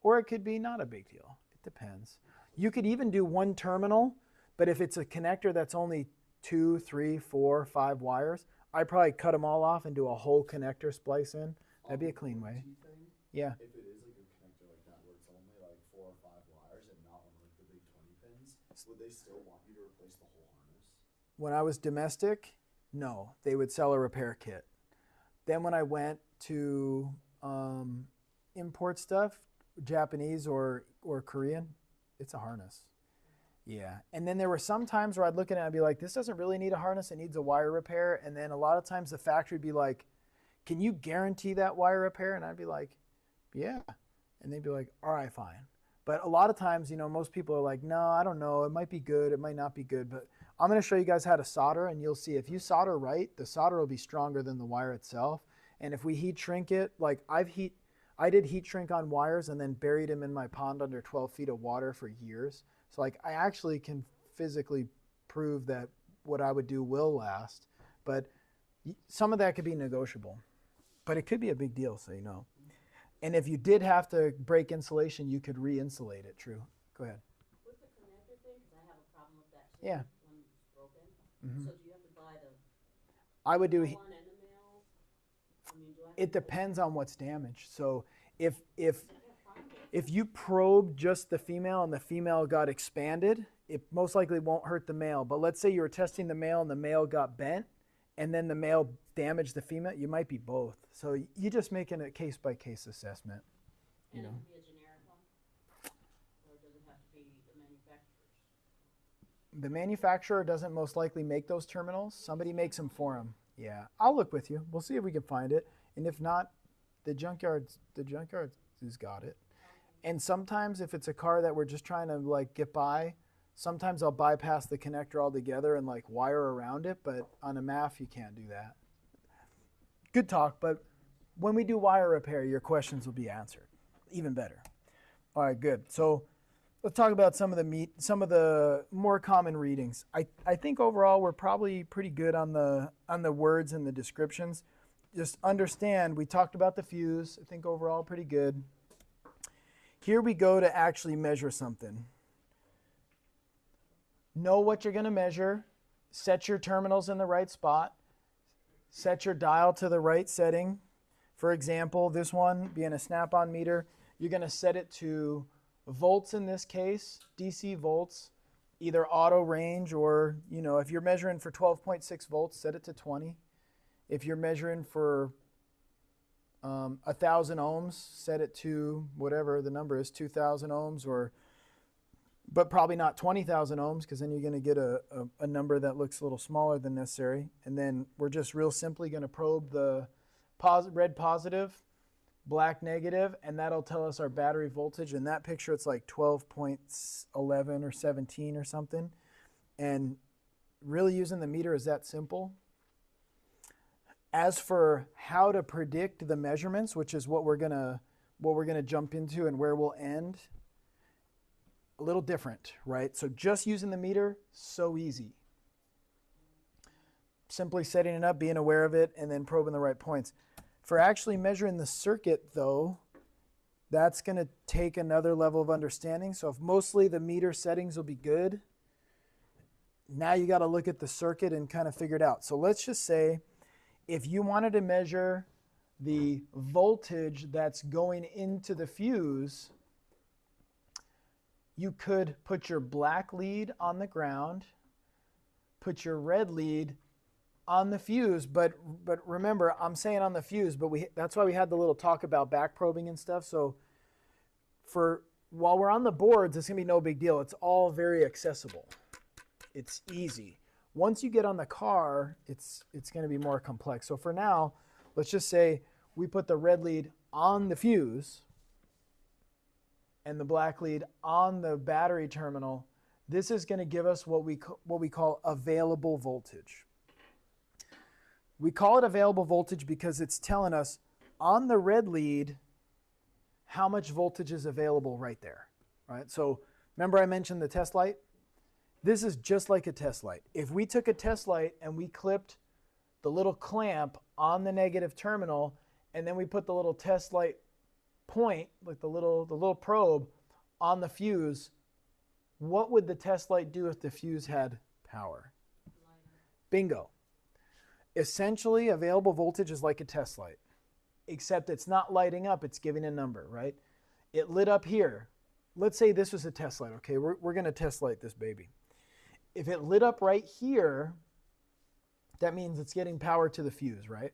Or it could be not a big deal. It depends. You could even do one terminal, but if it's a connector that's only 2, 3, 4, 5 wires, I'd probably cut them all off and do a whole connector splice in. That'd be a clean way. Yeah. If it is like a connector like that where it's only like 4 or 5 wires and not one of like the big 20 pins, would they still want you to replace the whole harness? When I was domestic, no. They would sell a repair kit. Then when I went to import stuff, Japanese or Korean, it's a harness. Yeah. And then there were some times where I'd look at it and I'd be like, this doesn't really need a harness. It needs a wire repair. And then a lot of times the factory would be like, can you guarantee that wire repair? And I'd be like, yeah. And they'd be like, all right, fine. But a lot of times, you know, most people are like, no, I don't know. It might be good. It might not be good. But I'm going to show you guys how to solder, and you'll see if you solder right, the solder will be stronger than the wire itself. And if we heat shrink it, like I did heat shrink on wires and then buried them in my pond under 12 feet of water for years. So like I actually can physically prove that what I would do will last. But some of that could be negotiable. But it could be a big deal, so you know. And if you did have to break insulation, you could re-insulate it. True. Go ahead. With the connector thing, because I have a problem with that too. Yeah. When it's broken. Mhm. So do you have to buy the I would do. one and the male? I mean, do I have It to depends on what's damaged. So if I can't find it. if you probe just the female and the female got expanded, it most likely won't hurt the male. But let's say you were testing the male and the male got bent, and then the male damaged the female, you might be both. So you just making a case-by-case assessment. You And know. it can be a generic one? Or does it have to be the manufacturer's? The manufacturer doesn't most likely make those terminals. Somebody makes them for them. Yeah, I'll look with you. We'll see if we can find it. And if not, the junkyard's has got it. And sometimes if it's a car that we're just trying to like get by, sometimes I'll bypass the connector altogether and like wire around it. But on a MAF, you can't do that. Good talk, but when we do wire repair, your questions will be answered. Even better. All right, good. So let's talk about some of the more common readings. I think overall we're probably pretty good on the words and the descriptions. Just understand, we talked about the fuse. I think overall pretty good. Here we go to actually measure something. Know what you're going to measure. Set your terminals in the right spot. Set your dial to the right setting. For example, this one being a snap-on meter, you're going to set it to volts in this case, DC volts, either auto range or, you know, if you're measuring for 12.6 volts, set it to 20. If you're measuring for 1,000 ohms, set it to whatever the number is, 2,000 ohms, but probably not 20,000 ohms, because then you're going to get a number that looks a little smaller than necessary. And then we're just real simply going to probe the red positive, black negative, and that'll tell us our battery voltage. In that picture, it's like 12.11 or 17 or something. And really using the meter is that simple. As for how to predict the measurements, which is what we're gonna jump into and where we'll end, a little different, right? So just using the meter, so easy. Simply setting it up, being aware of it, and then probing the right points. For actually measuring the circuit, though, that's going to take another level of understanding. So if mostly the meter settings will be good, now you got to look at the circuit and kind of figure it out. So let's just say if you wanted to measure the voltage that's going into the fuse, you could put your black lead on the ground, put your red lead on the fuse, but remember, I'm saying on the fuse, but that's why we had the little talk about back probing and stuff. So while we're on the boards, it's gonna be no big deal. It's all very accessible. It's easy. Once you get on the car, it's gonna be more complex. So for now, let's just say we put the red lead on the fuse and the black lead on the battery terminal. This is gonna give us what we call available voltage. We call it available voltage because it's telling us on the red lead how much voltage is available right there, right? So remember I mentioned the test light? This is just like a test light. If we took a test light and we clipped the little clamp on the negative terminal and then we put the little test light point, like the little probe on the fuse, what would the test light do if the fuse had power? Bingo. Essentially, available voltage is like a test light, except it's not lighting up, it's giving a number, right? It lit up here. Let's say this was a test light, okay? We're going to test light this baby. If it lit up right here, that means it's getting power to the fuse, right?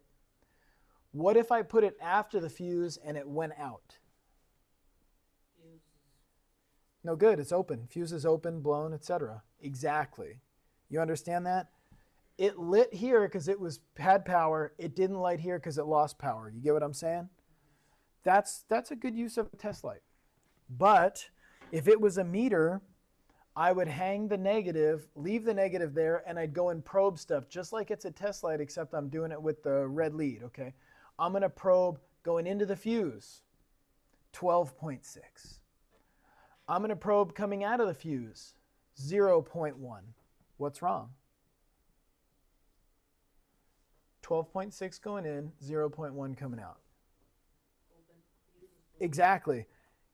What if I put it after the fuse and it went out? Fuse. No good, it's open. Fuse is open, blown, etc. Exactly. You understand that? It lit here because it had power. It didn't light here because it lost power. You get what I'm saying? That's a good use of a test light. But if it was a meter, I would hang the negative, leave the negative there, and I'd go and probe stuff just like it's a test light, except I'm doing it with the red lead, okay? I'm going to probe going into the fuse, 12.6. I'm going to probe coming out of the fuse, 0.1. What's wrong? 12.6 going in, 0.1 coming out. Exactly.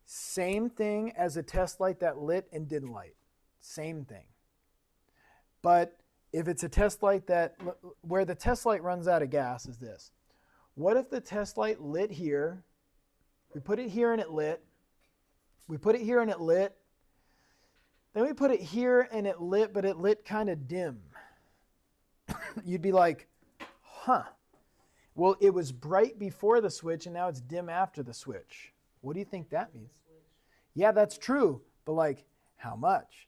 Same thing as a test light that lit and didn't light. Same thing. But if it's a test light where the test light runs out of gas is this. What if the test light lit here? We put it here and it lit. We put it here and it lit. Then we put it here and it lit, but it lit kind of dim. You'd be like, huh. Well, it was bright before the switch and now it's dim after the switch. What do you think that means? Yeah, that's true. But like, how much?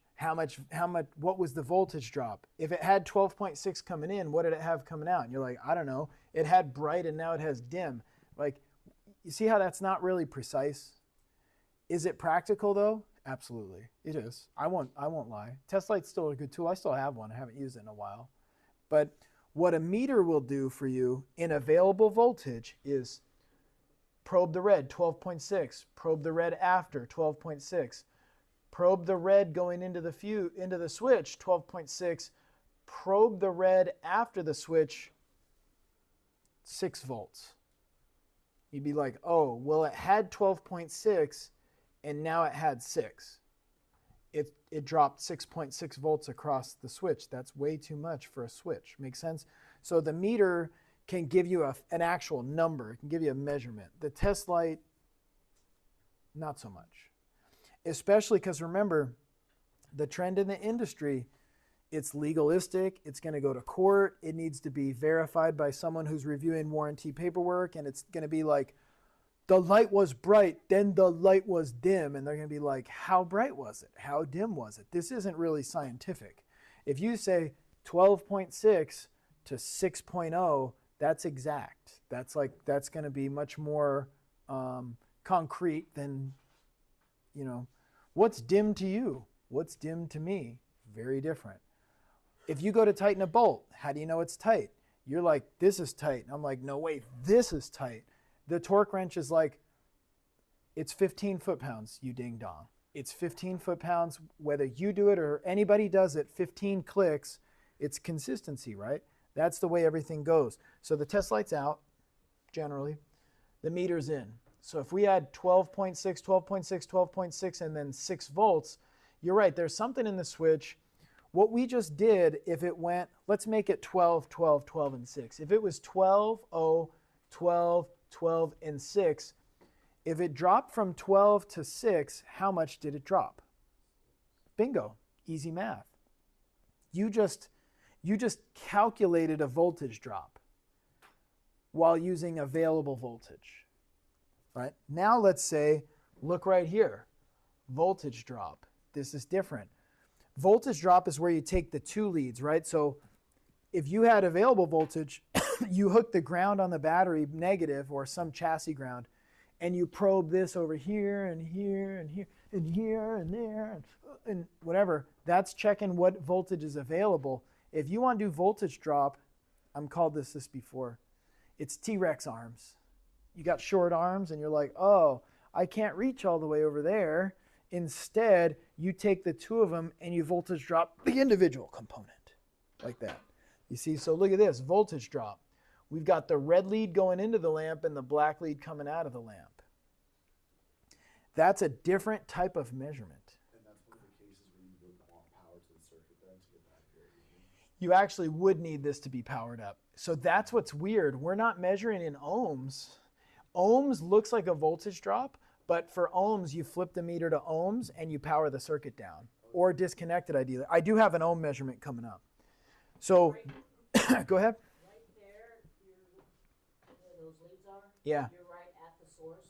What was the voltage drop? If it had 12.6 coming in, what did it have coming out? And you're like, I don't know. It had bright and now it has dim. Like, you see how that's not really precise? Is it practical though? Absolutely. It is. I won't lie. Test light's still a good tool. I still have one. I haven't used it in a while. But what a meter will do for you in available voltage is probe the red, 12.6. Probe the red after, 12.6. Probe the red going into the switch, 12.6. Probe the red after the switch, 6 volts. You'd be like, oh, well, it had 12.6 and now it had 6. It dropped 6.6 volts across the switch. That's way too much for a switch. Makes sense? So the meter can give you an actual number. It can give you a measurement. The test light, not so much. Especially because remember, the trend in the industry, it's legalistic. It's going to go to court. It needs to be verified by someone who's reviewing warranty paperwork. And it's going to be like, the light was bright, then the light was dim. And they're going to be like, how bright was it? How dim was it? This isn't really scientific. If you say 12.6 to 6.0, that's exact. That's going to be much more concrete than, what's dim to you? What's dim to me? Very different. If you go to tighten a bolt, how do you know it's tight? You're like, this is tight. And I'm like, no, wait, this is tight. The torque wrench is like, it's 15 foot-pounds, you ding-dong. It's 15 foot-pounds, whether you do it or anybody does it, 15 clicks, it's consistency, right? That's the way everything goes. So the test light's out, generally. The meter's in. So if we had 12.6, 12.6, 12.6, and then 6 volts, you're right, there's something in the switch. What we just did, if it went, let's make it 12, 12, 12, and 6. If it was 12, 0, 12, 12, and 6, if it dropped from 12 to 6, how much did it drop? Bingo, easy math. You just calculated a voltage drop while using available voltage, right? Now let's say, look right here, voltage drop. This is different. Voltage drop is where you take the 2 leads, right? So if you had available voltage, you hook the ground on the battery negative or some chassis ground, and you probe this over here and here and here and here and there and whatever. That's checking what voltage is available. If you want to do voltage drop, I'm called this before, it's T-Rex arms. You got short arms and you're like, oh, I can't reach all the way over there. Instead, you take the 2 of them and you voltage drop the individual component like that. You see, so look at this, voltage drop. We've got the red lead going into the lamp and the black lead coming out of the lamp. That's a different type of measurement. And that's one of the cases where you would want power to the circuit then to get that accurate. You actually would need this to be powered up. So that's what's weird. We're not measuring in ohms. Ohms looks like a voltage drop, but for ohms, you flip the meter to ohms and you power the circuit down or disconnect it ideally. I do have an ohm measurement coming up. So go ahead. Right there, where those leads are. Yeah. You're right at the source.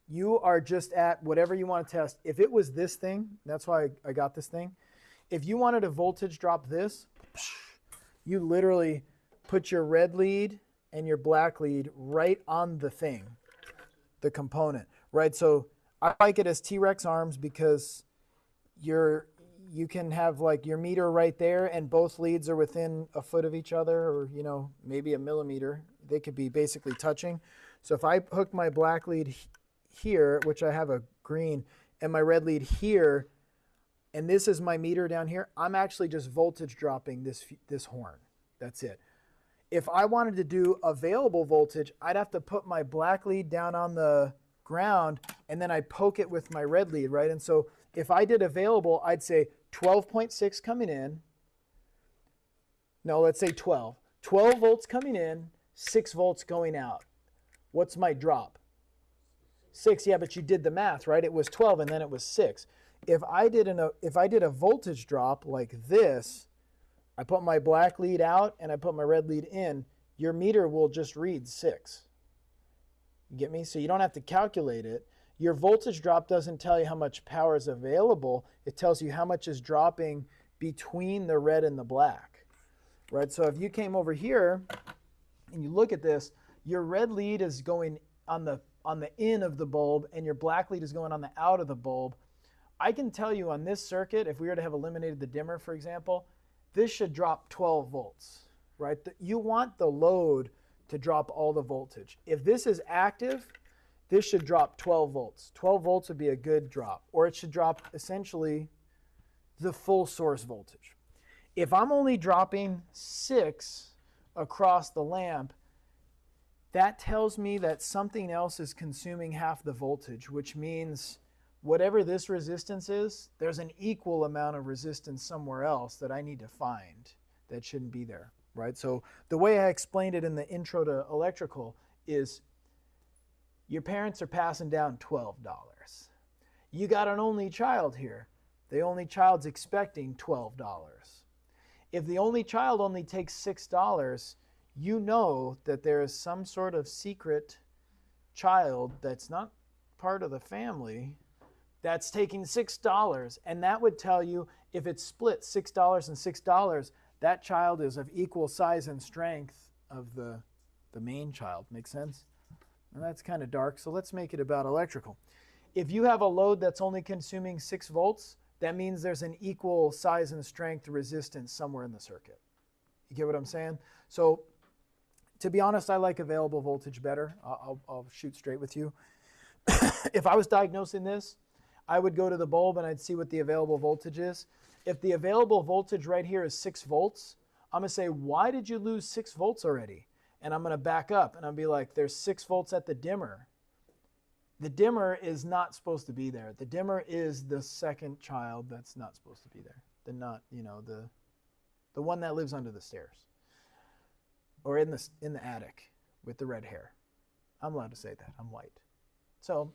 You are just at whatever you want to test. If it was this thing, that's why I got this thing. If you wanted a voltage drop this, You literally put your red lead and your black lead right on the thing, the component, right? So I like it as T-Rex arms because you can have like your meter right there and both leads are within a foot of each other, or maybe a millimeter. They could be basically touching. So if I hook my black lead here, which I have a green, and my red lead here, and this is my meter down here, I'm actually just voltage dropping this horn. That's it. If I wanted to do available voltage, I'd have to put my black lead down on the ground and then I poke it with my red lead, right? And so if I did available, I'd say 12.6 coming in. No, let's say 12. 12 volts coming in, 6 volts going out. What's my drop? 6. Yeah, but you did the math, right? It was 12 and then it was 6. If I did a voltage drop like this, I put my black lead out and I put my red lead in, your meter will just read 6. You get me? So you don't have to calculate it. Your voltage drop doesn't tell you how much power is available. It tells you how much is dropping between the red and the black, right? So if you came over here and you look at this, your red lead is going on the in of the bulb and your black lead is going on the out of the bulb. I can tell you on this circuit, if we were to have eliminated the dimmer, for example, this should drop 12 volts, right? You want the load to drop all the voltage. If this is active, this should drop 12 volts. 12 volts would be a good drop, or it should drop essentially the full source voltage. If I'm only dropping 6 across the lamp, that tells me that something else is consuming half the voltage, which means whatever this resistance is, there's an equal amount of resistance somewhere else that I need to find that shouldn't be there, right? So the way I explained it in the intro to electrical is your parents are passing down $12. You got an only child here. The only child's expecting $12. If the only child only takes $6, you know that there is some sort of secret child that's not part of the family that's taking $6, and that would tell you if it's split $6 and $6, that child is of equal size and strength of the main child. Make sense? And that's kind of dark, so let's make it about electrical. If you have a load that's only consuming 6 volts, that means there's an equal size and strength resistance somewhere in the circuit. You get what I'm saying? So to be honest, I like available voltage better. I'll shoot straight with you. If I was diagnosing this, I would go to the bulb and I'd see what the available voltage is. If the available voltage right here is 6 volts, I'm going to say, why did you lose 6 volts already? And I'm going to back up and I'll be like, there's 6 volts at the dimmer. The dimmer is not supposed to be there. The dimmer is the second child that's not supposed to be there. The one that lives under the stairs or in the attic with the red hair. I'm allowed to say that. I'm white. So,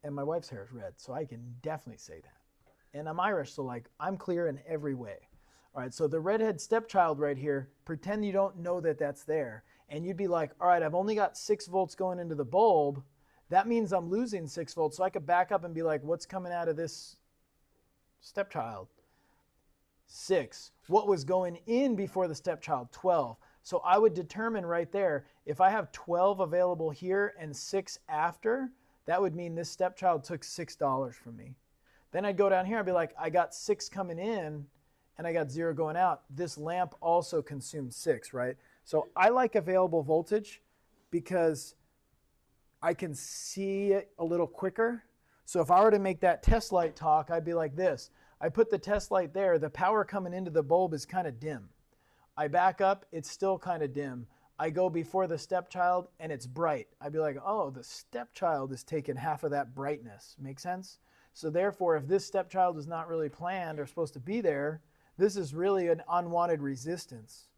and my wife's hair is red, so I can definitely say that. And I'm Irish, so I'm clear in every way. All right, so the redhead stepchild right here, pretend you don't know that that's there. And you'd be like, all right, I've only got 6 volts going into the bulb. That means I'm losing 6 volts. So I could back up and be like, what's coming out of this stepchild? 6. What was going in before the stepchild? 12. So I would determine right there, if I have 12 available here and 6 after, that would mean this stepchild took $6 from me. Then I'd go down here and be like, I got 6 coming in and I got 0 going out. This lamp also consumes 6, right? So I like available voltage because I can see it a little quicker. So if I were to make that test light talk, I'd be like this. I put the test light there. The power coming into the bulb is kind of dim. I back up. It's still kind of dim. I go before the stepchild and it's bright. I'd be like, oh, the stepchild is taking half of that brightness. Make sense? So therefore, if this stepchild is not really planned or supposed to be there, this is really an unwanted resistance.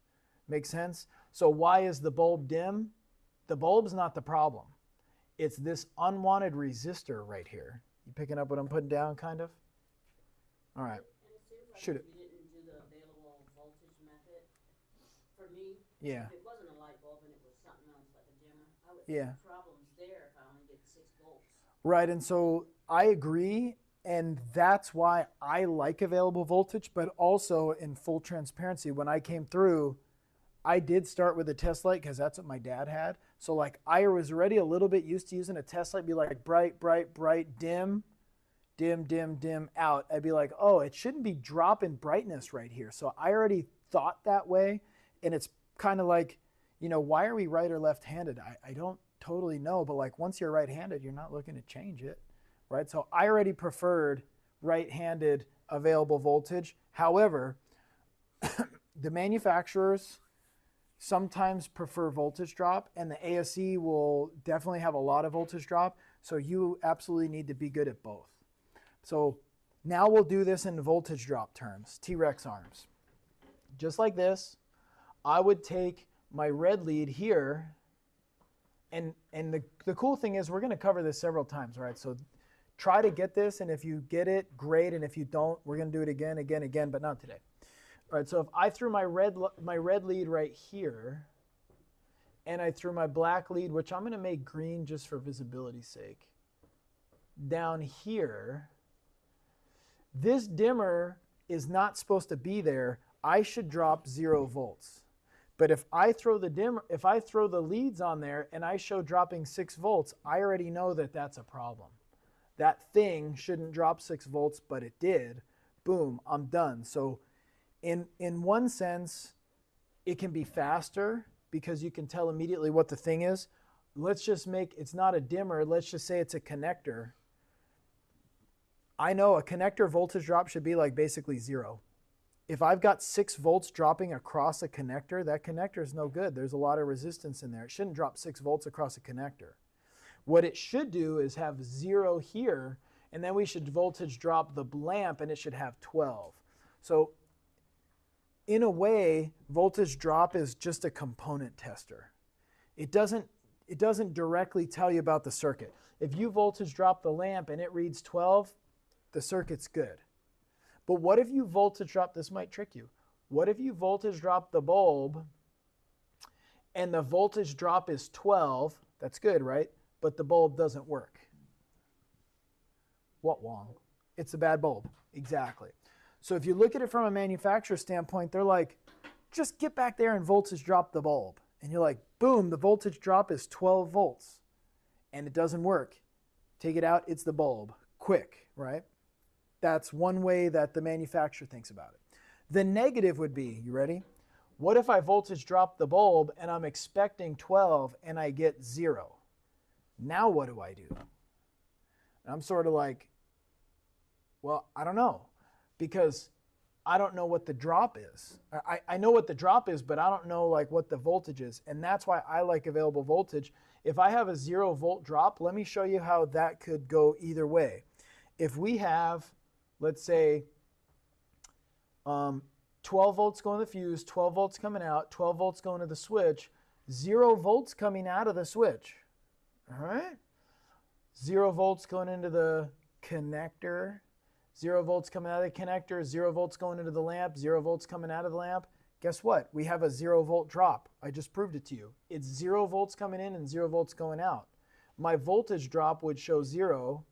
Make sense? So why is the bulb dim? The bulb's not the problem. It's this unwanted resistor right here. You picking up what I'm putting down, kind of? All right. And it seems like Shoot if it. you didn't do the available voltage method, for me, Yeah. if it wasn't a light bulb and it was something else like a dimmer, I would Yeah. have problems there if I only get 6 volts. Right, and so I agree. And that's why I like available voltage, but also in full transparency, when I came through, I did start with a test light because that's what my dad had. So like I was already a little bit used to using a test light, be like bright, bright, bright, dim, dim, dim, dim, out. I'd be like, oh, it shouldn't be dropping brightness right here. So I already thought that way. And it's kind of like, you know, why are we right or left-handed? I don't totally know, but like once you're right-handed, you're not looking to change it, right? So I already preferred right-handed available voltage. However, the manufacturers sometimes prefer voltage drop, and the ASE will definitely have a lot of voltage drop. So you absolutely need to be good at both. So now we'll do this in voltage drop terms, T-Rex arms. Just like this, I would take my red lead here, and the cool thing is we're going to cover this several times, right? So try to get this, and if you get it, great, and if you don't, we're going to do it again, again, again, but not today. All right, so if I threw my red lead right here, and I threw my black lead, which I'm going to make green just for visibility's sake, down here, this dimmer is not supposed to be there. I should drop 0 volts. But if I throw the leads on there and I show dropping 6 volts, I already know that that's a problem. That thing shouldn't drop 6 volts, but it did. Boom, I'm done. So in one sense, it can be faster because you can tell immediately what the thing is. Let's just make, it's not a dimmer, let's just say it's a connector. I know a connector voltage drop should be like basically 0. If I've got 6 volts dropping across a connector, that connector is no good. There's a lot of resistance in there. It shouldn't drop 6 volts across a connector. What it should do is have 0 here, and then we should voltage drop the lamp, and it should have 12. So in a way, voltage drop is just a component tester. It doesn't directly tell you about the circuit. If you voltage drop the lamp and it reads 12, the circuit's good. But what if you voltage drop, this might trick you. What if you voltage drop the bulb and the voltage drop is 12? That's good, right? But the bulb doesn't work. What wrong? It's a bad bulb. Exactly. So if you look at it from a manufacturer standpoint, they're like, just get back there and voltage drop the bulb. And you're like, boom, the voltage drop is 12 volts. And it doesn't work. Take it out, it's the bulb. Quick, right? That's one way that the manufacturer thinks about it. The negative would be, you ready? What if I voltage drop the bulb and I'm expecting 12 and I get 0? Now what do I do? And I'm sort of like, well, I don't know, because I don't know what the drop is. I know what the drop is, but I don't know like what the voltage is. And that's why I like available voltage. If I have a 0 volt drop, let me show you how that could go either way. If we have, let's say, 12 volts going to the fuse, 12 volts coming out, 12 volts going to the switch, 0 volts coming out of the switch. All right? 0 volts going into the connector, 0 volts coming out of the connector, 0 volts going into the lamp, 0 volts coming out of the lamp. Guess what? We have a 0 volt drop. I just proved it to you. It's 0 volts coming in and 0 volts going out. My voltage drop would show 0.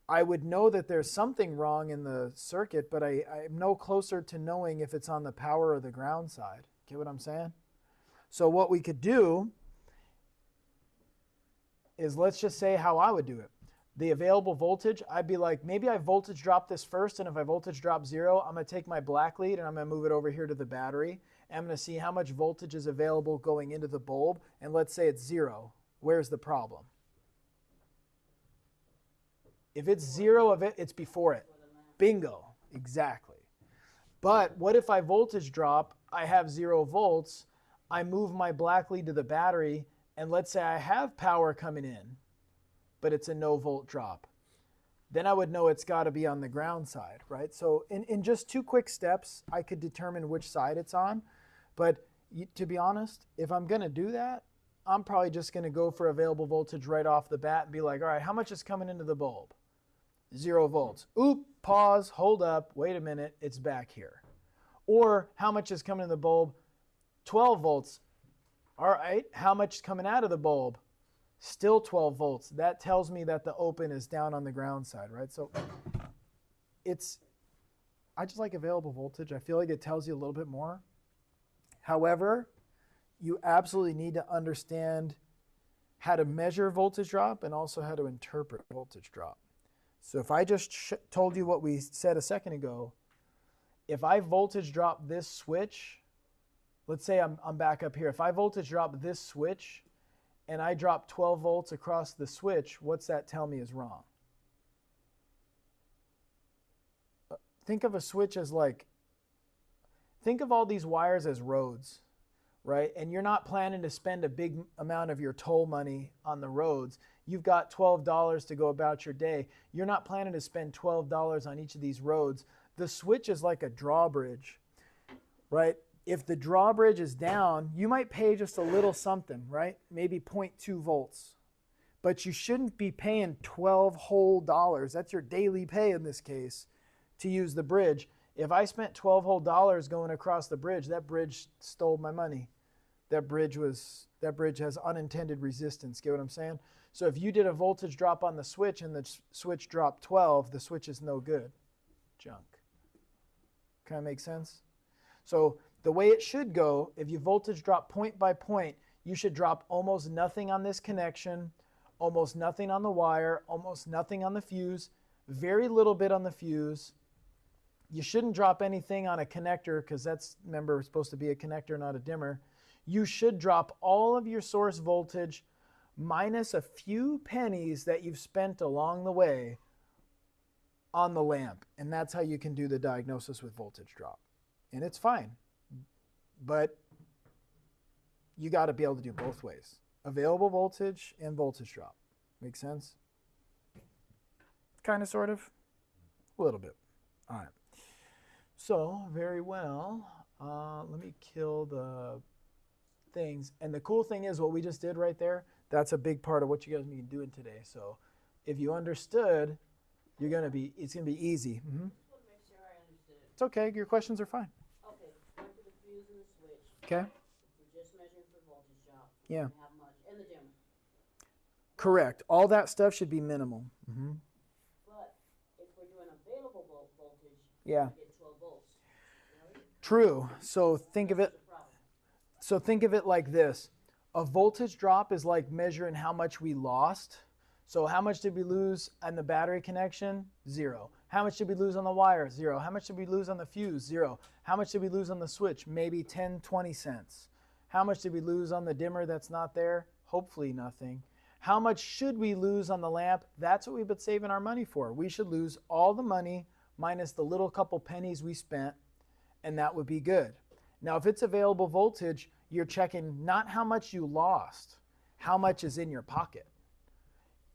I would know that there's something wrong in the circuit, but I'm no closer to knowing if it's on the power or the ground side. Get what I'm saying? So what we could do is, let's just say how I would do it. The available voltage, I'd be like, maybe I voltage drop this first, and if I voltage drop 0, I'm going to take my black lead and I'm going to move it over here to the battery. And I'm going to see how much voltage is available going into the bulb, and let's say it's 0. Where's the problem? If it's 0 of it, it's before it. Bingo. Exactly. But what if I voltage drop, I have 0 volts, I move my black lead to the battery, and let's say I have power coming in, but it's a no volt drop. Then I would know it's got to be on the ground side, right? So in just 2 quick steps, I could determine which side it's on. But to be honest, if I'm going to do that, I'm probably just going to go for available voltage right off the bat and be like, all right, how much is coming into the bulb? 0 volts. Oop, pause, hold up, wait a minute, it's back here. Or how much is coming in the bulb? 12 volts. All right, how much is coming out of the bulb? Still 12 volts. That tells me that the open is down on the ground side, right? So I just like available voltage. I feel like it tells you a little bit more. However, you absolutely need to understand how to measure voltage drop and also how to interpret voltage drop. So if I just told you what we said a second ago, if I voltage drop this switch, let's say I'm back up here. If I voltage drop this switch and I drop 12 volts across the switch, what's that tell me is wrong? Think of a switch as think of all these wires as roads, right? And you're not planning to spend a big amount of your toll money on the roads. You've got $12 to go about your day. You're not planning to spend $12 on each of these roads. The switch is like a drawbridge, right? If the drawbridge is down, you might pay just a little something, right? Maybe 0.2 volts. But you shouldn't be paying 12 whole dollars. That's your daily pay in this case to use the bridge. If I spent 12 whole dollars going across the bridge, that bridge stole my money. That bridge has unintended resistance. Get what I'm saying? So if you did a voltage drop on the switch and the switch dropped 12, the switch is no good. Junk. Kind of make sense? So the way it should go, if you voltage drop point by point, you should drop almost nothing on this connection, almost nothing on the wire, almost nothing on the fuse, very little bit on the fuse. You shouldn't drop anything on a connector because that's, remember, supposed to be a connector, not a dimmer. You should drop all of your source voltage minus a few pennies that you've spent along the way on the lamp. And that's how you can do the diagnosis with voltage drop. And it's fine. But you got to be able to do both ways. Available voltage and voltage drop. Make sense? Kind of, sort of? A little bit. All right. So, very well. Let me kill the things. And the cool thing is what we just did right there, that's a big part of what you guys need doing today. So, if you understood, it's going to be easy. Mm-hmm. I just want to make sure I understood. It's okay. Your questions are fine. Okay, went to the fuse and the switch. Okay. We're just measuring for voltage drop. Yeah. How much? And the dimmer. Correct. All that stuff should be minimal. Mm-hmm. But if we're doing available voltage, Yeah. we get 12 volts. Right? True. So think of it. That's the problem. So think of it like this. A voltage drop is like measuring how much we lost. So how much did we lose on the battery connection? 0. How much did we lose on the wire? 0. How much did we lose on the fuse? 0. How much did we lose on the switch? Maybe 10, 20 cents. How much did we lose on the dimmer that's not there? Hopefully nothing. How much should we lose on the lamp? That's what we've been saving our money for. We should lose all the money minus the little couple pennies we spent, and that would be good. Now, if it's available voltage, you're checking not how much you lost, how much is in your pocket.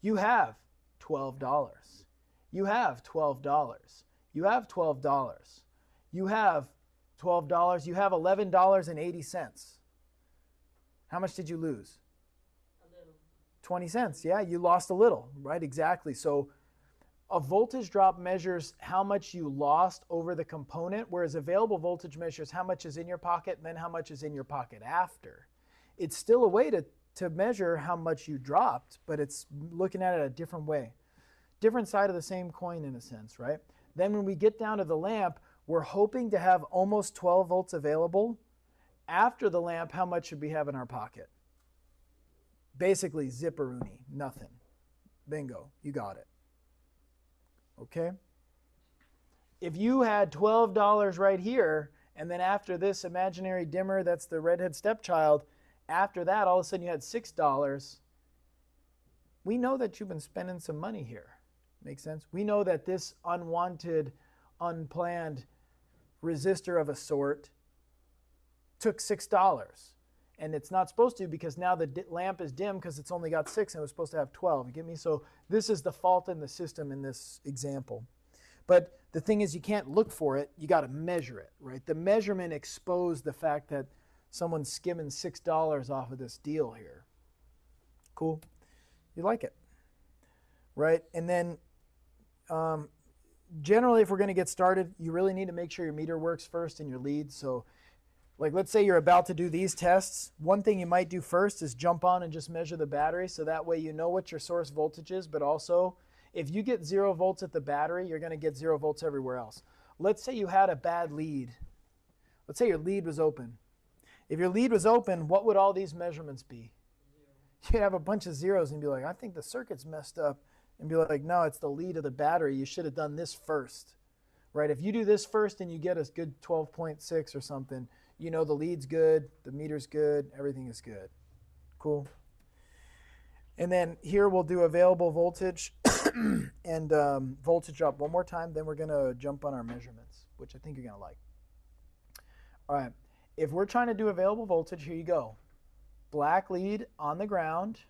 You have $12. You have $12. You have $12. You have $12. You have $11.80. How much did you lose? A little. 20 cents. Yeah, you lost a little, right? Exactly. So a voltage drop measures how much you lost over the component, whereas available voltage measures how much is in your pocket and then how much is in your pocket after. It's still a way to measure how much you dropped, but it's looking at it a different way. Different side of the same coin in a sense, right? Then when we get down to the lamp, we're hoping to have almost 12 volts available. After the lamp, how much should we have in our pocket? Basically, zipperoonie, nothing. Bingo, you got it. Okay? If you had $12 right here, and then after this imaginary dimmer, that's the redhead stepchild, after that, all of a sudden you had $6, we know that you've been spending some money here. Make sense? We know that this unwanted, unplanned resistor of a sort took $6. And it's not supposed to because now the lamp is dim because it's only got 6 and it was supposed to have 12. You get me? So this is the fault in the system in this example. But the thing is you can't look for it. You got to measure it, right? The measurement exposed the fact that someone's skimming $6 off of this deal here. Cool? You like it, right? And then generally if we're going to get started, you really need to make sure your meter works first and your lead. So like let's say you're about to do these tests. One thing you might do first is jump on and just measure the battery so that way you know what your source voltage is, but also If you get 0 volts at the battery, you're going to get 0 volts everywhere else. Let's say you had a bad lead. Let's say your lead was open. If your lead was open, what would all these measurements be? You'd have a bunch of zeros and be like, I think the circuit's messed up. And be like, no, it's the lead of the battery. You should have done this first. Right? If you do this first and you get a good 12.6 or something, you know the lead's good, the meter's good, everything is good. Cool. And then here we'll do available voltage and voltage drop one more time. Then we're going to jump on our measurements, which I think you're going to like. All right. If we're trying to do available voltage, here you go. Black lead on the ground,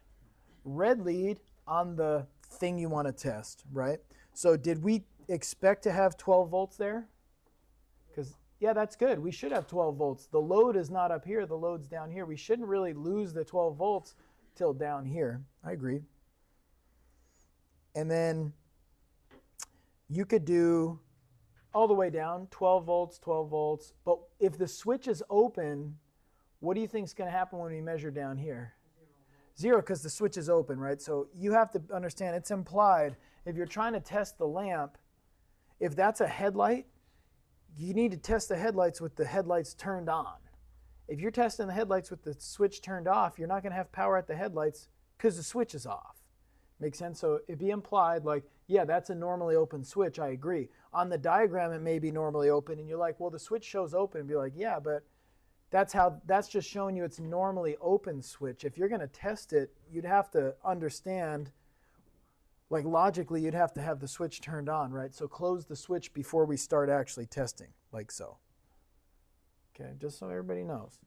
red lead on the thing you want to test, right? So did we expect to have 12 volts there? Because, yeah, that's good. We should have 12 volts. The load is not up here. The load's down here. We shouldn't really lose the 12 volts till down here. I agree. And then you could do all the way down, 12 volts, 12 volts. But if the switch is open, what do you think is going to happen when we measure down here? 0, because the switch is open, right? So you have to understand it's implied. If you're trying to test the lamp, if that's a headlight, you need to test the headlights with the headlights turned on. If you're testing the headlights with the switch turned off, you're not going to have power at the headlights because the switch is off. Make sense? So it'd be implied like, yeah, that's a normally open switch. I agree. On the diagram, it may be normally open, and you're like, well, the switch shows open. And be like, yeah, but that's just showing you it's normally open switch. If you're going to test it, you'd have to understand, like logically, you'd have to have the switch turned on, right? So close the switch before we start actually testing, like so. Okay, just so everybody knows.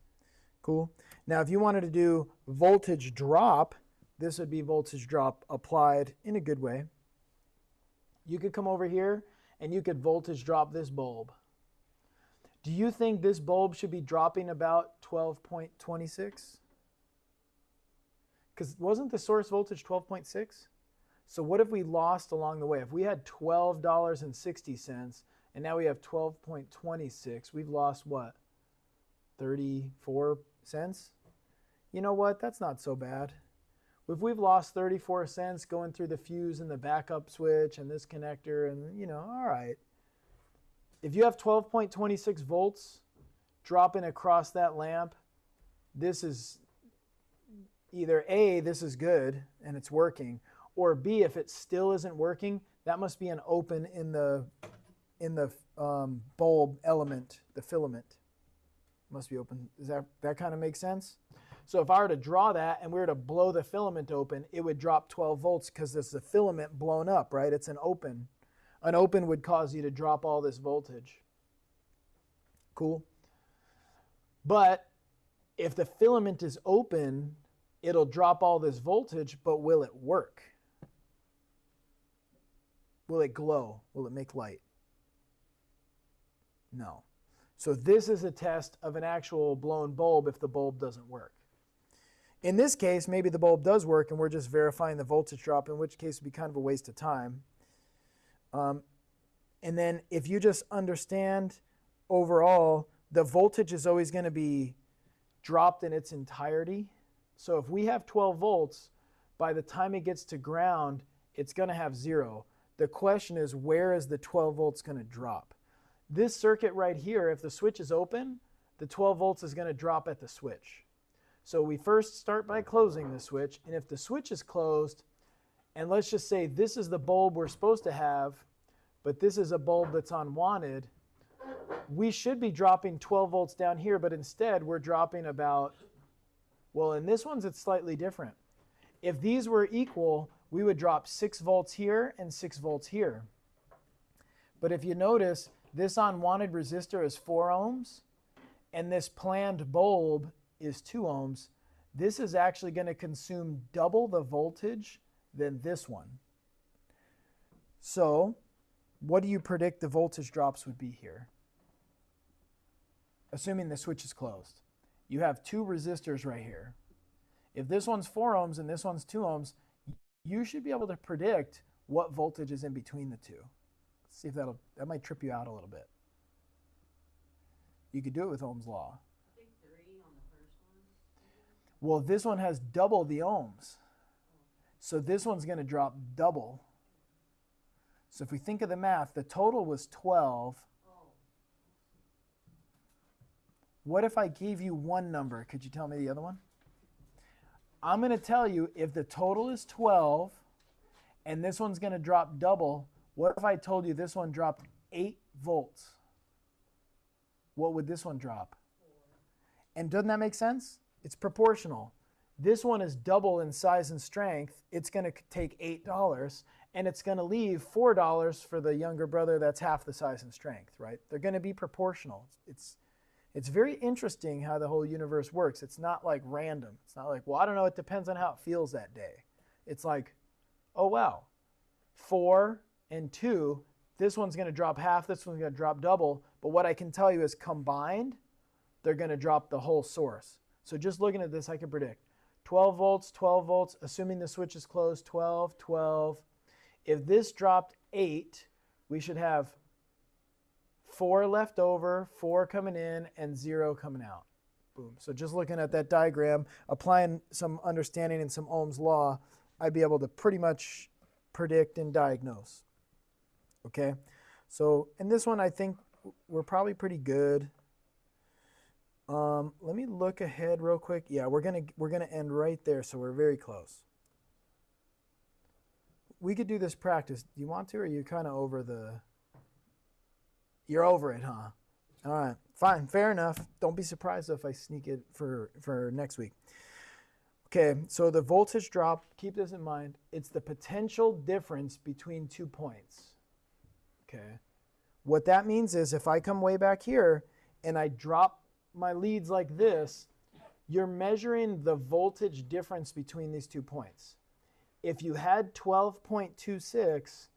Cool. Now, if you wanted to do voltage drop, this would be voltage drop applied in a good way. You could come over here and you could voltage drop this bulb. Do you think this bulb should be dropping about 12.26? Because wasn't the source voltage 12.6? So what if we lost along the way? If we had $12.60 and now we have 12.26, we've lost what? 34 cents? You know what? That's not so bad. If we've lost 34 cents going through the fuse and the backup switch and this connector and, you know, all right. If you have 12.26 volts dropping across that lamp, this is either A, this is good and it's working, or B, if it still isn't working, that must be an open in the bulb element, the filament. Must be open. Does that kind of make sense? So if I were to draw that and we were to blow the filament open, it would drop 12 volts because there's the filament blown up, right? It's an open. An open would cause you to drop all this voltage. Cool. But if the filament is open, it'll drop all this voltage, but will it work? Will it glow? Will it make light? No. So this is a test of an actual blown bulb if the bulb doesn't work. In this case, maybe the bulb does work and we're just verifying the voltage drop, in which case it would be kind of a waste of time. And then if you just understand overall, the voltage is always going to be dropped in its entirety. So if we have 12 volts, by the time it gets to ground, it's going to have 0. The question is, where is the 12 volts going to drop? This circuit right here, if the switch is open, the 12 volts is going to drop at the switch. So we first start by closing the switch, and if the switch is closed, and let's just say this is the bulb we're supposed to have, but this is a bulb that's unwanted, we should be dropping 12 volts down here, but instead we're dropping about, well, in this one's it's slightly different. If these were equal, we would drop 6 volts here and 6 volts here. But if you notice, this unwanted resistor is 4 ohms, and this planned bulb is 2 ohms. This is actually going to consume double the voltage than this one. So what do you predict the voltage drops would be here? Assuming the switch is closed. You have 2 resistors right here. If this one's 4 ohms and this one's 2 ohms, you should be able to predict what voltage is in between the two. Let's see if that might trip you out a little bit. You could do it with Ohm's law. I think 3 on the first one. Well, this one has double the ohms. So this one's going to drop double. So if we think of the math, the total was 12. What if I gave you one number? Could you tell me the other one? I'm going to tell you if the total is 12 and this one's going to drop double, what if I told you this one dropped 8 volts? What would this one drop? And doesn't that make sense? It's proportional. This one is double in size and strength. It's going to take $8, and it's going to leave $4 for the younger brother that's half the size and strength, right? They're going to be proportional. It's very interesting how the whole universe works. It's not like random. It's not like, well, I don't know, it depends on how it feels that day. It's like, oh, wow, 4 and 2, this one's going to drop half, this one's going to drop double, but what I can tell you is combined, they're going to drop the whole source. So just looking at this, I can predict 12 volts, assuming the switch is closed, 12, 12. If this dropped 8, we should have 4 left over, 4 coming in, and 0 coming out. Boom. So just looking at that diagram, applying some understanding in some Ohm's law, I'd be able to pretty much predict and diagnose. Okay? So in this one, I think we're probably pretty good. Let me look ahead real quick. Yeah, we're gonna end right there, so we're very close. We could do this practice. Do you want to, or are you kind of over the... You're over it, huh? All right, fine, fair enough. Don't be surprised if I sneak it for next week. Okay, so the voltage drop, keep this in mind, it's the potential difference between 2 points. Okay, what that means is if I come way back here and I drop my leads like this, you're measuring the voltage difference between these 2 points. If you had 12.26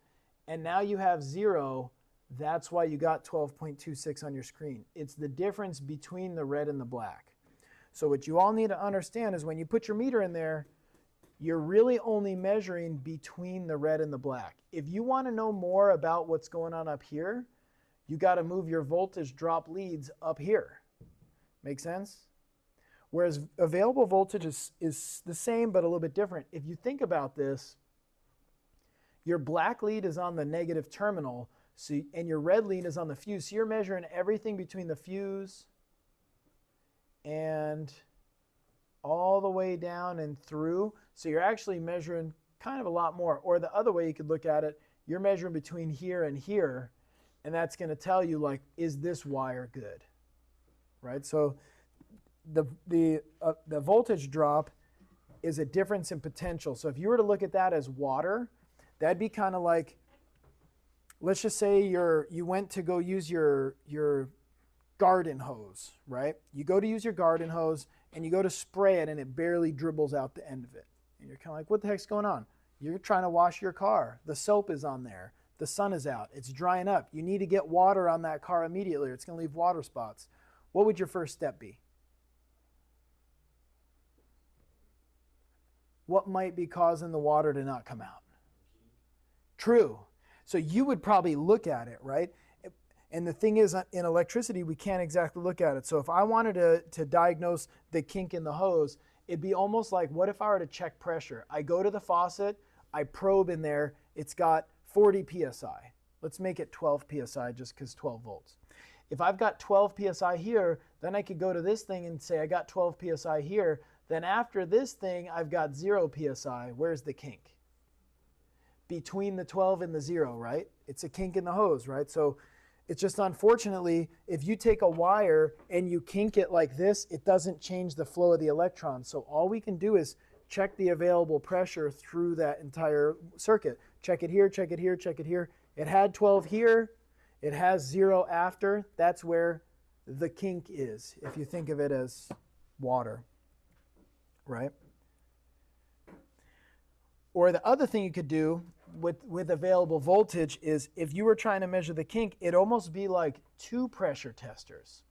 and now you have 0, that's why you got 12.26 on your screen. It's the difference between the red and the black. So what you all need to understand is when you put your meter in there, you're really only measuring between the red and the black. If you want to know more about what's going on up here, you got to move your voltage drop leads up here. Make sense? Whereas available voltage is the same but a little bit different. If you think about this, your black lead is on the negative terminal, and your red lead is on the fuse. So you're measuring everything between the fuse and all the way down and through. So you're actually measuring kind of a lot more. Or the other way you could look at it, you're measuring between here and here, and that's going to tell you, like, is this wire good? Right? So the voltage drop is a difference in potential. So if you were to look at that as water, that'd be kind of like, let's just say you went to go use your garden hose, right? You go to use your garden hose and you go to spray it and it barely dribbles out the end of it. And you're kind of like, what the heck's going on? You're trying to wash your car. The soap is on there. The sun is out. It's drying up. You need to get water on that car immediately or it's going to leave water spots. What would your first step be? What might be causing the water to not come out? True. So you would probably look at it, right? And the thing is, in electricity, we can't exactly look at it. So if I wanted to diagnose the kink in the hose, it'd be almost like, what if I were to check pressure? I go to the faucet, I probe in there, it's got 40 psi. Let's make it 12 psi just because 12 volts. If I've got 12 psi here, then I could go to this thing and say I got 12 psi here. Then after this thing, I've got 0 psi. Where's the kink? Between the 12 and the 0, right? It's a kink in the hose, right? So it's just, unfortunately, if you take a wire and you kink it like this, it doesn't change the flow of the electrons. So all we can do is check the available pressure through that entire circuit. Check it here, check it here, check it here. It had 12 here. It has 0 after. That's where the kink is, if you think of it as water, right? Or the other thing you could do with available voltage is, if you were trying to measure the kink, it'd almost be like 2 pressure testers.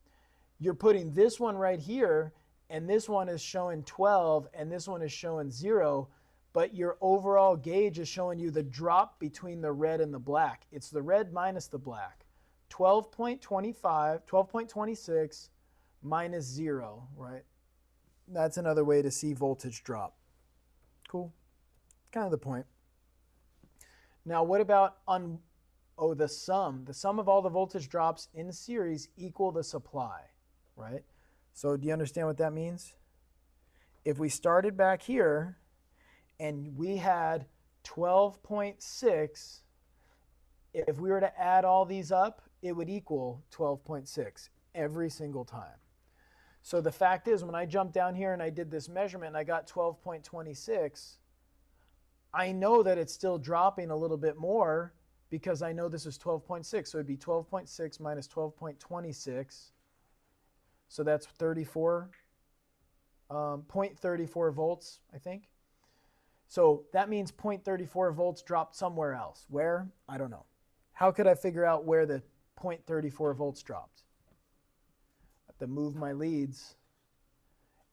You're putting this one right here, and this one is showing 12, and this one is showing 0, but your overall gauge is showing you the drop between the red and the black. It's the red minus the black. 12.25, 12.26 minus 0, right? That's another way to see voltage drop. Cool. Kind of the point. Now, what about Oh, the sum of all the voltage drops in series equal the supply, right? So do you understand what that means? If we started back here and we had 12.6, if we were to add all these up, it would equal 12.6 every single time. So the fact is, when I jumped down here and I did this measurement and I got 12.26, I know that it's still dropping a little bit more because I know this is 12.6. So it'd be 12.6 minus 12.26. So that's 0.34 volts, I think. So that means 0.34 volts dropped somewhere else. Where? I don't know. How could I figure out where the 0.34 volts dropped? I have to move my leads.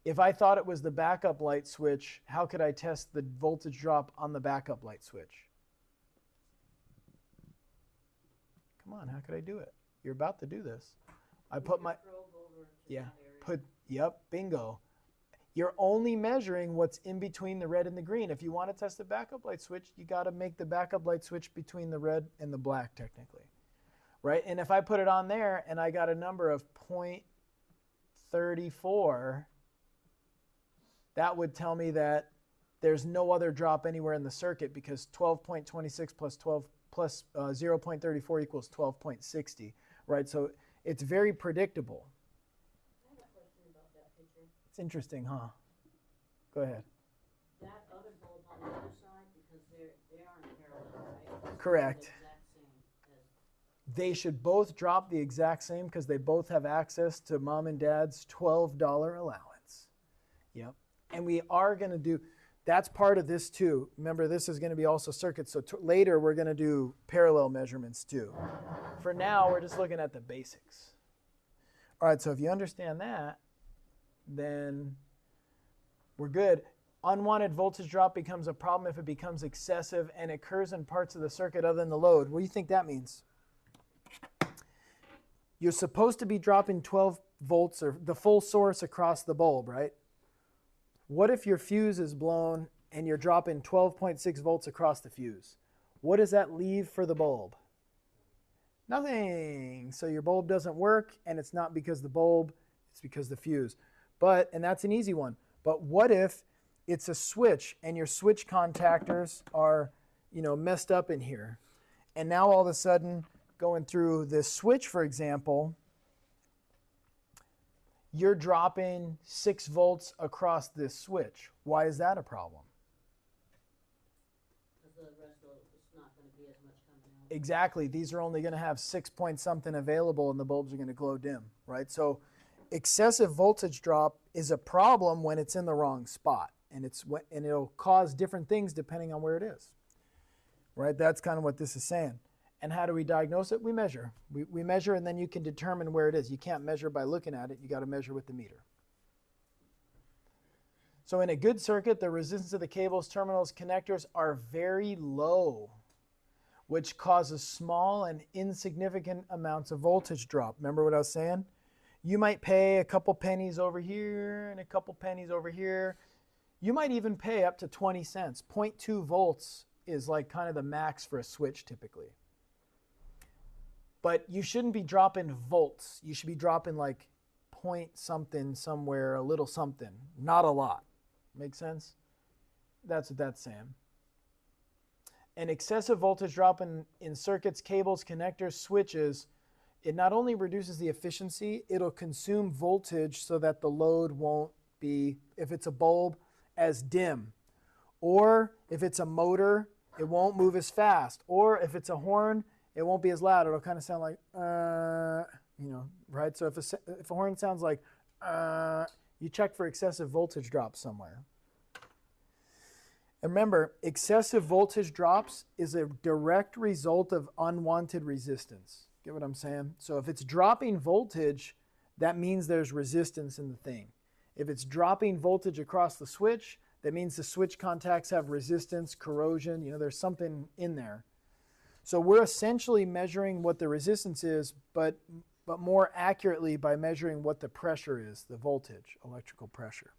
If I thought it was the backup light switch, how could I test the voltage drop on the backup light switch? Come on, how could I do it? You're about to do this. I put my, yeah, yep, bingo. You're only measuring what's in between the red and the green. If you want to test the backup light switch, you got to make the backup light switch between the red and the black technically, right? And if I put it on there and I got a number of 0.34, that would tell me that there's no other drop anywhere in the circuit because 12.26 plus 0.34 equals 12.60, right? So it's very predictable. I have a question about that picture. It's interesting, huh? Go ahead. That other bulb on the other side, because they aren't parallel, right? Correct. The exact same as They should both drop the exact same because they both have access to mom and dad's $12 allowance. Yep. And we are going to do, that's part of this too. Remember, this is going to be also circuits. So later we're going to do parallel measurements too. For now, we're just looking at the basics. All right, so if you understand that, then we're good. Unwanted voltage drop becomes a problem if it becomes excessive and occurs in parts of the circuit other than the load. What do you think that means? You're supposed to be dropping 12 volts or the full source across the bulb, right? What if your fuse is blown and you're dropping 12.6 volts across the fuse? What does that leave for the bulb? Nothing. So your bulb doesn't work, and it's not because the bulb, it's because the fuse. And that's an easy one. But what if it's a switch and your switch contactors are, messed up in here? And now all of a sudden, going through this switch, for example, you're dropping 6 volts across this switch. Why is that a problem? because the rest of it's not going to be as much coming out. Exactly. These are only going to have 6 point something available and the bulbs are going to glow dim, right? So excessive voltage drop is a problem when it's in the wrong spot, and it'll cause different things depending on where it is, right? That's kind of what this is saying. And how do we diagnose it? We measure. We measure, and then you can determine where it is. You can't measure by looking at it. You got to measure with the meter. So in a good circuit, the resistance of the cables, terminals, connectors are very low, which causes small and insignificant amounts of voltage drop. Remember what I was saying? You might pay a couple pennies over here and a couple pennies over here. You might even pay up to 20 cents. 0.2 volts is like kind of the max for a switch typically. But you shouldn't be dropping volts. You should be dropping like point something somewhere, a little something, not a lot. Make sense? That's what that's saying. An excessive voltage drop in circuits, cables, connectors, switches, it not only reduces the efficiency, it'll consume voltage so that the load won't be, if it's a bulb, as dim. Or if it's a motor, it won't move as fast. Or if it's a horn, it won't be as loud. It'll kind of sound like, right? So if a horn sounds like, you check for excessive voltage drops somewhere. And remember, excessive voltage drops is a direct result of unwanted resistance. Get what I'm saying? So if it's dropping voltage, that means there's resistance in the thing. If it's dropping voltage across the switch, that means the switch contacts have resistance, corrosion, there's something in there. So we're essentially measuring what the resistance is, but more accurately by measuring what the pressure is, the voltage, electrical pressure.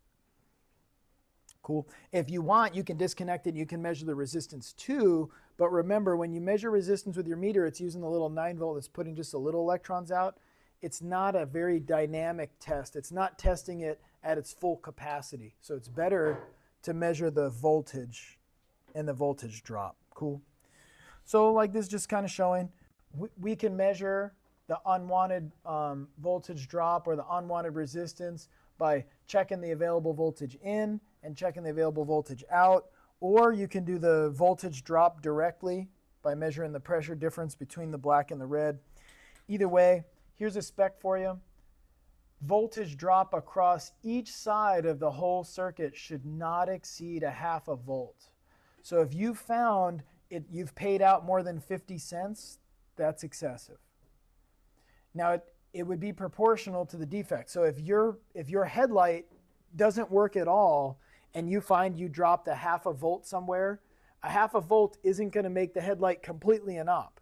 Cool. If you want, you can disconnect it. You can measure the resistance too. But remember, when you measure resistance with your meter, it's using the little 9 volt that's putting just a little electrons out. It's not a very dynamic test. It's not testing it at its full capacity. So it's better to measure the voltage and the voltage drop. Cool. So like this, just kind of showing, we can measure the unwanted voltage drop or the unwanted resistance by checking the available voltage in and checking the available voltage out. Or you can do the voltage drop directly by measuring the pressure difference between the black and the red. Either way, here's a spec for you. Voltage drop across each side of the whole circuit should not exceed 1/2 volt. So if you found you've paid out more than 50 cents, that's excessive. Now it would be proportional to the defect. So if your headlight doesn't work at all and you find you dropped 1/2 volt somewhere, 1/2 volt isn't going to make the headlight completely an op,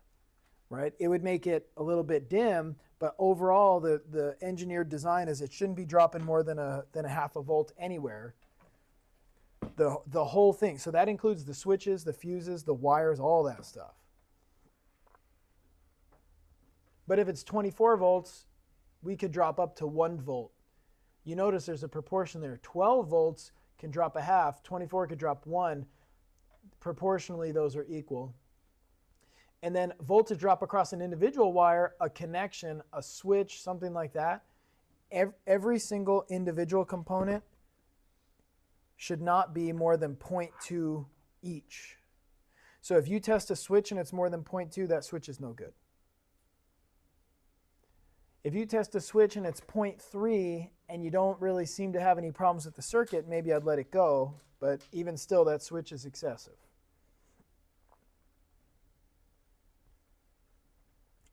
right? It would make it a little bit dim, but overall the engineered design is it shouldn't be dropping more than a 1/2 volt anywhere. The whole thing. So that includes the switches, the fuses, the wires, all that stuff. But if it's 24 volts, we could drop up to 1 volt. You notice there's a proportion there. 12 volts can drop 1/2, 24 could drop 1. Proportionally, those are equal. And then voltage drop across an individual wire, a connection, a switch, something like that. Every single individual component should not be more than 0.2 each. So if you test a switch and it's more than 0.2, that switch is no good. If you test a switch and it's 0.3 and you don't really seem to have any problems with the circuit, maybe I'd let it go. But even still, that switch is excessive.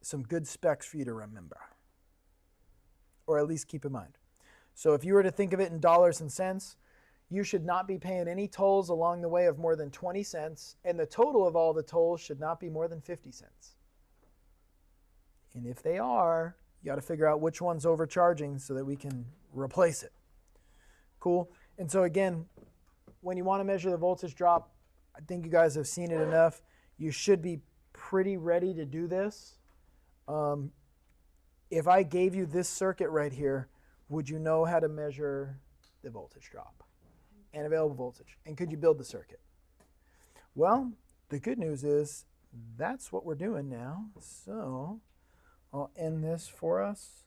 Some good specs for you to remember, or at least keep in mind. So if you were to think of it in dollars and cents, you should not be paying any tolls along the way of more than 20 cents, and the total of all the tolls should not be more than 50 cents. And if they are, you got to figure out which one's overcharging so that we can replace it. Cool. And so again, when you want to measure the voltage drop, I think you guys have seen it enough. You should be pretty ready to do this. If I gave you this circuit right here, would you know how to measure the voltage drop and available voltage? And could you build the circuit? Well, the good news is that's what we're doing now. So I'll end this for us.